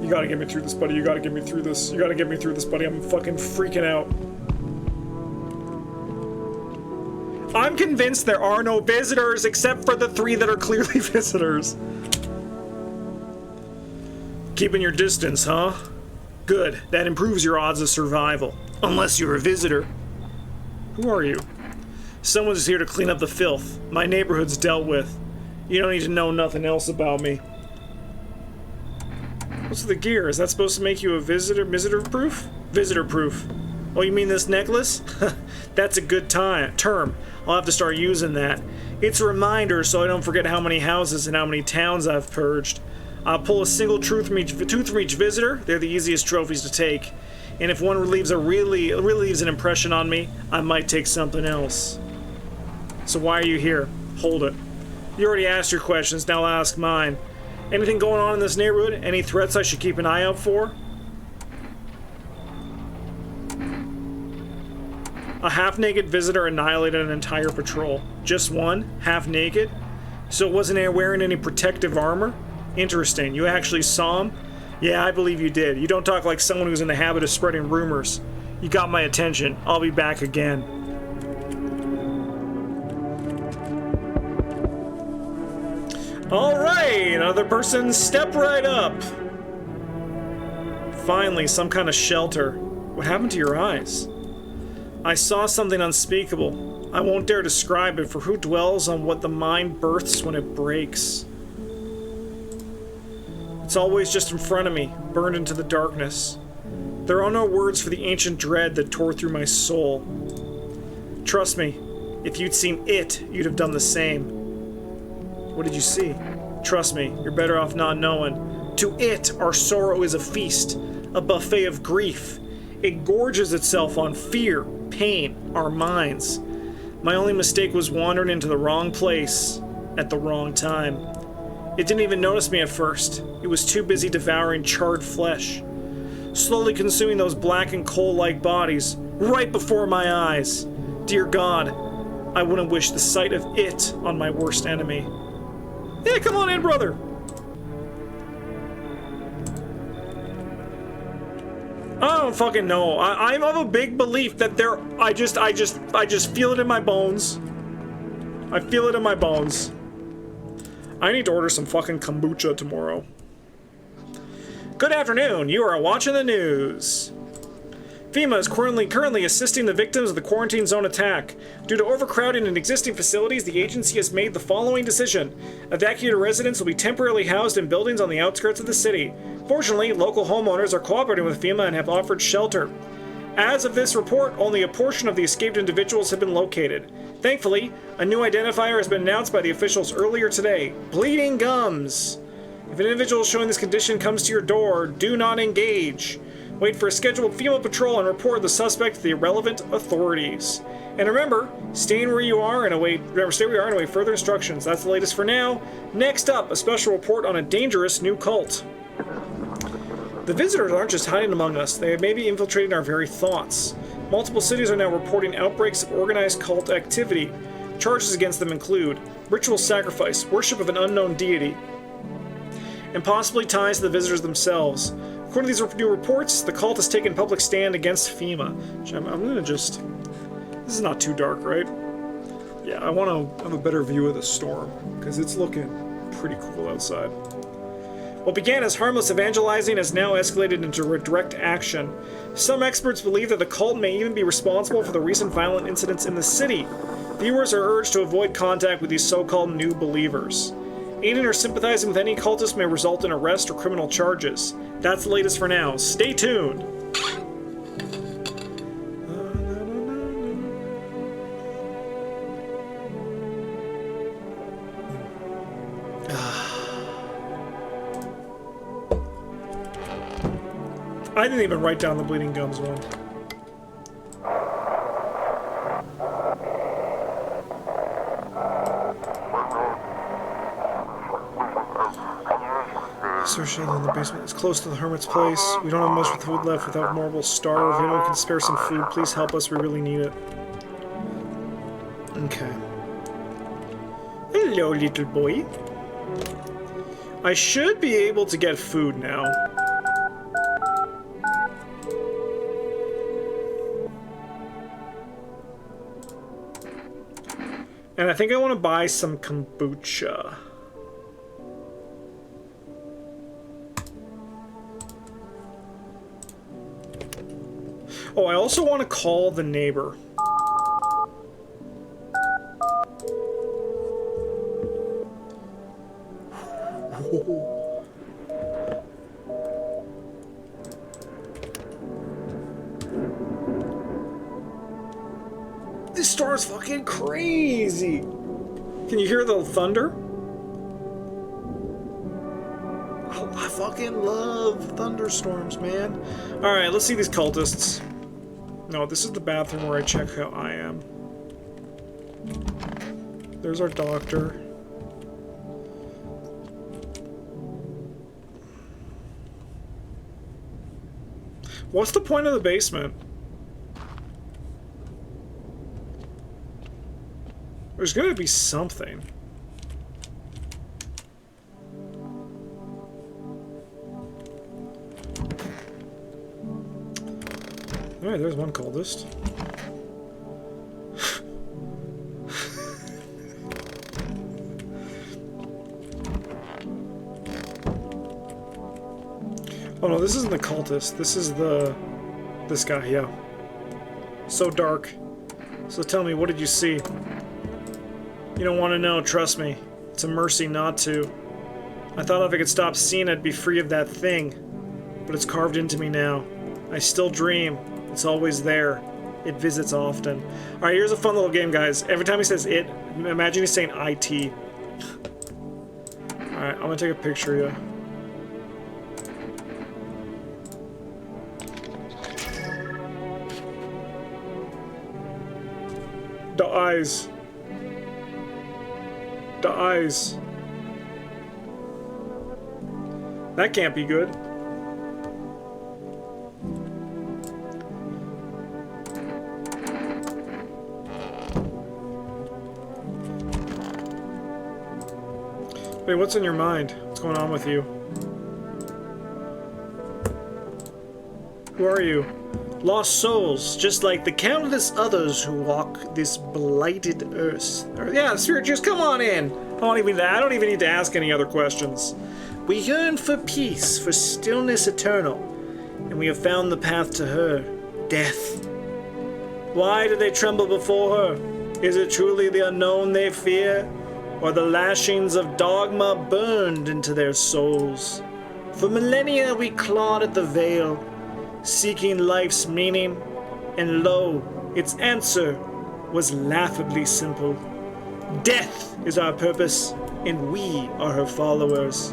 You gotta get me through this, buddy. You gotta get me through this. You gotta get me through this, buddy. I'm fucking freaking out. I'm convinced there are no visitors except for the 3 that are clearly visitors. Keeping your distance, huh? Good. That improves your odds of survival. Unless you're a visitor. Who are you? Someone's here to clean up the filth. My neighborhood's dealt with. You don't need to know nothing else about me. What's the gear? Is that supposed to make you a visitor-proof? Visitor-proof. Oh, you mean this necklace? That's a good term. I'll have to start using that. It's a reminder so I don't forget how many houses and how many towns I've purged. I'll pull a single tooth from each visitor. They're the easiest trophies to take. And if one really leaves an impression on me, I might take something else. So why are you here? Hold it. You already asked your questions, now I'll ask mine. Anything going on in this neighborhood? Any threats I should keep an eye out for? A half-naked visitor annihilated an entire patrol. Just one? Half-naked? So it wasn't wearing any protective armor? Interesting. You actually saw him? Yeah, I believe you did. You don't talk like someone who's in the habit of spreading rumors. You got my attention. I'll be back again. Alright, another person, step right up. Finally, some kind of shelter. What happened to your eyes? I saw something unspeakable. I won't dare describe it, for who dwells on what the mind births when it breaks? It's always just in front of me, burned into the darkness. There are no words for the ancient dread that tore through my soul. Trust me, if you'd seen it, you'd have done the same. What did you see? Trust me, you're better off not knowing. To it, our sorrow is a feast, a buffet of grief. It gorges itself on fear, pain, our minds. My only mistake was wandering into the wrong place at the wrong time. It didn't even notice me at first. It was too busy devouring charred flesh, slowly consuming those black and coal-like bodies right before my eyes. Dear God, I wouldn't wish the sight of it on my worst enemy. Yeah, come on in, brother. I don't fucking know. I'm of a big belief that there. I just feel it in my bones. I feel it in my bones. I need to order some fucking kombucha tomorrow. Good afternoon. You are watching the news. FEMA is currently assisting the victims of the quarantine zone attack. Due to overcrowding in existing facilities, the agency has made the following decision. Evacuated residents will be temporarily housed in buildings on the outskirts of the city. Fortunately, local homeowners are cooperating with FEMA and have offered shelter. As of this report, only a portion of the escaped individuals have been located. Thankfully, a new identifier has been announced by the officials earlier today. Bleeding gums. If an individual showing this condition comes to your door, do not engage. Wait for a scheduled FEMA patrol and report the suspect to the relevant authorities. And remember, stay where you are and await further instructions. That's the latest for now. Next up, a special report on a dangerous new cult. The visitors aren't just hiding among us, they may be infiltrating our very thoughts. Multiple cities are now reporting outbreaks of organized cult activity. Charges against them include ritual sacrifice, worship of an unknown deity, and possibly ties to the visitors themselves. According to these new reports, the cult has taken public stand against FEMA. I'm gonna just... This is not too dark, right? Yeah, I want to have a better view of the storm, because it's looking pretty cool outside. What began as harmless evangelizing has now escalated into direct action. Some experts believe that the cult may even be responsible for the recent violent incidents in the city. Viewers are urged to avoid contact with these so-called new believers. Aiding or sympathizing with any cultist may result in arrest or criminal charges. That's the latest for now. Stay tuned! I didn't even write down the bleeding gums one. Shelter in the basement. It's close to the hermit's place. We don't have much food left without marble starve. If anyone can spare some food, please help us. We really need it. Okay. Hello, little boy. I should be able to get food now. And I think I want to buy some kombucha. Oh, I also want to call the neighbor. This storm's fucking crazy. Can you hear the thunder? Oh, I fucking love thunderstorms, man. Alright, let's see these cultists. No, this is the bathroom where I check how I am. There's our doctor. What's the point of the basement? There's gonna be something. Alright, there's one cultist. Oh no, this isn't the cultist. This is this guy, yeah. So dark. So tell me, what did you see? You don't want to know, trust me. It's a mercy not to. I thought if I could stop seeing it, I'd be free of that thing. But it's carved into me now. I still dream. It's always there. It visits often. Alright, here's a fun little game, guys. Every time he says it, imagine he's saying IT. Alright, I'm gonna take a picture of you. The eyes. The eyes. That can't be good. Wait, what's in your mind? What's going on with you? Who are you? Lost souls, just like the countless others who walk this blighted earth. Yeah, Spirit Juice, come on in. I don't even need to ask any other questions. We yearn for peace, for stillness eternal, and we have found the path to her, death. Why do they tremble before her? Is it truly the unknown they fear, or the lashings of dogma burned into their souls? For millennia we clawed at the veil, seeking life's meaning, and lo, its answer was laughably simple. Death is our purpose, and we are her followers.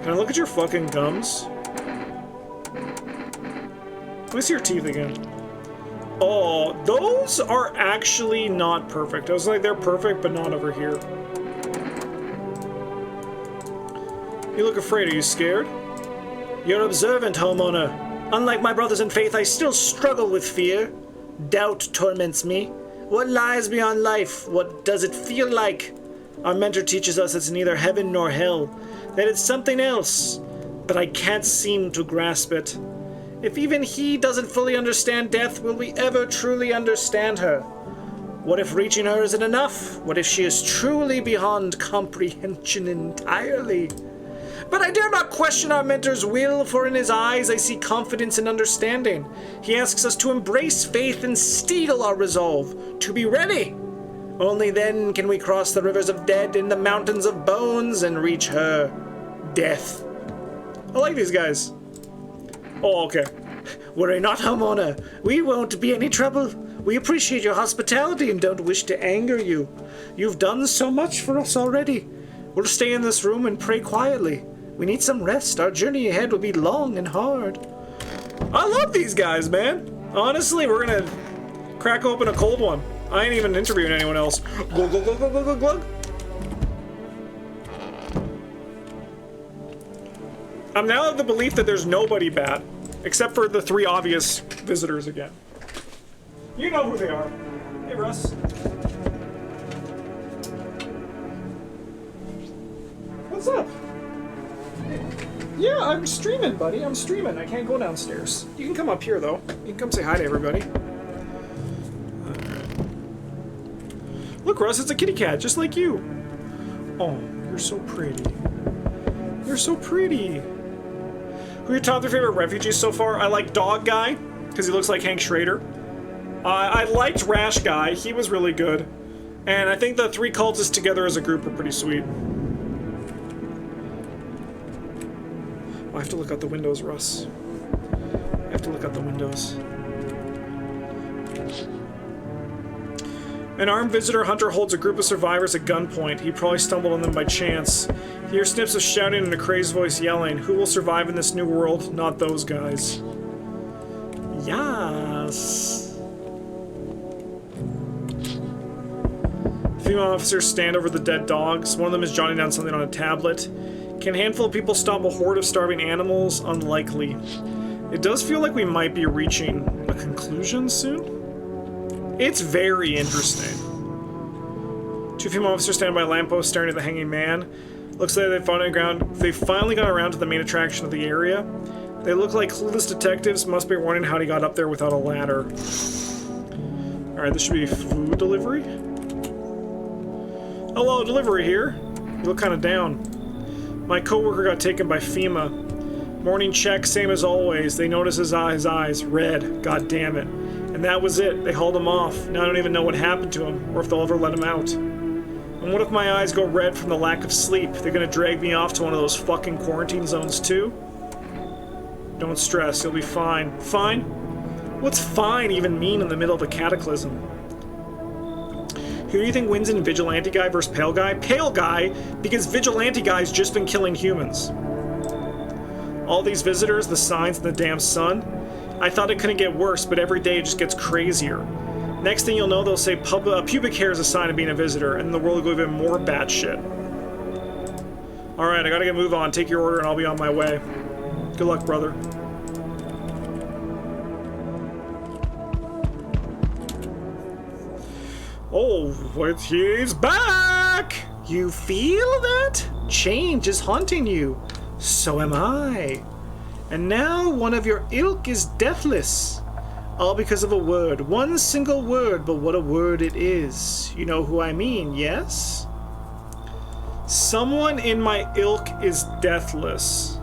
Can I look at your fucking gums? Let me see your teeth again. Oh, those are actually not perfect. I was like, they're perfect, but not over here. You look afraid. Are you scared? You're observant, homeowner. Unlike my brothers in faith, I still struggle with fear. Doubt torments me. What lies beyond life? What does it feel like? Our mentor teaches us it's neither heaven nor hell, that it's something else, but I can't seem to grasp it. If even he doesn't fully understand death, will we ever truly understand her? What if reaching her isn't enough? What if she is truly beyond comprehension entirely? But I dare not question our mentor's will, for in his eyes I see confidence and understanding. He asks us to embrace faith and steel our resolve, to be ready. Only then can we cross the rivers of dead and the mountains of bones and reach her, death. I like these guys. Oh, okay. Worry not, homeowner. We won't be any trouble. We appreciate your hospitality and don't wish to anger you. You've done so much for us already. We'll stay in this room and pray quietly. We need some rest. Our journey ahead will be long and hard. I love these guys, man. Honestly, we're gonna crack open a cold one. I ain't even interviewing anyone else. Glug, glug, glug, glug, glug, glug. I'm now of the belief that there's nobody bad, except for the three obvious visitors again. You know who they are. Hey, Russ. What's up? Yeah, I'm streaming, buddy. I'm streaming. I can't go downstairs. You can come up here, though. You can come say hi to everybody. Look, Russ, it's a kitty cat, just like you. Oh, you're so pretty. You're so pretty. Who are your top 3 favorite refugees so far? I like Dog Guy, because he looks like Hank Schrader. I liked Rash Guy. He was really good. And I think the 3 cultists together as a group are pretty sweet. Oh, I have to look out the windows, Russ. I have to look out the windows. An armed visitor hunter holds a group of survivors at gunpoint. He probably stumbled on them by chance. He hears snips of shouting and a crazed voice yelling. Who will survive in this new world? Not those guys. Yes. Female officers stand over the dead dogs. One of them is jotting down something on a tablet. Can a handful of people stop a horde of starving animals? Unlikely. It does feel like we might be reaching a conclusion soon. It's very interesting. Two female officers standing by a lamppost staring at the hanging man. Looks like they finally got around to the main attraction of the area. They look like clueless detectives, must be wondering how he got up there without a ladder. Alright, this should be food delivery. Hello, delivery here. You look kind of down. My coworker got taken by FEMA. Morning check, same as always. They notice his eyes red. God damn it. And that was it. They hauled him off. Now I don't even know what happened to him, or if they'll ever let him out. And what if my eyes go red from the lack of sleep? They're gonna drag me off to one of those fucking quarantine zones too? Don't stress, you'll be fine. Fine? What's fine even mean in the middle of a cataclysm? Who do you think wins in Vigilante Guy versus Pale Guy? Pale Guy, because Vigilante Guy's just been killing humans. All these visitors, the signs, and the damn sun. I thought it couldn't get worse, but every day it just gets crazier. Next thing you'll know, they'll say pubic hair is a sign of being a visitor, and the world will go even more batshit. Alright, I gotta move on. Take your order and I'll be on my way. Good luck, brother. Oh, he's back! You feel that? Change is haunting you. So am I. And now one of your ilk is deathless. All because of a word. One single word, but what a word it is. You know who I mean, yes? Someone in my ilk is deathless.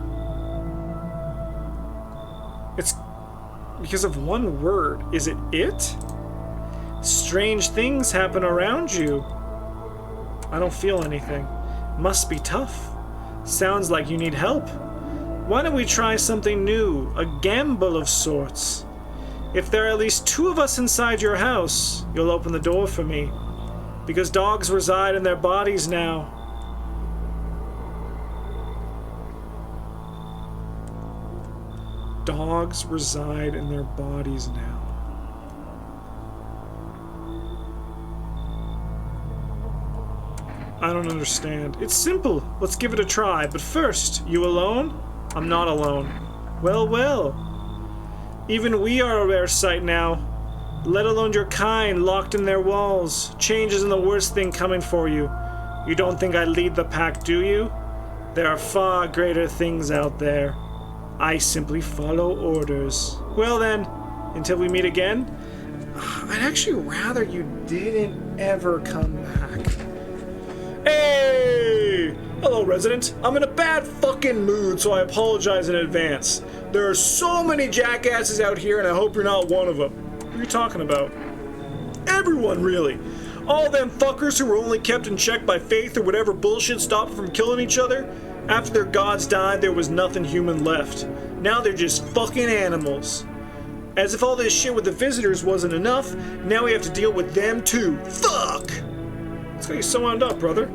It's because of one word. Is it it? Strange things happen around you. I don't feel anything. Must be tough. Sounds like you need help. Why don't we try something new? A gamble of sorts. If there are at least 2 of us inside your house, you'll open the door for me. Because dogs reside in their bodies now. Dogs reside in their bodies now. I don't understand. It's simple. Let's give it a try. But first, you alone? I'm not alone. Well, well. Even we are a rare sight now. Let alone your kind locked in their walls. Change isn't the worst thing coming for you. You don't think I lead the pack, do you? There are far greater things out there. I simply follow orders. Well then, until we meet again, I'd actually rather you didn't ever come back. Hey! Hello, resident. I'm in a bad fucking mood, so I apologize in advance. There are so many jackasses out here, and I hope you're not one of them. What are you talking about? Everyone, really. All them fuckers who were only kept in check by faith or whatever bullshit stopped them from killing each other. After their gods died, there was nothing human left. Now they're just fucking animals. As if all this shit with the visitors wasn't enough, now we have to deal with them too. Fuck! Let's get you so wound up, brother.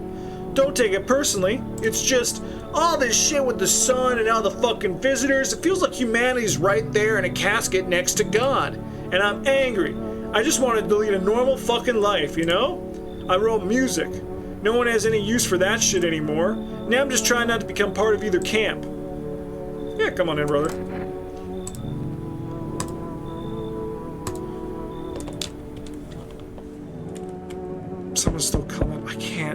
Don't take it personally. It's just all this shit with the sun and now the fucking visitors. It feels like humanity's right there in a casket next to God. And I'm angry. I just wanted to lead a normal fucking life, you know? I wrote music. No one has any use for that shit anymore. Now I'm just trying not to become part of either camp. Yeah, come on in, brother. Someone's still coming.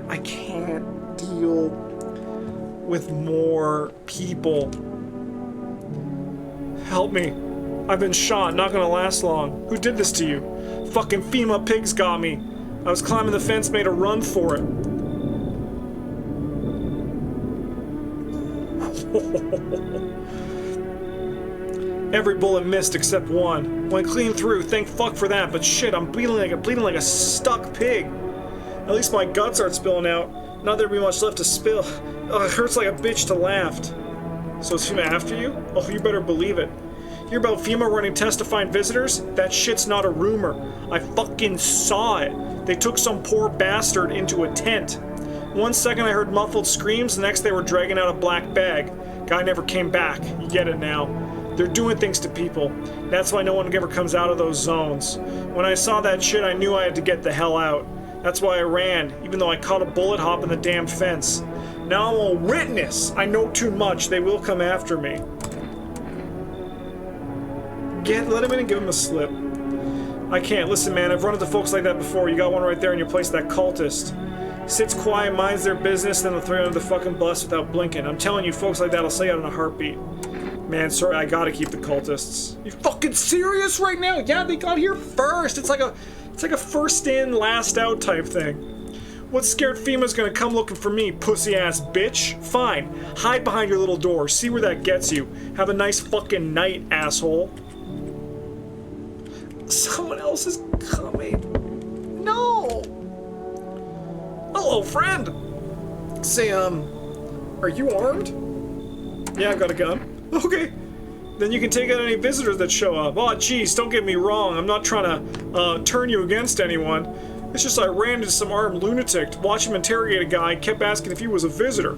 I can't deal with more people. Help me. I've been shot, not gonna last long. Who did this to you? Fucking FEMA pigs got me. I was climbing the fence, made a run for it. Every bullet missed except one. Went clean through, thank fuck for that, but shit, I'm bleeding like a stuck pig. At least my guts aren't spilling out. Not there'd be much left to spill. Ugh, it hurts like a bitch to laugh. So is FEMA after you? Oh, you better believe it. Hear about FEMA running tests to find visitors? That shit's not a rumor. I fucking saw it. They took some poor bastard into a tent. One second I heard muffled screams, the next they were dragging out a black bag. Guy never came back. You get it now. They're doing things to people. That's why no one ever comes out of those zones. When I saw that shit, I knew I had to get the hell out. That's why I ran, even though I caught a bullet hop in the damn fence. Now I'm a witness. I know too much. They will come after me. Let him in and give him a slip. I can't. Listen, man, I've run into folks like that before. You got one right there in your place, that cultist. Sits quiet, minds their business, then they'll throw you under the fucking bus without blinking. I'm telling you, folks like that'll say out in a heartbeat. Man, sorry, I gotta keep the cultists. You fucking serious right now? Yeah, they got here first. It's like a first in, last out type thing. What scared FEMA's gonna come looking for me, pussy-ass bitch? Fine. Hide behind your little door. See where that gets you. Have a nice fucking night, asshole. Someone else is coming. No! Hello, friend! Say, are you armed? Yeah, I've got a gun. Okay. Then you can take out any visitors that show up. Oh, jeez, don't get me wrong. I'm not trying to, turn you against anyone. It's just I ran into some armed lunatic, watched him interrogate a guy, and kept asking if he was a visitor.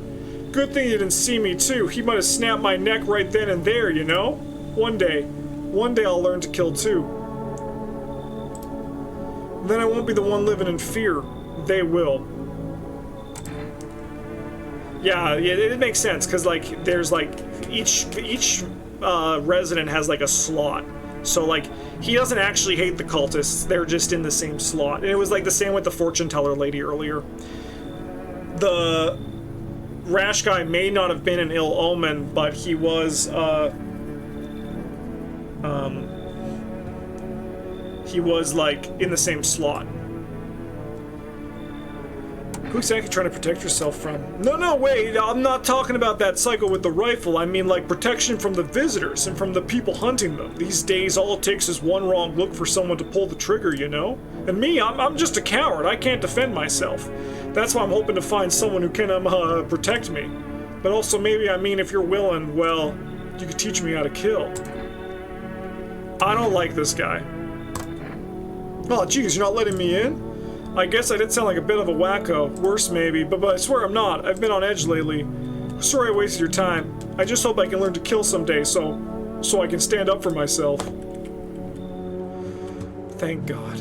Good thing he didn't see me, too. He might have snapped my neck right then and there, you know? One day I'll learn to kill, too. Then I won't be the one living in fear. They will. Yeah, it makes sense, because, like, there's, like, each resident has, like, a slot. So, like, he doesn't actually hate the cultists, they're just in the same slot. And it was, like, the same with the fortune teller lady earlier. The rash guy may not have been an ill omen, but he was, like, in the same slot. Who exactly trying to protect yourself from? No, wait, I'm not talking about that psycho with the rifle. I mean, like, protection from the visitors and from the people hunting them. These days, all it takes is one wrong look for someone to pull the trigger, you know? And me, I'm just a coward. I can't defend myself. That's why I'm hoping to find someone who can, protect me. But also, maybe, I mean, if you're willing, well, you could teach me how to kill. I don't like this guy. Oh, geez, you're not letting me in? I guess I did sound like a bit of a wacko. Worse, maybe, but I swear I'm not. I've been on edge lately. Sorry I wasted your time. I just hope I can learn to kill someday, so I can stand up for myself. Thank God.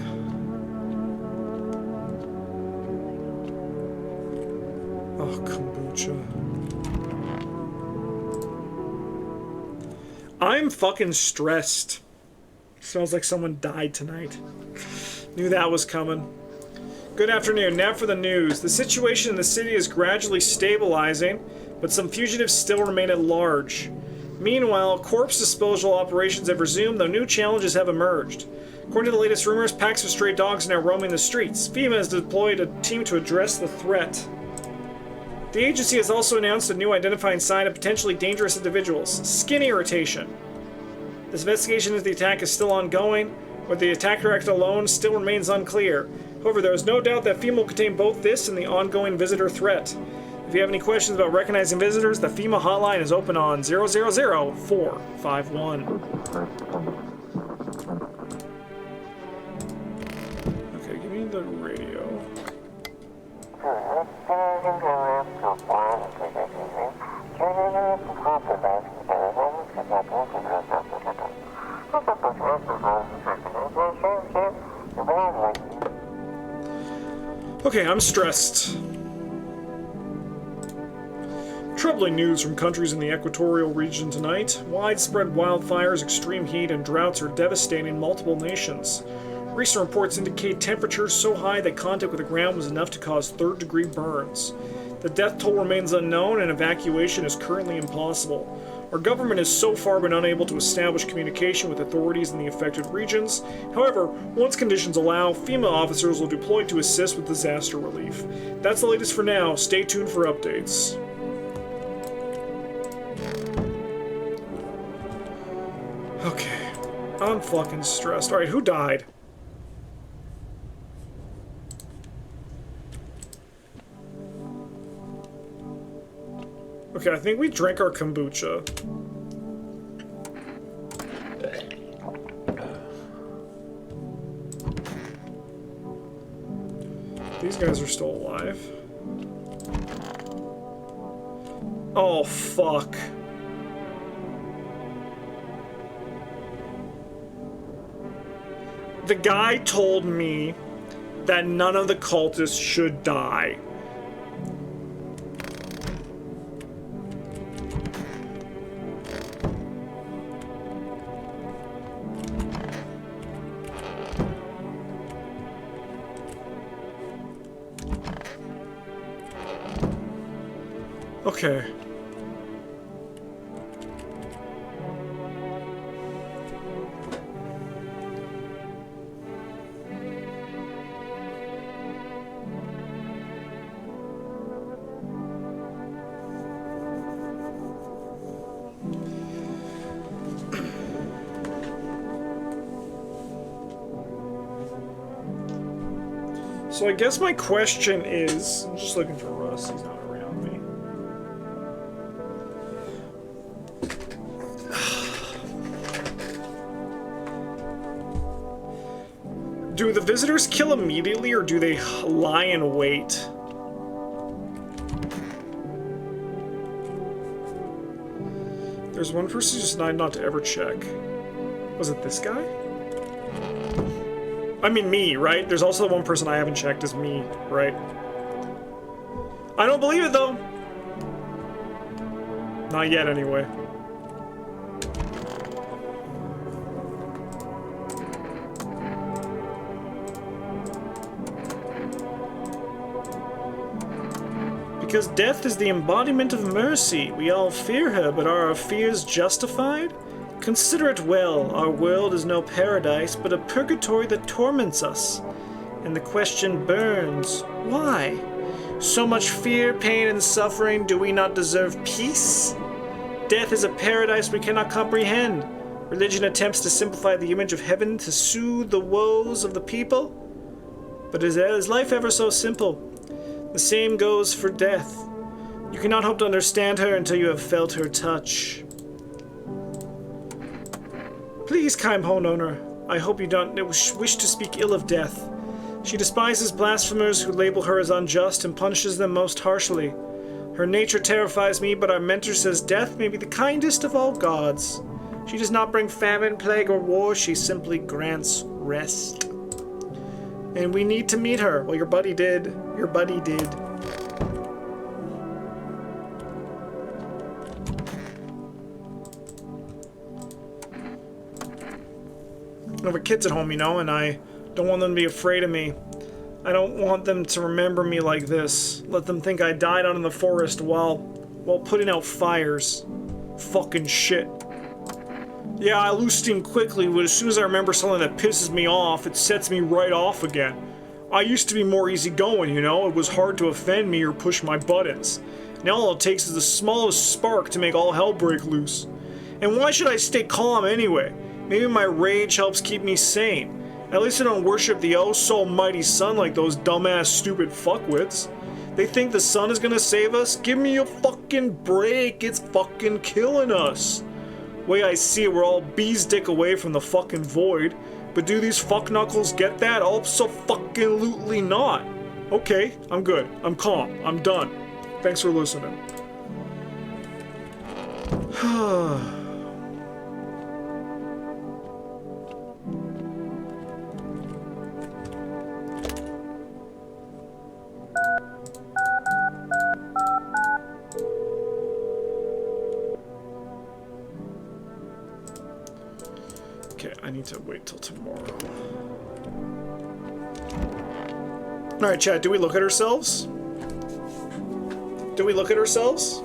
Oh, kombucha. I'm fucking stressed. Smells like someone died tonight. Knew that was coming. Good afternoon. Now for the news. The situation in the city is gradually stabilizing, but some fugitives still remain at large. Meanwhile, corpse disposal operations have resumed, though new challenges have emerged. According to the latest rumors, packs of stray dogs are now roaming the streets. FEMA has deployed a team to address the threat. The agency has also announced a new identifying sign of potentially dangerous individuals: skin irritation. This investigation into the attack is still ongoing. Whether the attacker acted alone still remains unclear. However, there is no doubt that FEMA will contain both this and the ongoing visitor threat. If you have any questions about recognizing visitors, the FEMA hotline is open on 000-451. Okay, give me the radio. Okay, I'm stressed. Troubling news from countries in the equatorial region tonight. Widespread wildfires, extreme heat, and droughts are devastating multiple nations. Recent reports indicate temperatures so high that contact with the ground was enough to cause third-degree burns. The death toll remains unknown, and evacuation is currently impossible. Our government has so far been unable to establish communication with authorities in the affected regions. However, once conditions allow, FEMA officers will deploy to assist with disaster relief. That's the latest for now. Stay tuned for updates. Okay. I'm fucking stressed. Alright, who died? Okay, I think we drank our kombucha. These guys are still alive. Oh, fuck. The guy told me that none of the cultists should die. Okay. So I guess my question is, I'm just looking for Russ, he's not around me. Do the visitors kill immediately or do they lie in wait? There's one person who decided not to ever check. Was it this guy? I mean me, right? There's also the one person I haven't checked is me, right? I don't believe it though. Not yet anyway. Because death is the embodiment of mercy. We all fear her, but are our fears justified? Consider it well, our world is no paradise, but a purgatory that torments us. And the question burns, why? So much fear, pain, and suffering, do we not deserve peace? Death is a paradise we cannot comprehend. Religion attempts to simplify the image of heaven to soothe the woes of the people. But is life ever so simple? The same goes for death. You cannot hope to understand her until you have felt her touch. Please, kind homeowner, I hope you don't wish to speak ill of death. She despises blasphemers who label her as unjust and punishes them most harshly. Her nature terrifies me, but our mentor says death may be the kindest of all gods. She does not bring famine, plague, or war, she simply grants rest. And we need to meet her. Well, your buddy did. Your buddy did. I have kids at home, you know, and I don't want them to be afraid of me. I don't want them to remember me like this. Let them think I died out in the forest while putting out fires. Fucking shit. Yeah, I lose steam quickly, but as soon as I remember something that pisses me off, it sets me right off again. I used to be more easygoing, you know? It was hard to offend me or push my buttons. Now all it takes is the smallest spark to make all hell break loose. And why should I stay calm anyway? Maybe my rage helps keep me sane. At least I don't worship the oh-so-mighty sun like those dumbass stupid fuckwits. They think the sun is gonna save us? Give me a fucking break, it's fucking killing us. Way I see it, we're all bee's dick away from the fucking void. But do these fuckknuckles get that? Abso-fucking-lutely not. Okay, I'm good. I'm calm. I'm done. Thanks for listening. Okay, I need to wait till tomorrow. Alright, chat, do we look at ourselves? Do we look at ourselves?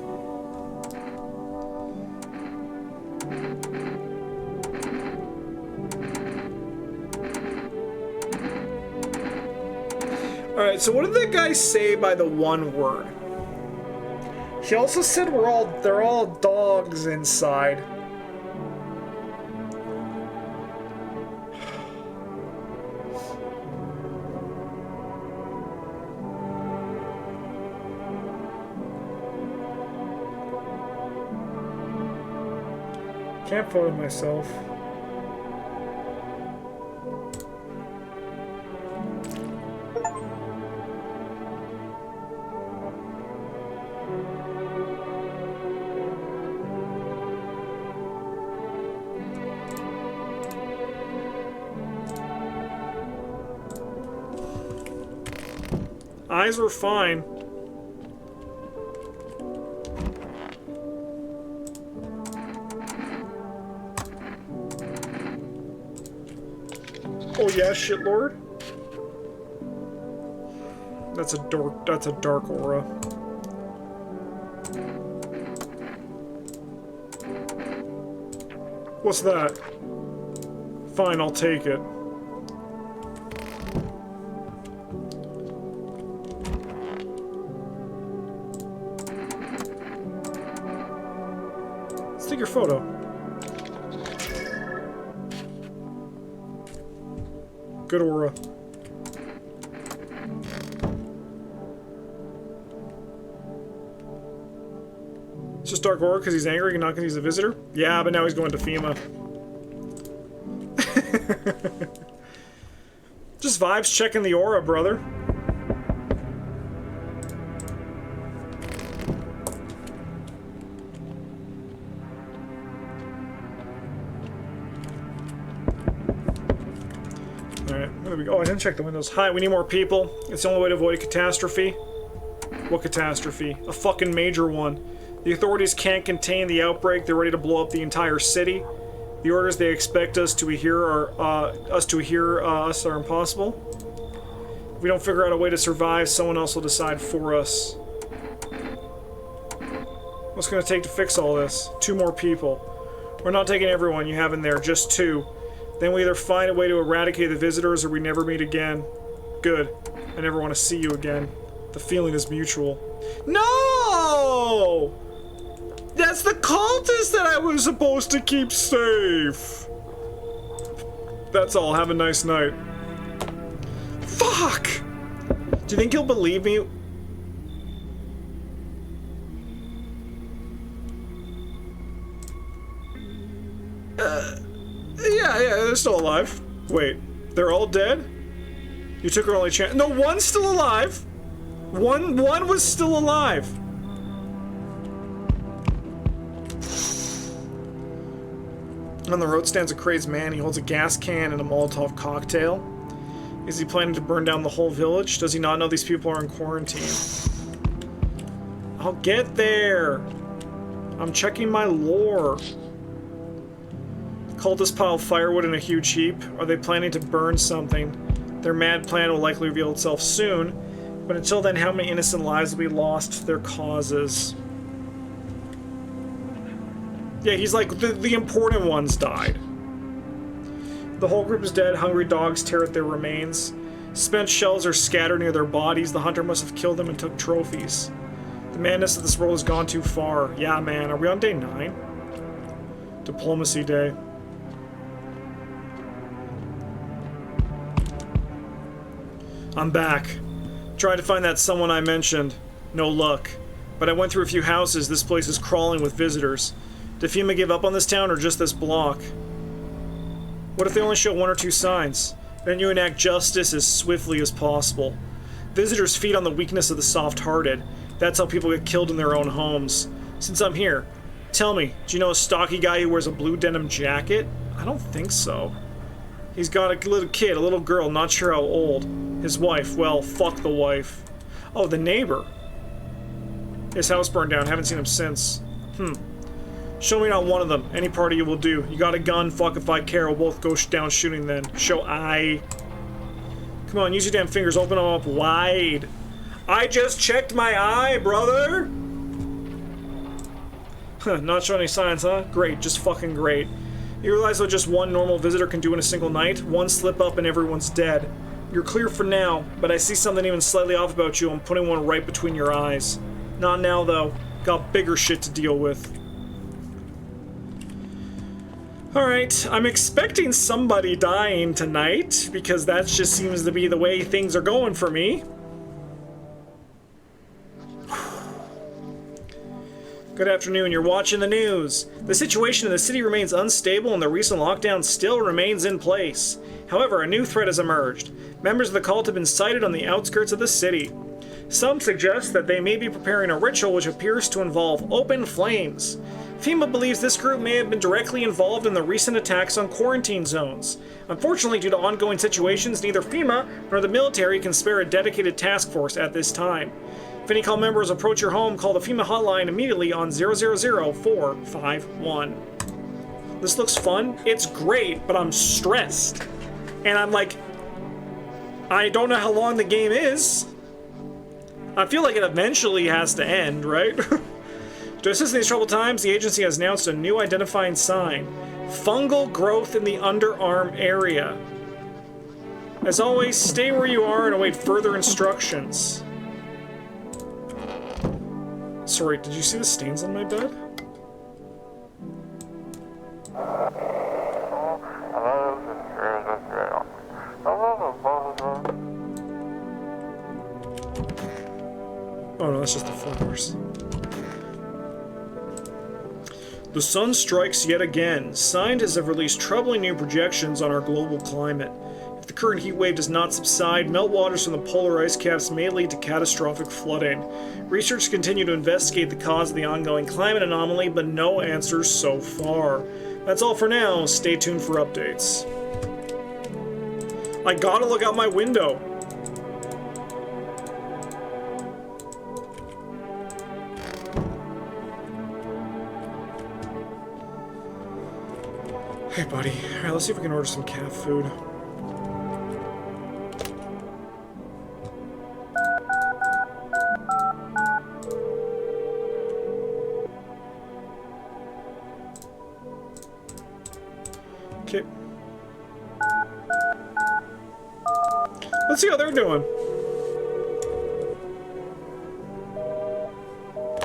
Alright, so what did that guy say by the one word? He also said they're all dogs inside. Can't photo myself. Eyes were fine. Oh yeah, shitlord. That's a dark aura. What's that? Fine, I'll take it. Let's take your photo. Good aura. It's just dark aura because he's angry and not because he's a visitor? Yeah, but now he's going to FEMA. Just vibes checking the aura, brother. Alright, there we go. Oh, I didn't check the windows. Hi, we need more people. It's the only way to avoid a catastrophe. What catastrophe? A fucking major one. The authorities can't contain the outbreak. They're ready to blow up the entire city. The orders they expect us to hear are impossible. If we don't figure out a way to survive, someone else will decide for us. What's it gonna take to fix all this? 2 more people. We're not taking everyone you have in there, just 2. Then we either find a way to eradicate the visitors or we never meet again. Good. I never want to see you again. The feeling is mutual. No! That's the cultist that I was supposed to keep safe! That's all. Have a nice night. Fuck! Do you think he'll believe me? Yeah, they're still alive. Wait, they're all dead? You took her only chance. No, one's still alive! One was still alive! On the road stands a crazed man. He holds a gas can and a Molotov cocktail. Is he planning to burn down the whole village? Does he not know these people are in quarantine? I'll get there! I'm checking my lore. Cultists pile firewood in a huge heap. Are they planning to burn something? Their mad plan will likely reveal itself soon, but until then, how many innocent lives will be lost to their causes? Yeah, he's like, the important ones died. The whole group is dead. Hungry dogs tear at their remains. Spent shells are scattered near their bodies. The hunter must have killed them and took trophies. The madness of this world has gone too far. Yeah, man. Are we on day 9? Diplomacy day. I'm back. Tried to find that someone I mentioned. No luck. But I went through a few houses. This place is crawling with visitors. Did FEMA give up on this town or just this block? What if they only show 1 or 2 signs? Then you enact justice as swiftly as possible. Visitors feed on the weakness of the soft-hearted. That's how people get killed in their own homes. Since I'm here, tell me, do you know a stocky guy who wears a blue denim jacket? I don't think so. He's got a little kid, a little girl, not sure how old. His wife, well, fuck the wife. Oh, the neighbor. His house burned down, haven't seen him since. Show me not one of them. Any part of you will do. You got a gun, fuck if I care. We'll both go down shooting then. Show eye. Come on, use your damn fingers, open them up wide. I just checked my eye, brother! Not showing any signs, huh? Great, just fucking great. You realize what just one normal visitor can do in a single night? One slip up and everyone's dead. You're clear for now, but I see something even slightly off about you. I'm putting one right between your eyes. Not now, though. Got bigger shit to deal with. Alright, I'm expecting somebody dying tonight, because that just seems to be the way things are going for me. Good afternoon, you're watching the news. The situation in the city remains unstable and the recent lockdown still remains in place. However, a new threat has emerged. Members of the cult have been sighted on the outskirts of the city. Some suggest that they may be preparing a ritual which appears to involve open flames. FEMA believes this group may have been directly involved in the recent attacks on quarantine zones. Unfortunately, due to ongoing situations, neither FEMA nor the military can spare a dedicated task force at this time. If any call members approach your home, call the FEMA hotline immediately on 000-451. This looks fun. It's great, but I'm stressed. And I'm like, I don't know how long the game is. I feel like it eventually has to end, right? To assist in these troubled times, the agency has announced a new identifying sign. Fungal growth in the underarm area. As always, stay where you are and await further instructions. Sorry, did you see the stains on my bed? Oh no, that's just the flowers. The sun strikes yet again. Scientists have released troubling new projections on our global climate. If the current heat wave does not subside, meltwaters from the polar ice caps may lead to catastrophic flooding. Researchers continue to investigate the cause of the ongoing climate anomaly, but no answers so far. That's all for now. Stay tuned for updates. I gotta look out my window. Hey, buddy. Alright, let's see if we can order some cat food. Okay. Let's see how they're doing.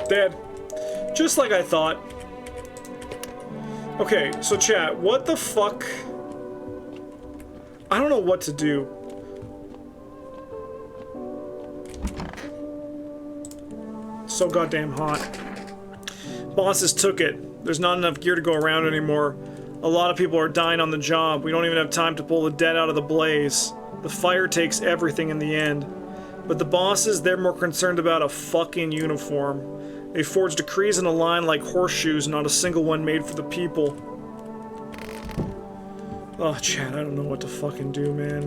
Dead. Just like I thought. Okay, so chat, what the fuck? I don't know what to do. So goddamn hot. Bosses took it. There's not enough gear to go around anymore. A lot of people are dying on the job. We don't even have time to pull the dead out of the blaze. The fire takes everything in the end. But the bosses, they're more concerned about a fucking uniform. They forge decrees in a line like horseshoes, not a single one made for the people. Oh, Chad, I don't know what to fucking do, man.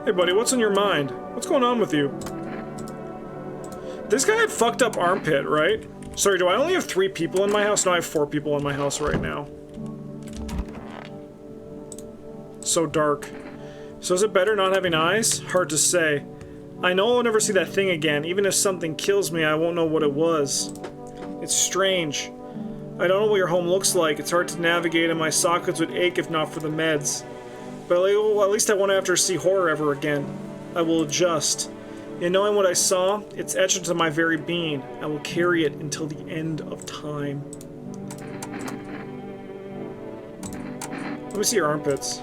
Hey, buddy, what's on your mind? What's going on with you? This guy had fucked up armpit, right? Sorry, do I only have 3 people in my house? No, I have 4 people in my house right now. So dark. So is it better not having eyes? Hard to say. I know I'll never see that thing again. Even if something kills me, I won't know what it was. It's strange. I don't know what your home looks like. It's hard to navigate and my sockets would ache if not for the meds. But at least I won't have to see horror ever again. I will adjust. In knowing what I saw, it's etched into my very being. I will carry it until the end of time. Let me see your armpits.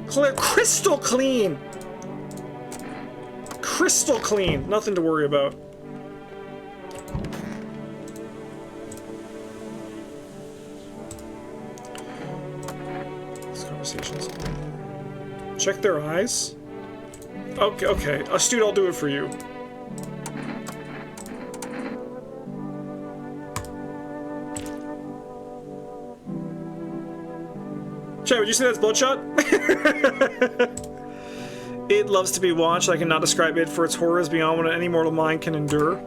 Clear, crystal clean! Crystal clean! Nothing to worry about. This conversation's... Check their eyes? Okay, okay. Astute, I'll do it for you. Chat, would you say that's Bloodshot? It loves to be watched. I cannot describe it for its horrors beyond what any mortal mind can endure.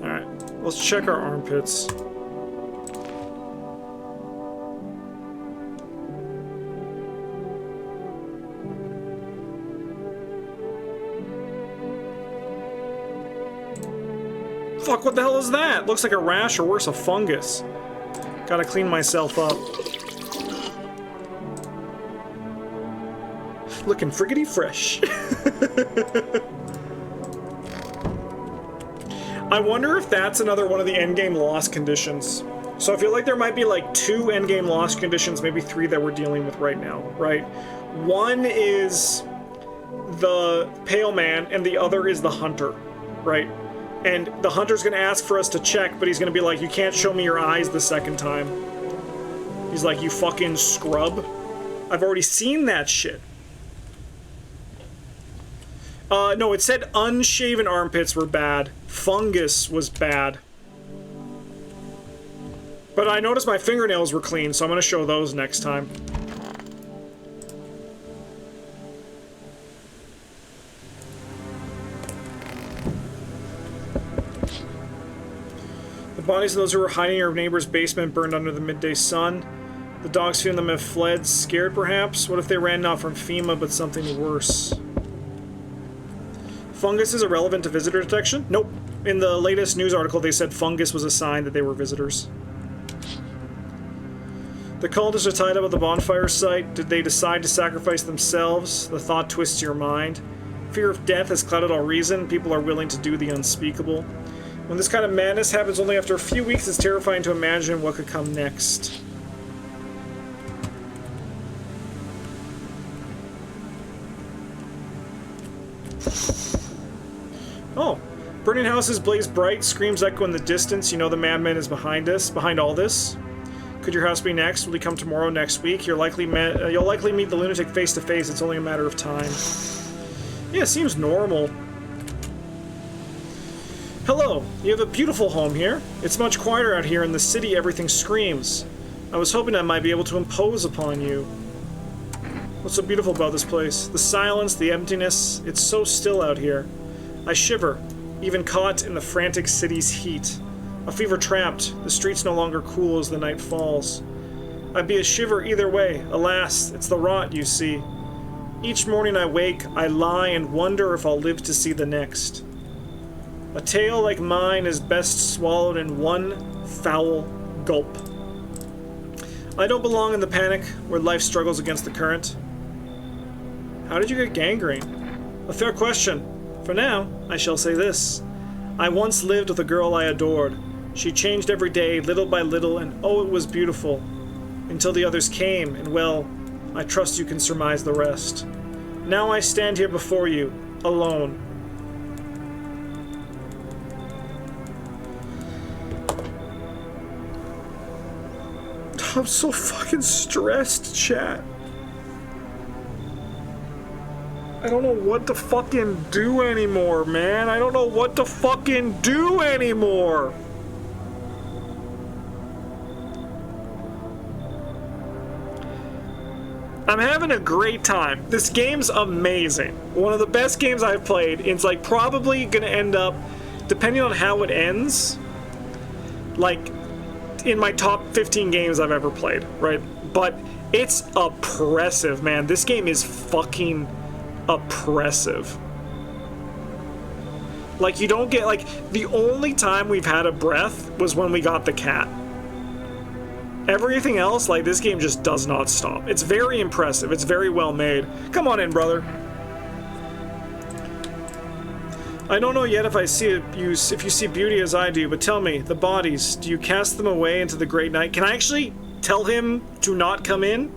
Alright, let's check our armpits. Fuck, what the hell is that? Looks like a rash or worse, a fungus. Gotta clean myself up. Looking friggity fresh. I wonder if that's another one of the endgame loss conditions. So I feel like there might be like 2 endgame loss conditions, maybe 3 that we're dealing with right now, right? One is the Pale Man and the other is the Hunter, right? And the Hunter's gonna ask for us to check, but he's gonna be like, you can't show me your eyes the second time. He's like, you fucking scrub. I've already seen that shit. No, it said unshaven armpits were bad. Fungus was bad. But I noticed my fingernails were clean, so I'm gonna show those next time. The bodies of those who were hiding in your neighbor's basement burned under the midday sun. The dogs feeding them have fled, scared perhaps? What if they ran not from FEMA, but something worse? Fungus is irrelevant to visitor detection? Nope. In the latest news article, they said fungus was a sign that they were visitors. The cultists are tied up at the bonfire site. Did they decide to sacrifice themselves? The thought twists your mind. Fear of death has clouded all reason. People are willing to do the unspeakable. When this kind of madness happens only after a few weeks, it's terrifying to imagine what could come next. Oh. Burning houses blaze bright, screams echo in the distance. You know the madman is behind all this. Could your house be next? Will he come tomorrow, next week? You'll likely meet the lunatic face to face. It's only a matter of time. Yeah, seems normal. Hello, you have a beautiful home here. It's much quieter out here in the city. Everything screams. I was hoping I might be able to impose upon you. What's so beautiful about this place? The silence, the emptiness. It's so still out here. I shiver, even caught in the frantic city's heat. A fever trapped, the streets no longer cool as the night falls. I'd be a shiver either way. Alas, it's the rot, you see. Each morning I wake, I lie and wonder if I'll live to see the next. A tale like mine is best swallowed in one foul gulp. I don't belong in the panic where life struggles against the current. How did you get gangrene? A fair question. For now, I shall say this. I once lived with a girl I adored. She changed every day, little by little, and oh, it was beautiful. Until the others came, and well, I trust you can surmise the rest. Now I stand here before you, alone. I'm so fucking stressed, chat. I don't know what to fucking do anymore, man. I don't know what to fucking do anymore. I'm having a great time. This game's amazing. One of the best games I've played. It's like probably gonna end up, depending on how it ends, like in my top 15 games I've ever played, right? But it's oppressive, man. This game is fucking oppressive. Like, you don't get, like, the only time we've had a breath was when we got the cat. Everything else, like, this game just does not stop. It's very impressive. It's very well made. Come on in, brother. I don't know yet if you see beauty as I do, but tell me, the bodies, do you cast them away into the great night? Can I actually tell him to not come in?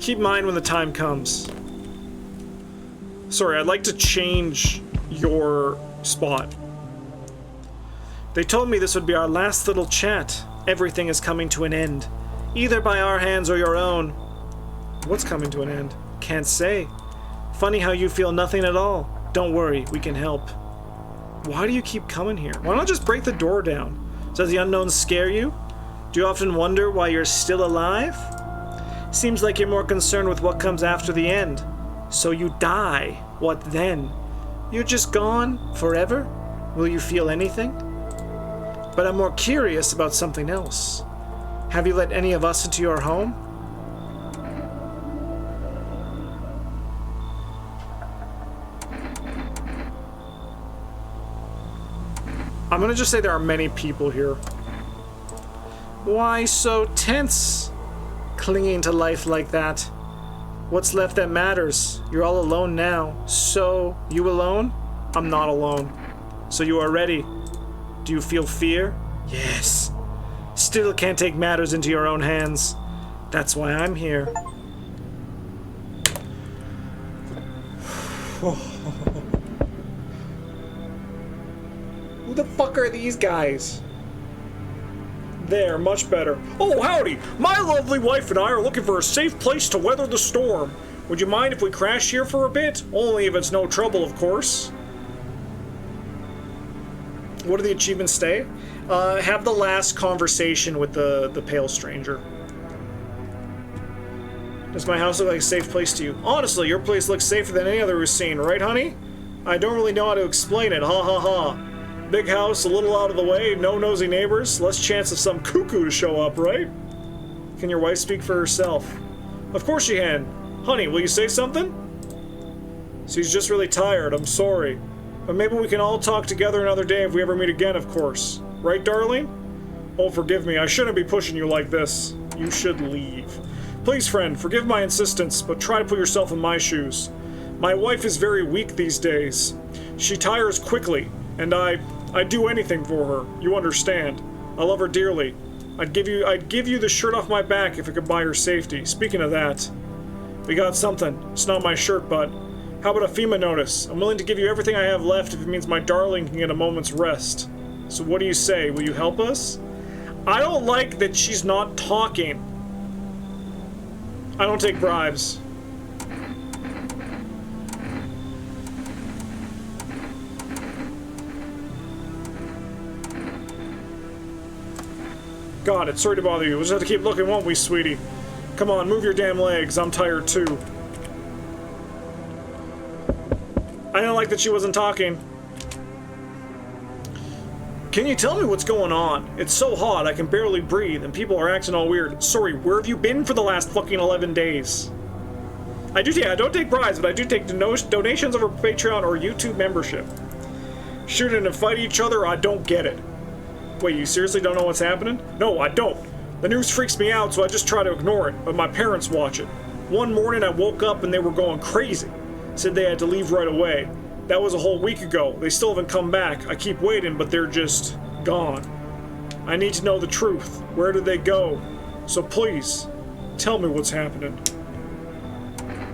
Keep mine when the time comes. Sorry, I'd like to change your spot. They told me this would be our last little chat. Everything is coming to an end, either by our hands or your own. What's coming to an end? Can't say. Funny how you feel nothing at all. Don't worry, we can help. Why do you keep coming here? Why not just break the door down? Does the unknown scare you? Do you often wonder why you're still alive? Seems like you're more concerned with what comes after the end. So you die. What then? You're just gone forever? Will you feel anything? But I'm more curious about something else. Have you let any of us into your home? I'm gonna just say there are many people here. Why so tense? Clinging to life like that. What's left that matters? You're all alone now. So, you alone? I'm not alone. So you are ready. Do you feel fear? Yes. Still can't take matters into your own hands. That's why I'm here. Who the fuck are these guys? There, much better. Oh, howdy! My lovely wife and I are looking for a safe place to weather the storm. Would you mind if we crash here for a bit? Only if it's no trouble, of course. What do the achievements say? Have the last conversation with the pale stranger. Does my house look like a safe place to you? Honestly, your place looks safer than any other we've seen, right, honey? I don't really know how to explain it, ha ha ha. Big house, a little out of the way, no nosy neighbors, less chance of some cuckoo to show up, right? Can your wife speak for herself? Of course she can. Honey, will you say something? She's just really tired, I'm sorry. But maybe we can all talk together another day if we ever meet again, of course. Right, darling? Oh, forgive me, I shouldn't be pushing you like this. You should leave. Please, friend, forgive my insistence, but try to put yourself in my shoes. My wife is very weak these days. She tires quickly, and I'd do anything for her. You understand. I love her dearly. I'd give you the shirt off my back if it could buy her safety. Speaking of that, we got something. It's not my shirt, but how about a FEMA notice? I'm willing to give you everything I have left if it means my darling can get a moment's rest. So what do you say? Will you help us? I don't like that she's not talking. I don't take bribes. Got it. Sorry to bother you. We'll just have to keep looking, won't we, sweetie? Come on, move your damn legs. I'm tired, too. I didn't like that she wasn't talking. Can you tell me what's going on? It's so hot, I can barely breathe, and people are acting all weird. Sorry, where have you been for the last fucking 11 days? I don't take bribes, but I do take donations over Patreon or YouTube membership. Shooting and fight each other, I don't get it. Wait, you seriously don't know what's happening? No, I don't. The news freaks me out, so I just try to ignore it, but my parents watch it. One morning I woke up and they were going crazy. Said they had to leave right away. That was a whole week ago. They still haven't come back. I keep waiting, but they're just gone. I need to know the truth. Where did they go? So please, tell me what's happening.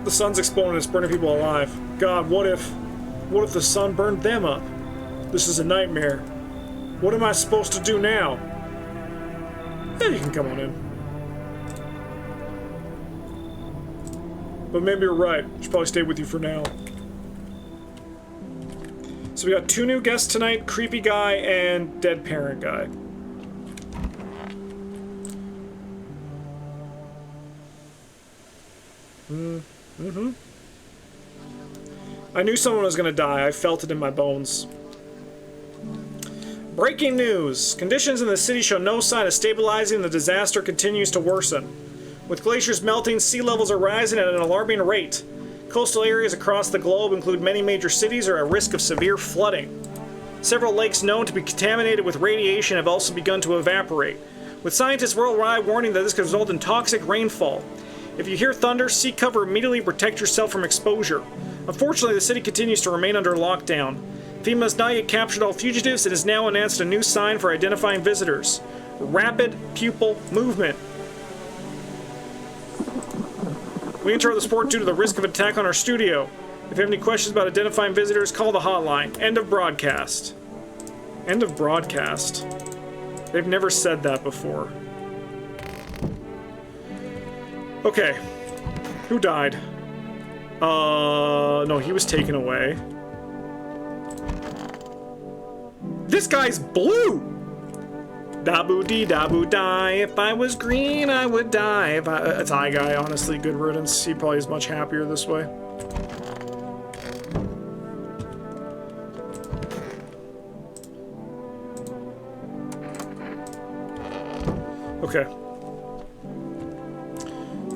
The sun's exploding, it's burning people alive. God, what if the sun burned them up? This is a nightmare. What am I supposed to do now? Yeah, you can come on in. But maybe you're right. I should probably stay with you for now. So we got 2 new guests tonight, Creepy Guy and Dead Parent Guy. I knew someone was gonna die. I felt it in my bones. Breaking news! Conditions in the city show no sign of stabilizing and the disaster continues to worsen. With glaciers melting, sea levels are rising at an alarming rate. Coastal areas across the globe, including many major cities, are at risk of severe flooding. Several lakes known to be contaminated with radiation have also begun to evaporate, with scientists worldwide warning that this could result in toxic rainfall. If you hear thunder, seek cover immediately and protect yourself from exposure. Unfortunately, the city continues to remain under lockdown. FEMA has not yet captured all fugitives and has now announced a new sign for identifying visitors. Rapid pupil movement. We interrupt the sport due to the risk of attack on our studio. If you have any questions about identifying visitors, call the hotline. End of broadcast. End of broadcast. They've never said that before. Okay. Who died? No, he was taken away. This guy's blue! Da-boo-dee-da-boo-die. If I was green, I would die. It's I guy, honestly. Good riddance. He probably is much happier this way. Okay.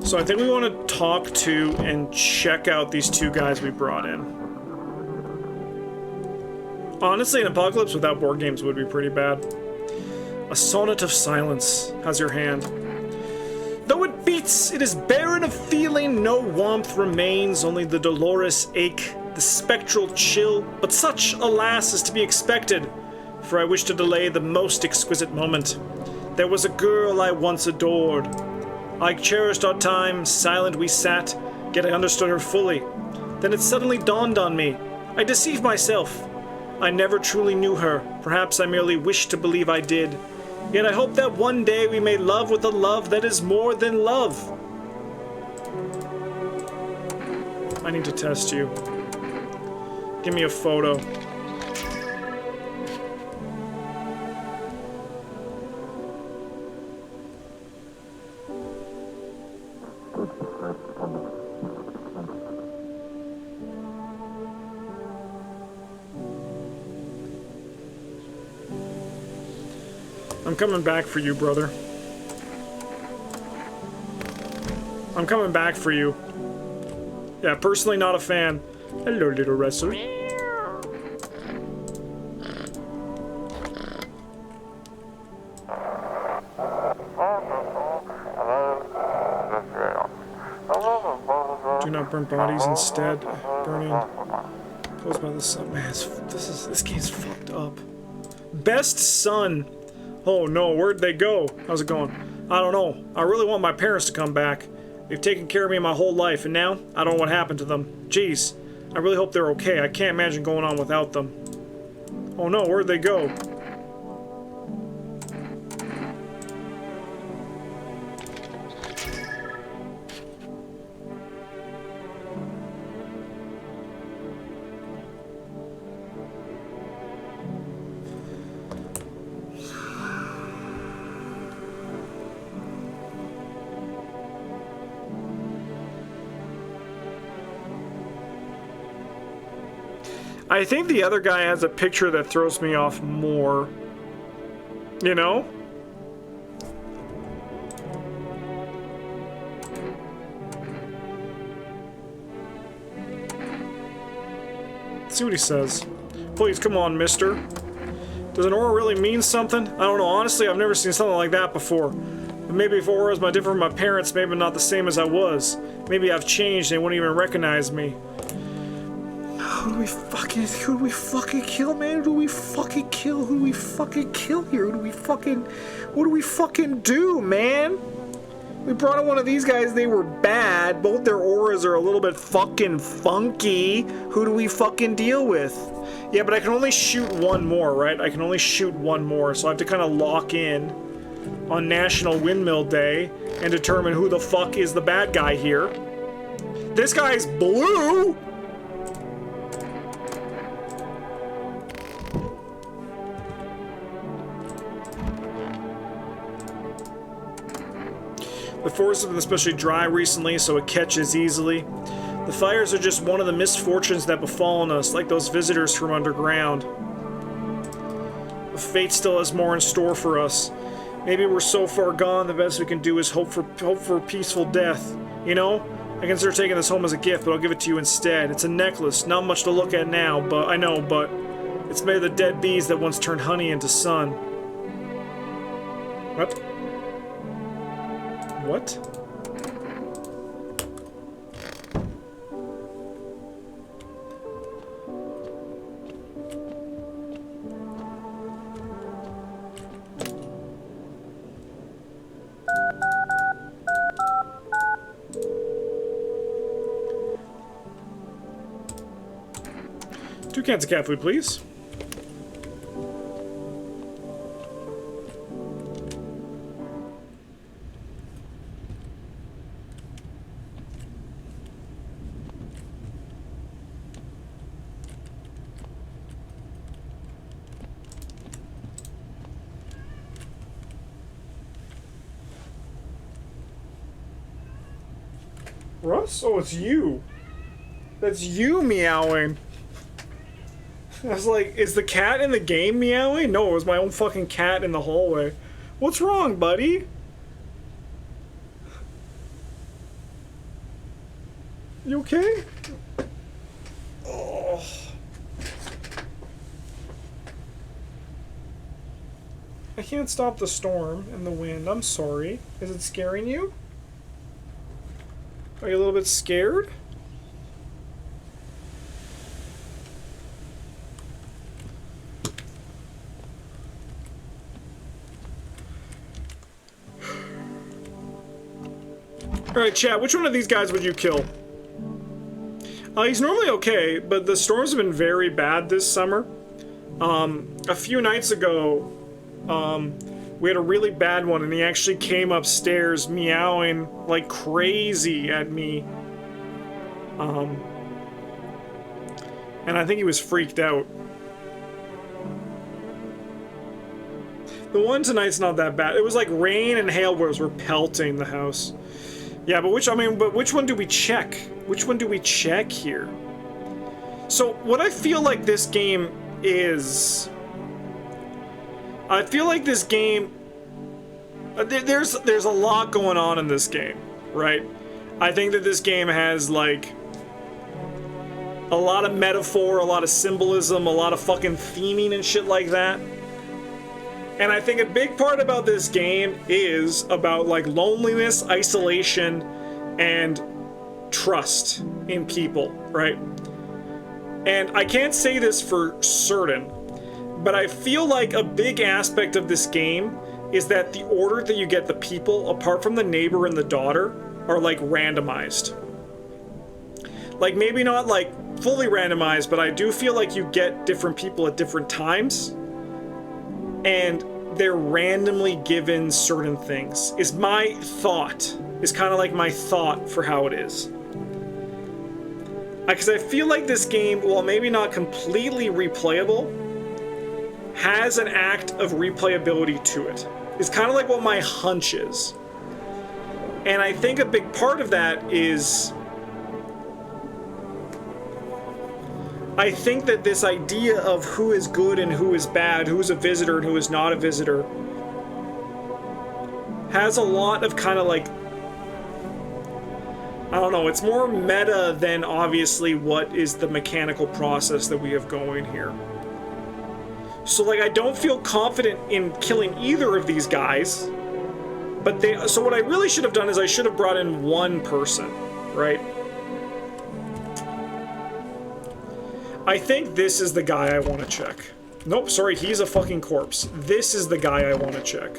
So I think we want to talk to and check out these 2 guys we brought in. Honestly, an apocalypse without board games would be pretty bad. A sonnet of silence. How's your hand? Though it beats, it is barren of feeling, no warmth remains, only the dolorous ache, the spectral chill, but such, alas, is to be expected, for I wish to delay the most exquisite moment. There was a girl I once adored. I cherished our time, silent we sat, yet I understood her fully. Then it suddenly dawned on me. I deceived myself. I never truly knew her. Perhaps I merely wished to believe I did. Yet I hope that one day we may love with a love that is more than love. I need to test you. Give me a photo. I'm coming back for you, brother. I'm coming back for you. Yeah, personally not a fan. Hello, little wrestler. Do not burn bodies, instead burning posed by the sun. Man, this game's fucked up. Best son. Oh no, where'd they go? How's it going? I don't know. I really want my parents to come back. They've taken care of me my whole life, and now I don't know what happened to them. Jeez, I really hope they're okay. I can't imagine going on without them. Oh no, where'd they go? I think the other guy has a picture that throws me off more. You know? Let's see what he says. Please, come on, mister. Does an aura really mean something? I don't know. Honestly, I've never seen something like that before. But maybe if auras are different from my parents, maybe I'm not the same as I was. Maybe I've changed and they wouldn't even recognize me. Who do we fucking kill, man? Who do we fucking kill? Who do we fucking kill here? What do we fucking do, man? We brought in one of these guys, they were bad. Both their auras are a little bit fucking funky. Who do we fucking deal with? Yeah, but I can only shoot one more, right? I can only shoot one more, so I have to kind of lock in on National Windmill Day and determine who the fuck is the bad guy here. This guy's blue! The forest has been especially dry recently, so it catches easily. The fires are just one of the misfortunes that befallen us, like those visitors from underground. But fate still has more in store for us. Maybe we're so far gone, the best we can do is hope for a peaceful death. You know? I consider taking this home as a gift, but I'll give it to you instead. It's a necklace, not much to look at now, but I know, but it's made of the dead bees that once turned honey into sun. What? What? Two cans of cat food, please. Russ? Oh, it's you. That's you meowing. I was like, is the cat in the game meowing? No, it was my own fucking cat in the hallway. What's wrong, buddy? You okay? Oh. I can't stop the storm and the wind. I'm sorry. Is it scaring you? Are you a little bit scared? Alright, chat, which one of these guys would you kill? He's normally okay, but the storms have been very bad this summer. A few nights ago, we had a really bad one, and he actually came upstairs meowing like crazy at me. And I think he was freaked out. The one tonight's not that bad. It was like rain and hail were pelting the house. Yeah, but which one do we check? Which one do we check here? So, what I feel like this game is... I feel like this game There's a lot going on in this game, right? I think that this game has, like, a lot of metaphor, a lot of symbolism, a lot of fucking theming and shit like that. And I think a big part about this game is about, like, loneliness, isolation, and trust in people, right? And I can't say this for certain, but I feel like a big aspect of this game is that the order that you get the people, apart from the neighbor and the daughter, are, like, randomized. Like, maybe not, like, fully randomized, but I do feel like you get different people at different times, and they're randomly given certain things, is my thought. Is kind of like my thought for how it is. Because I feel like this game, while maybe not completely replayable, has an act of replayability to it. It's kind of like what my hunch is. And I think a big part of that is, I think that this idea of who is good and who is bad, who is a visitor and who is not a visitor, has a lot of kind of like, I don't know, it's more meta than obviously what is the mechanical process that we have going here. So, like, I don't feel confident in killing either of these guys, but so what I really should have done is I should have brought in one person, right? I think this is the guy I want to check. Nope, sorry, he's a fucking corpse. This is the guy I want to check.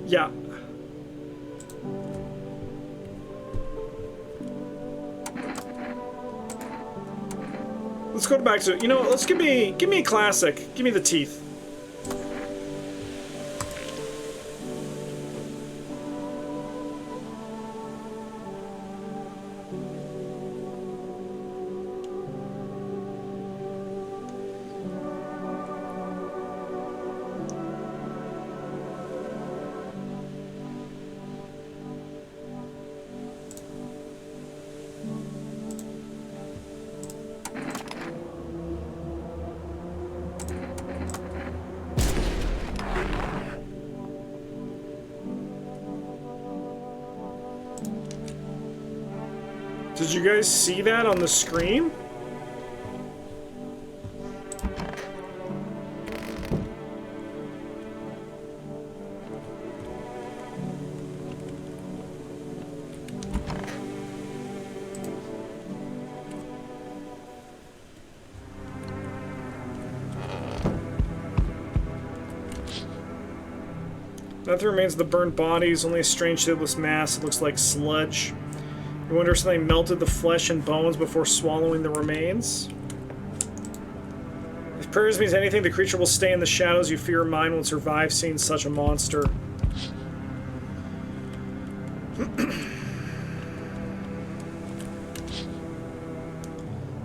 Yeah. Let's go back to, you know, let's give me a classic. Give me the teeth. Did you guys see that on the screen? Nothing remains of the burnt bodies, only a strange shapeless mass. It looks like sludge. You wonder if something melted the flesh and bones before swallowing the remains? If prayers means anything, the creature will stay in the shadows. You fear mine won't survive seeing such a monster.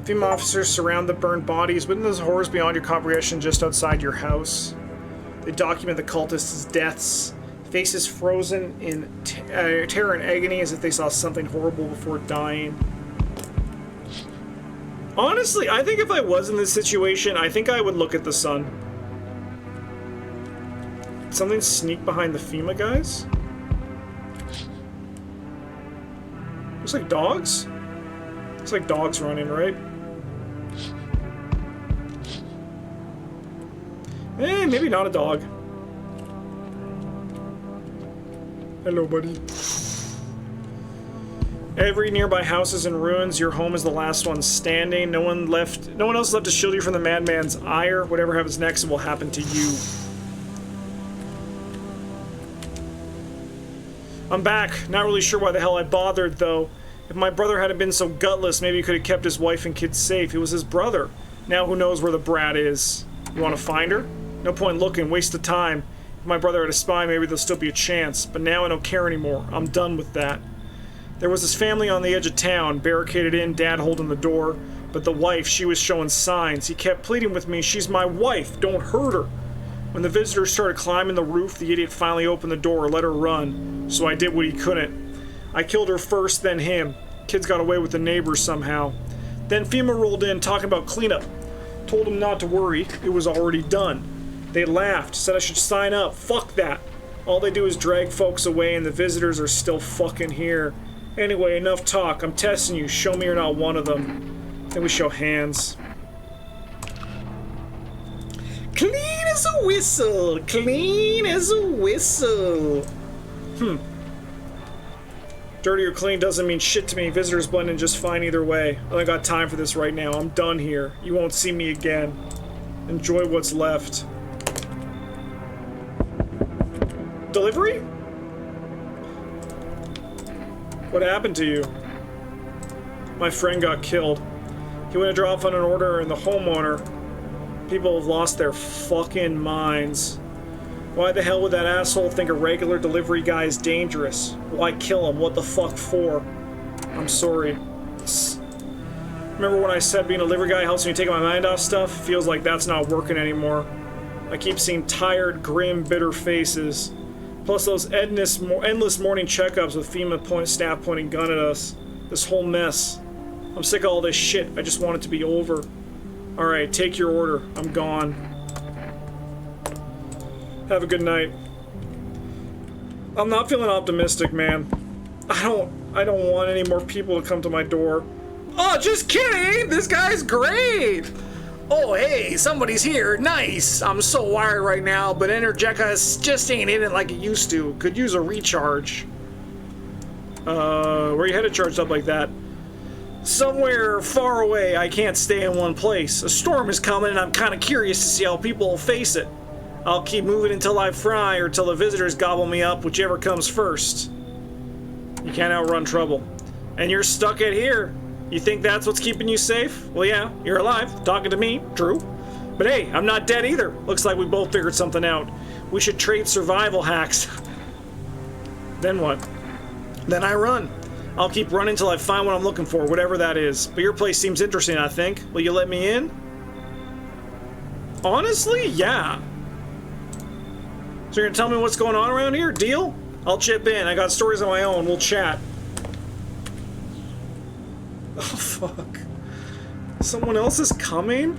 Female officers surround the burned bodies. Witness horrors beyond your comprehension just outside your house. They document the cultists' deaths. Faces frozen in terror and agony as if they saw something horrible before dying. Honestly, I think if I was in this situation, I think I would look at the sun. Something sneak behind the FEMA guys? Looks like dogs? Looks like dogs running, right? Eh, maybe not a dog. Hello, buddy. Every nearby house is in ruins. Your home is the last one standing. No one else left to shield you from the madman's ire. Whatever happens next will happen to you. I'm back. Not really sure why the hell I bothered, though. If my brother hadn't been so gutless, maybe he could have kept his wife and kids safe. It was his brother. Now who knows where the brat is? You want to find her? No point looking. Waste of time. If my brother had a spy, maybe there'll still be a chance. But now I don't care anymore. I'm done with that. There was this family on the edge of town, barricaded in, Dad holding the door. But the wife, she was showing signs. He kept pleading with me, she's my wife, don't hurt her. When the visitors started climbing the roof, the idiot finally opened the door, let her run. So I did what he couldn't. I killed her first, then him. Kids got away with the neighbors somehow. Then FEMA rolled in, talking about cleanup. told them not to worry. It was already done. They laughed, said I should sign up. Fuck that. All they do is drag folks away and the visitors are still fucking here. Anyway, enough talk. I'm testing you. Show me you're not one of them. Then we show hands. Clean as a whistle. Clean as a whistle. Dirty or clean doesn't mean shit to me. Visitors blend in just fine either way. I don't got time for this right now. I'm done here. You won't see me again. Enjoy what's left. Delivery? What happened to you? My friend got killed. He went to drop on an order and the homeowner. People have lost their fucking minds. Why the hell would that asshole think a regular delivery guy is dangerous? Why kill him? What the fuck for? I'm sorry. Remember when I said being a delivery guy helps me take my mind off stuff? Feels like that's not working anymore. I keep seeing tired, grim, bitter faces. Plus those endless morning checkups with FEMA staff pointing gun at us. This whole mess. I'm sick of all this shit. I just want it to be over. Alright, take your order. I'm gone. Have a good night. I'm not feeling optimistic, man. I don't want any more people to come to my door. Oh, just kidding! This guy's great! Oh, hey, somebody's here. Nice! I'm so wired right now, but Energeca just ain't in it like it used to. Could use a recharge. Where you headed charged up like that? Somewhere far away. I can't stay in one place. A storm is coming and I'm kind of curious to see how people will face it. I'll keep moving until I fry or till the visitors gobble me up, whichever comes first. You can't outrun trouble. And you're stuck at here. You think that's what's keeping you safe? Well, yeah, you're alive, talking to me, true. But hey, I'm not dead either. Looks like we both figured something out. We should trade survival hacks. Then what? Then I run. I'll keep running till I find what I'm looking for, whatever that is. But your place seems interesting, I think. Will you let me in? Honestly, yeah. So you're gonna tell me what's going on around here? Deal? I'll chip in. I got stories of my own. We'll chat. Oh, fuck. Someone else is coming?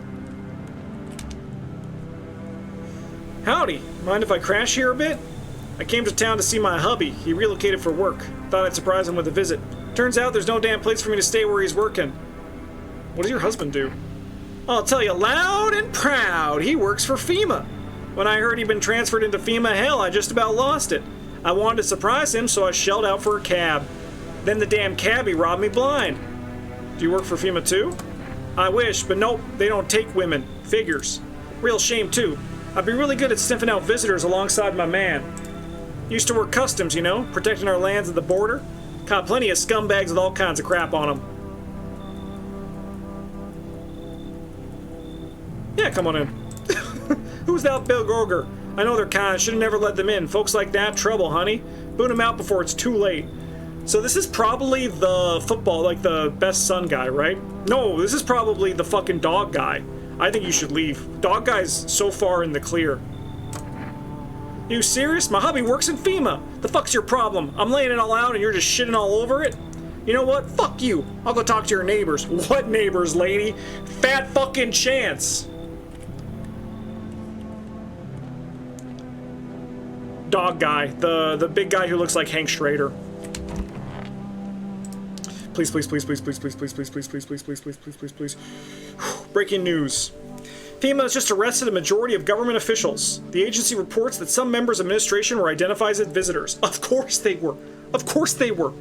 Howdy. Mind if I crash here a bit? I came to town to see my hubby. He relocated for work. Thought I'd surprise him with a visit. Turns out there's no damn place for me to stay where he's working. What does your husband do? I'll tell you loud and proud. He works for FEMA. When I heard he'd been transferred into FEMA hell, I just about lost it. I wanted to surprise him, so I shelled out for a cab. Then the damn cabbie robbed me blind. Do you work for FEMA too? I wish, but nope, they don't take women. Figures. Real shame too. I'd be really good at sniffing out visitors alongside my man. Used to work customs, you know, protecting our lands at the border. Caught plenty of scumbags with all kinds of crap on them. Yeah, come on in. Who's that Bill Gorger? I know they're kind. Should have never let them in. Folks like that, trouble, honey. Boot them out before it's too late. So this is probably the football, like the best son guy, right? No, this is probably the fucking dog guy. I think you should leave. Dog guy's so far in the clear. You serious? My hubby works in FEMA. The fuck's your problem? I'm laying it all out and you're just shitting all over it? You know what? Fuck you. I'll go talk to your neighbors. What neighbors, lady? Fat fucking chance. Dog guy. The big guy who looks like Hank Schrader. Please, please, please, please, please, please, please, please, please, please, please, please, please, please, please, please. Breaking news. FEMA has just arrested a majority of government officials. The agency reports that some members of administration were identified as visitors. Of course they were. Of course they were.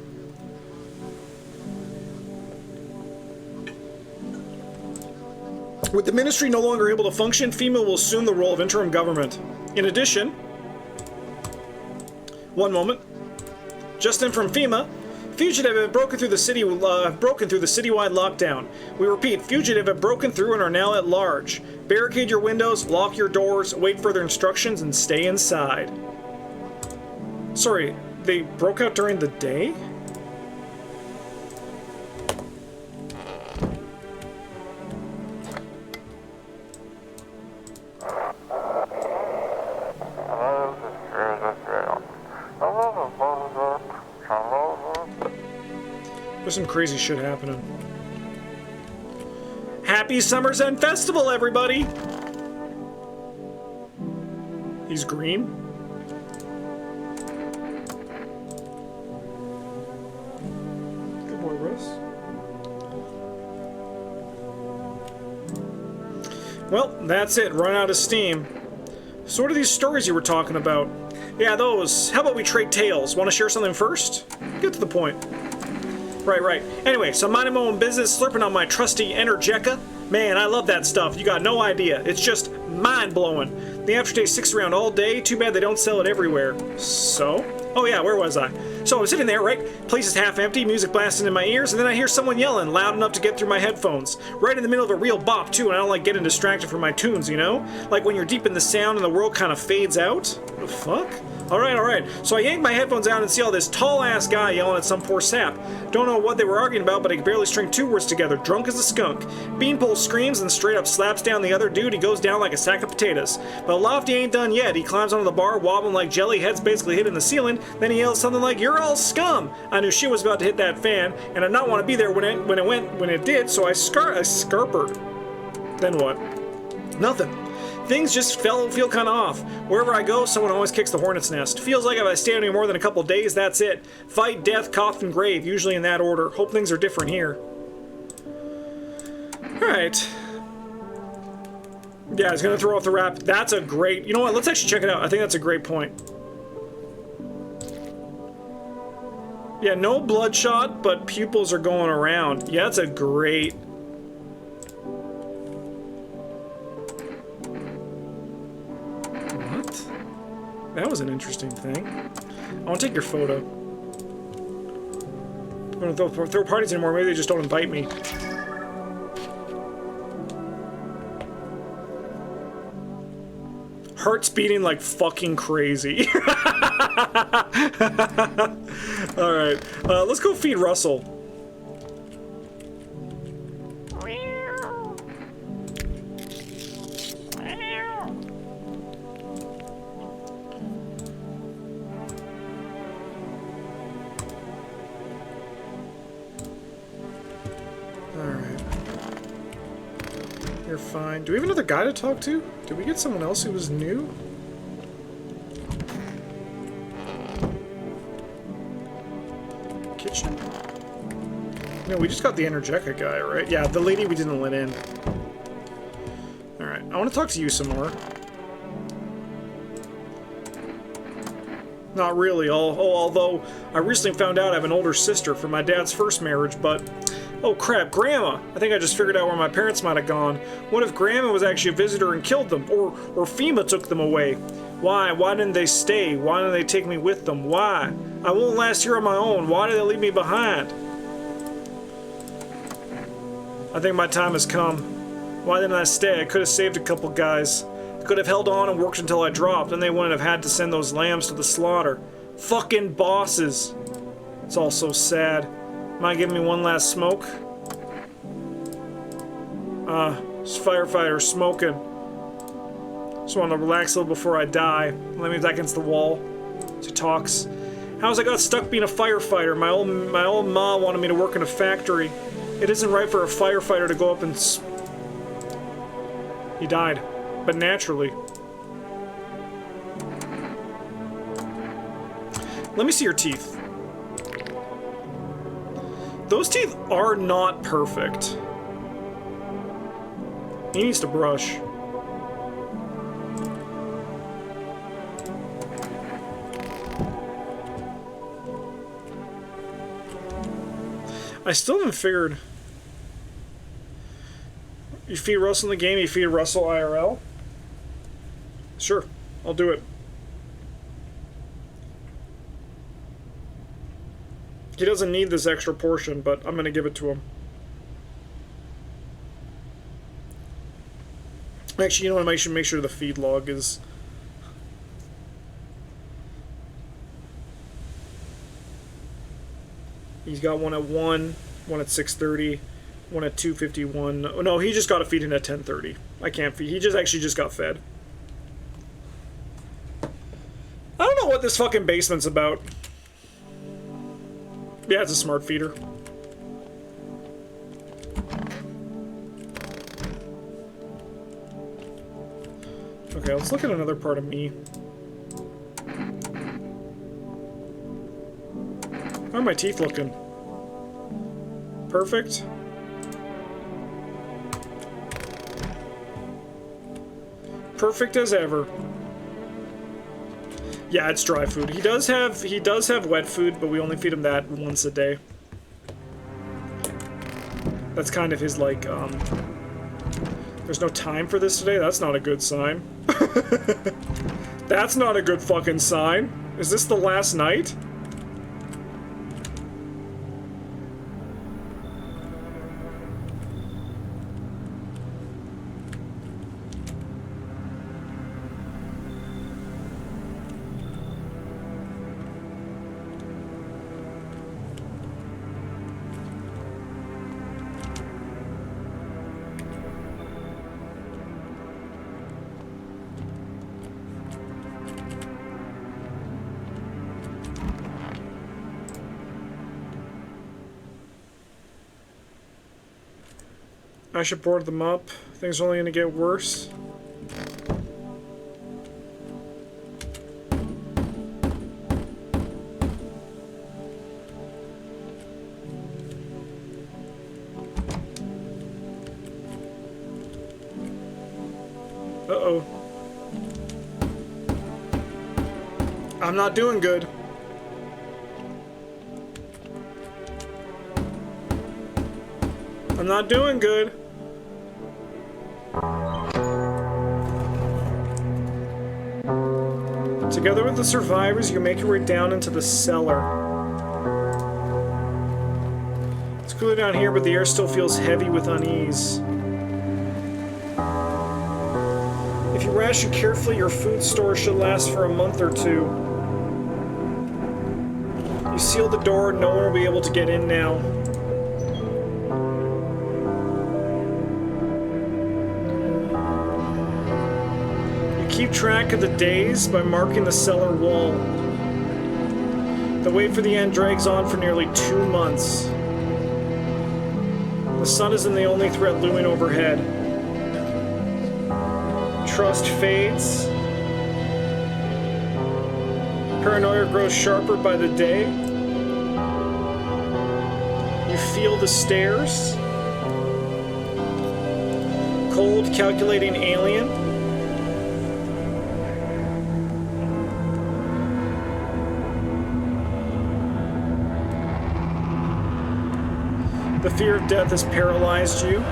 With the ministry no longer able to function, FEMA will assume the role of interim government. In addition, one moment. Just in from FEMA, fugitive have broken through the citywide lockdown. We repeat, fugitive have broken through and are now at large. Barricade your windows, lock your doors, wait further instructions, and stay inside. Sorry, they broke out during the day? There's some crazy shit happening. Happy Summer's End Festival, everybody! He's green? Good boy, Russ. Well, that's it. Run out of steam. So what are these stories you were talking about? Yeah, those. How about we trade tales? Want to share something first? Get to the point. Right. Anyway, so I'm minding my own business, slurping on my trusty Energeca. Man, I love that stuff. You got no idea. It's just mind-blowing. The aftertaste sticks around all day. Too bad they don't sell it everywhere. So? Oh yeah, where was I? So I'm sitting there, right? Place is half empty, music blasting in my ears, and then I hear someone yelling loud enough to get through my headphones. Right in the middle of a real bop, too, and I don't like getting distracted from my tunes, you know? Like when you're deep in the sound and the world kind of fades out? What the fuck? Alright. So I yank my headphones out and see all this tall-ass guy yelling at some poor sap. Don't know what they were arguing about, but I could barely string two words together. Drunk as a skunk. Beanpole screams and straight up slaps down the other dude. He goes down like a sack of potatoes. But Lofty ain't done yet. He climbs onto the bar, wobbling like jelly, head's basically hitting the ceiling. Then he yells something like, "You're all scum!" I knew shit was about to hit that fan, and I did not want to be there when it did, so I scarpered. Then what? Nothing. Things just feel kind of off. Wherever I go, someone always kicks the hornet's nest. Feels like if I stay anywhere more than a couple days, that's it. Fight, death, coffin, grave, usually in that order. Hope things are different here. Alright. Yeah, he's gonna throw off the wrap. That's a great... You know what? Let's actually check it out. I think that's a great point. Yeah, no bloodshot, but pupils are going around. Yeah, that's a great... That was an interesting thing. I want to take your photo. I don't throw parties anymore. Maybe they just don't invite me. Heart's beating like fucking crazy. Alright. Let's go feed Russell. Fine. Do we have another guy to talk to? Did we get someone else who was new? Kitchen? No, we just got the Energeca guy, right? Yeah, the lady we didn't let in. Alright, I want to talk to you some more. Not really, although I recently found out I have an older sister from my dad's first marriage, but... Oh crap, Grandma! I think I just figured out where my parents might have gone. What if Grandma was actually a visitor and killed them? Or FEMA took them away? Why? Why didn't they stay? Why didn't they take me with them? Why? I won't last here on my own. Why did they leave me behind? I think my time has come. Why didn't I stay? I could have saved a couple guys. I could have held on and worked until I dropped, and they wouldn't have had to send those lambs to the slaughter. Fucking bosses! It's all so sad. Mind giving me one last smoke? This firefighter smoking. Just want to relax a little before I die. Let me back against the wall. She talks. How's I got stuck being a firefighter? My old ma wanted me to work in a factory. It isn't right for a firefighter to go up and He died, but naturally. Let me see your teeth. Those teeth are not perfect. He needs to brush. I still haven't figured... You feed Russell in the game, you feed Russell IRL? Sure, I'll do it. He doesn't need this extra portion, but I'm gonna give it to him. Actually, you know what? I should make sure the feed log is... He's got one at 1, one at 6:30, one at 2:51. Oh, no, he just got a feed in at 10:30. I can't feed. He actually just got fed. I don't know what this fucking basement's about. Yeah, it's a smart feeder. Okay, let's look at another part of me. How are my teeth looking? Perfect. Perfect as ever. Yeah, it's dry food. He does have wet food, but we only feed him that once a day. That's kind of his, like, there's no time for this today? That's not a good sign. That's not a good fucking sign. Is this the last night? I should board them up. Things are only gonna get worse. Uh-oh. I'm not doing good. I'm not doing good. Together with the survivors, you make your way down into the cellar. It's cooler down here, but the air still feels heavy with unease. If you ration carefully, your food store should last for a month or two. You seal the door, no one will be able to get in now. Keep track of the days by marking the cellar wall. The wait for the end drags on for nearly 2 months. The sun isn't the only threat looming overhead. Trust fades. Paranoia grows sharper by the day. You feel the stares. Cold, calculating alien. The fear of death has paralyzed you.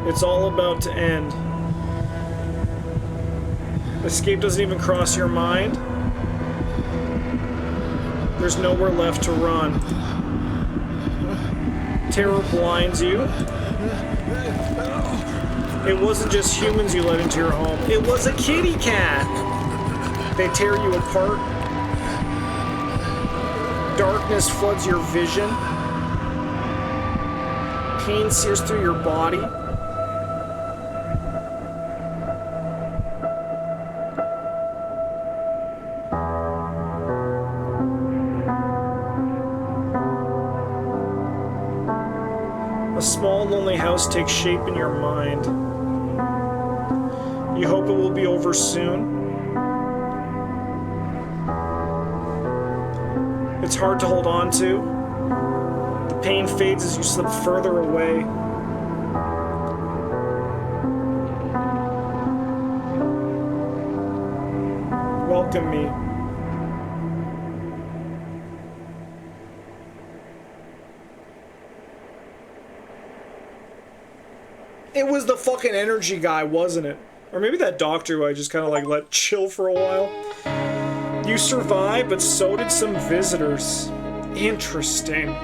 It's all about to end. Escape doesn't even cross your mind. There's nowhere left to run. Terror blinds you. It wasn't just humans you let into your home. It was a kitty cat! They tear you apart. Darkness floods your vision. Pain sears through your body. A small, lonely house takes shape in your mind. You hope it will be over soon. It's hard to hold on to. The pain fades as you slip further away. Welcome me. It was the fucking energy guy, wasn't it? Or maybe that doctor who I just kind of like let chill for a while. You survived, but so did some visitors. Interesting.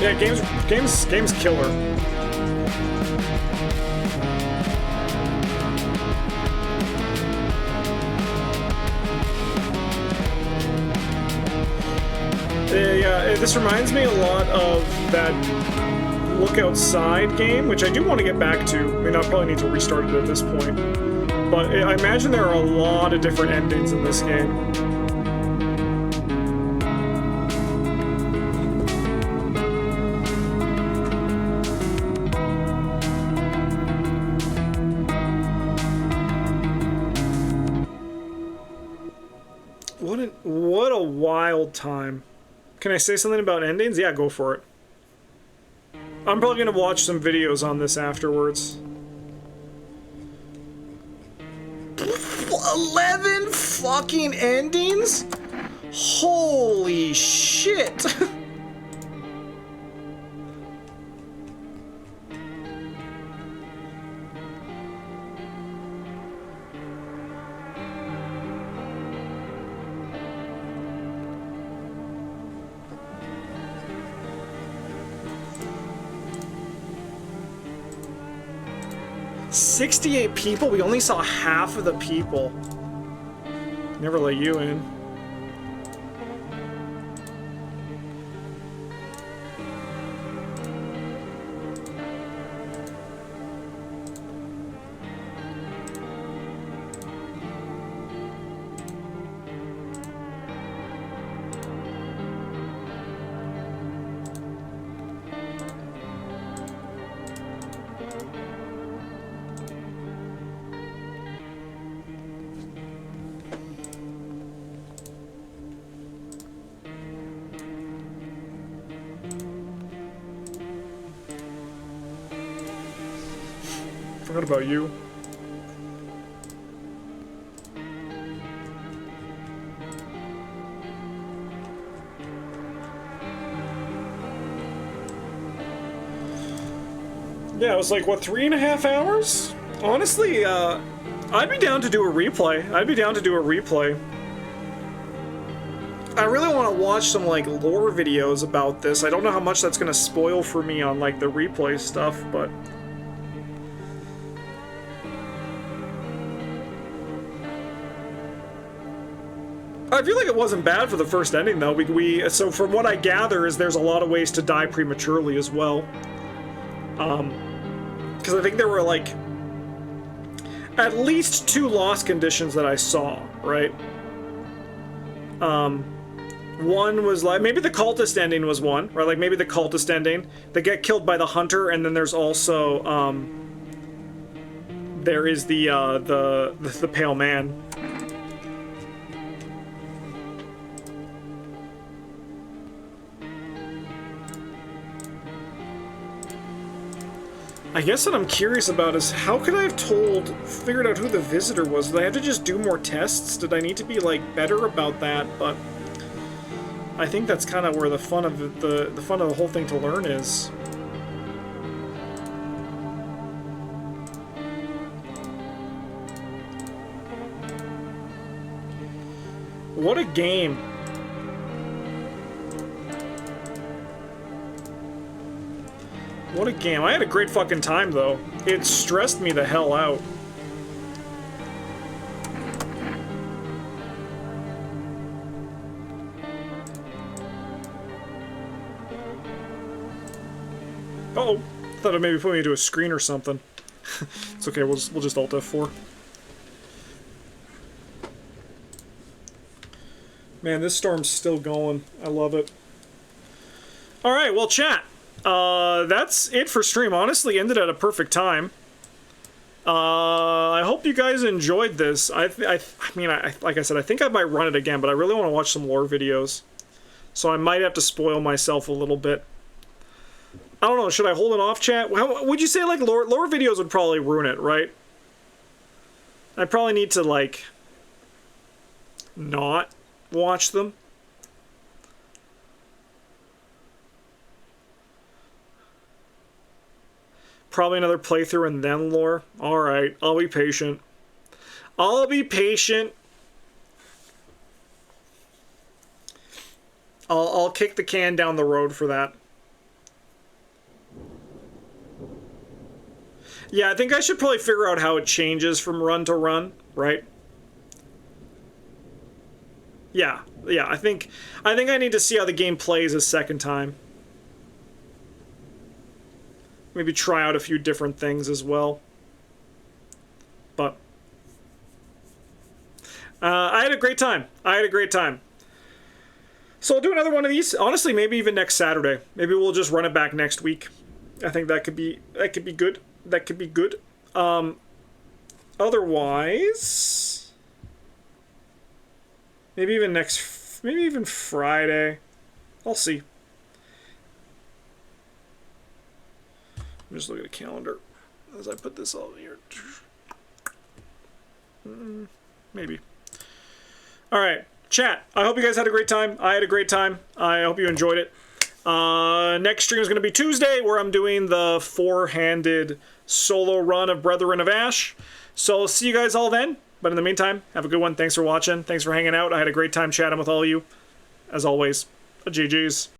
Yeah, game's killer. Yeah, this reminds me a lot of that Look Outside game, which I do want to get back to. I mean, I'll probably need to restart it at this point. But I imagine there are a lot of different endings in this game. What a wild time. Can I say something about endings? Yeah, go for it. I'm probably gonna watch some videos on this afterwards. 11 fucking endings? Holy shit! 68 people? We only saw half of the people. Never let you in. Forgot about you. Yeah, it was like, what, 3.5 hours? Honestly, I'd be down to do a replay. I really want to watch some, like, lore videos about this. I don't know how much that's going to spoil for me on, like, the replay stuff, but... I feel like it wasn't bad for the first ending, though. So from what I gather is there's a lot of ways to die prematurely as well. Because I think there were, like, at least 2 lost conditions that I saw, right? One was, like, maybe the cultist ending was one, right? Like, maybe the cultist ending. They get killed by the hunter, and then there's also, there is the pale man. I guess what I'm curious about is how could I have figured out who the visitor was? Did I have to just do more tests? Did I need to be, like, better about that? But I think that's kind of where the fun of the fun of the whole thing to learn is. What a game. What a game. I had a great fucking time, though. It stressed me the hell out. Uh-oh. Thought it maybe put me into a screen or something. It's okay, we'll just Alt F4. Man, this storm's still going. I love it. Alright, well, chat. That's it for stream. Honestly, ended at a perfect time. I hope you guys enjoyed this. I mean, like I said, I think I might run it again, but I really want to watch some lore videos. So I might have to spoil myself a little bit. I don't know, should I hold it off, chat? How, would you say, like, lore videos would probably ruin it, right? I probably need to, like, not watch them. Probably another playthrough and then lore. Alright, I'll be patient. I'll be patient. I'll kick the can down the road for that. Yeah, I think I should probably figure out how it changes from run to run, right? Yeah, I think I need to see how the game plays a second time. Maybe try out a few different things as well. But I had a great time. So I'll do another one of these. Honestly, maybe even next Saturday. Maybe we'll just run it back next week. I think that could be good. That could be good. Otherwise, maybe even Friday. I'll see. I'm just looking at the calendar as I put this all here. Maybe. All right, chat. I hope you guys had a great time. I had a great time. I hope you enjoyed it. Next stream is going to be Tuesday, where I'm doing the 4-handed solo run of Brethren of Ash. So I'll see you guys all then. But in the meantime, have a good one. Thanks for watching. Thanks for hanging out. I had a great time chatting with all of you. As always, GG's.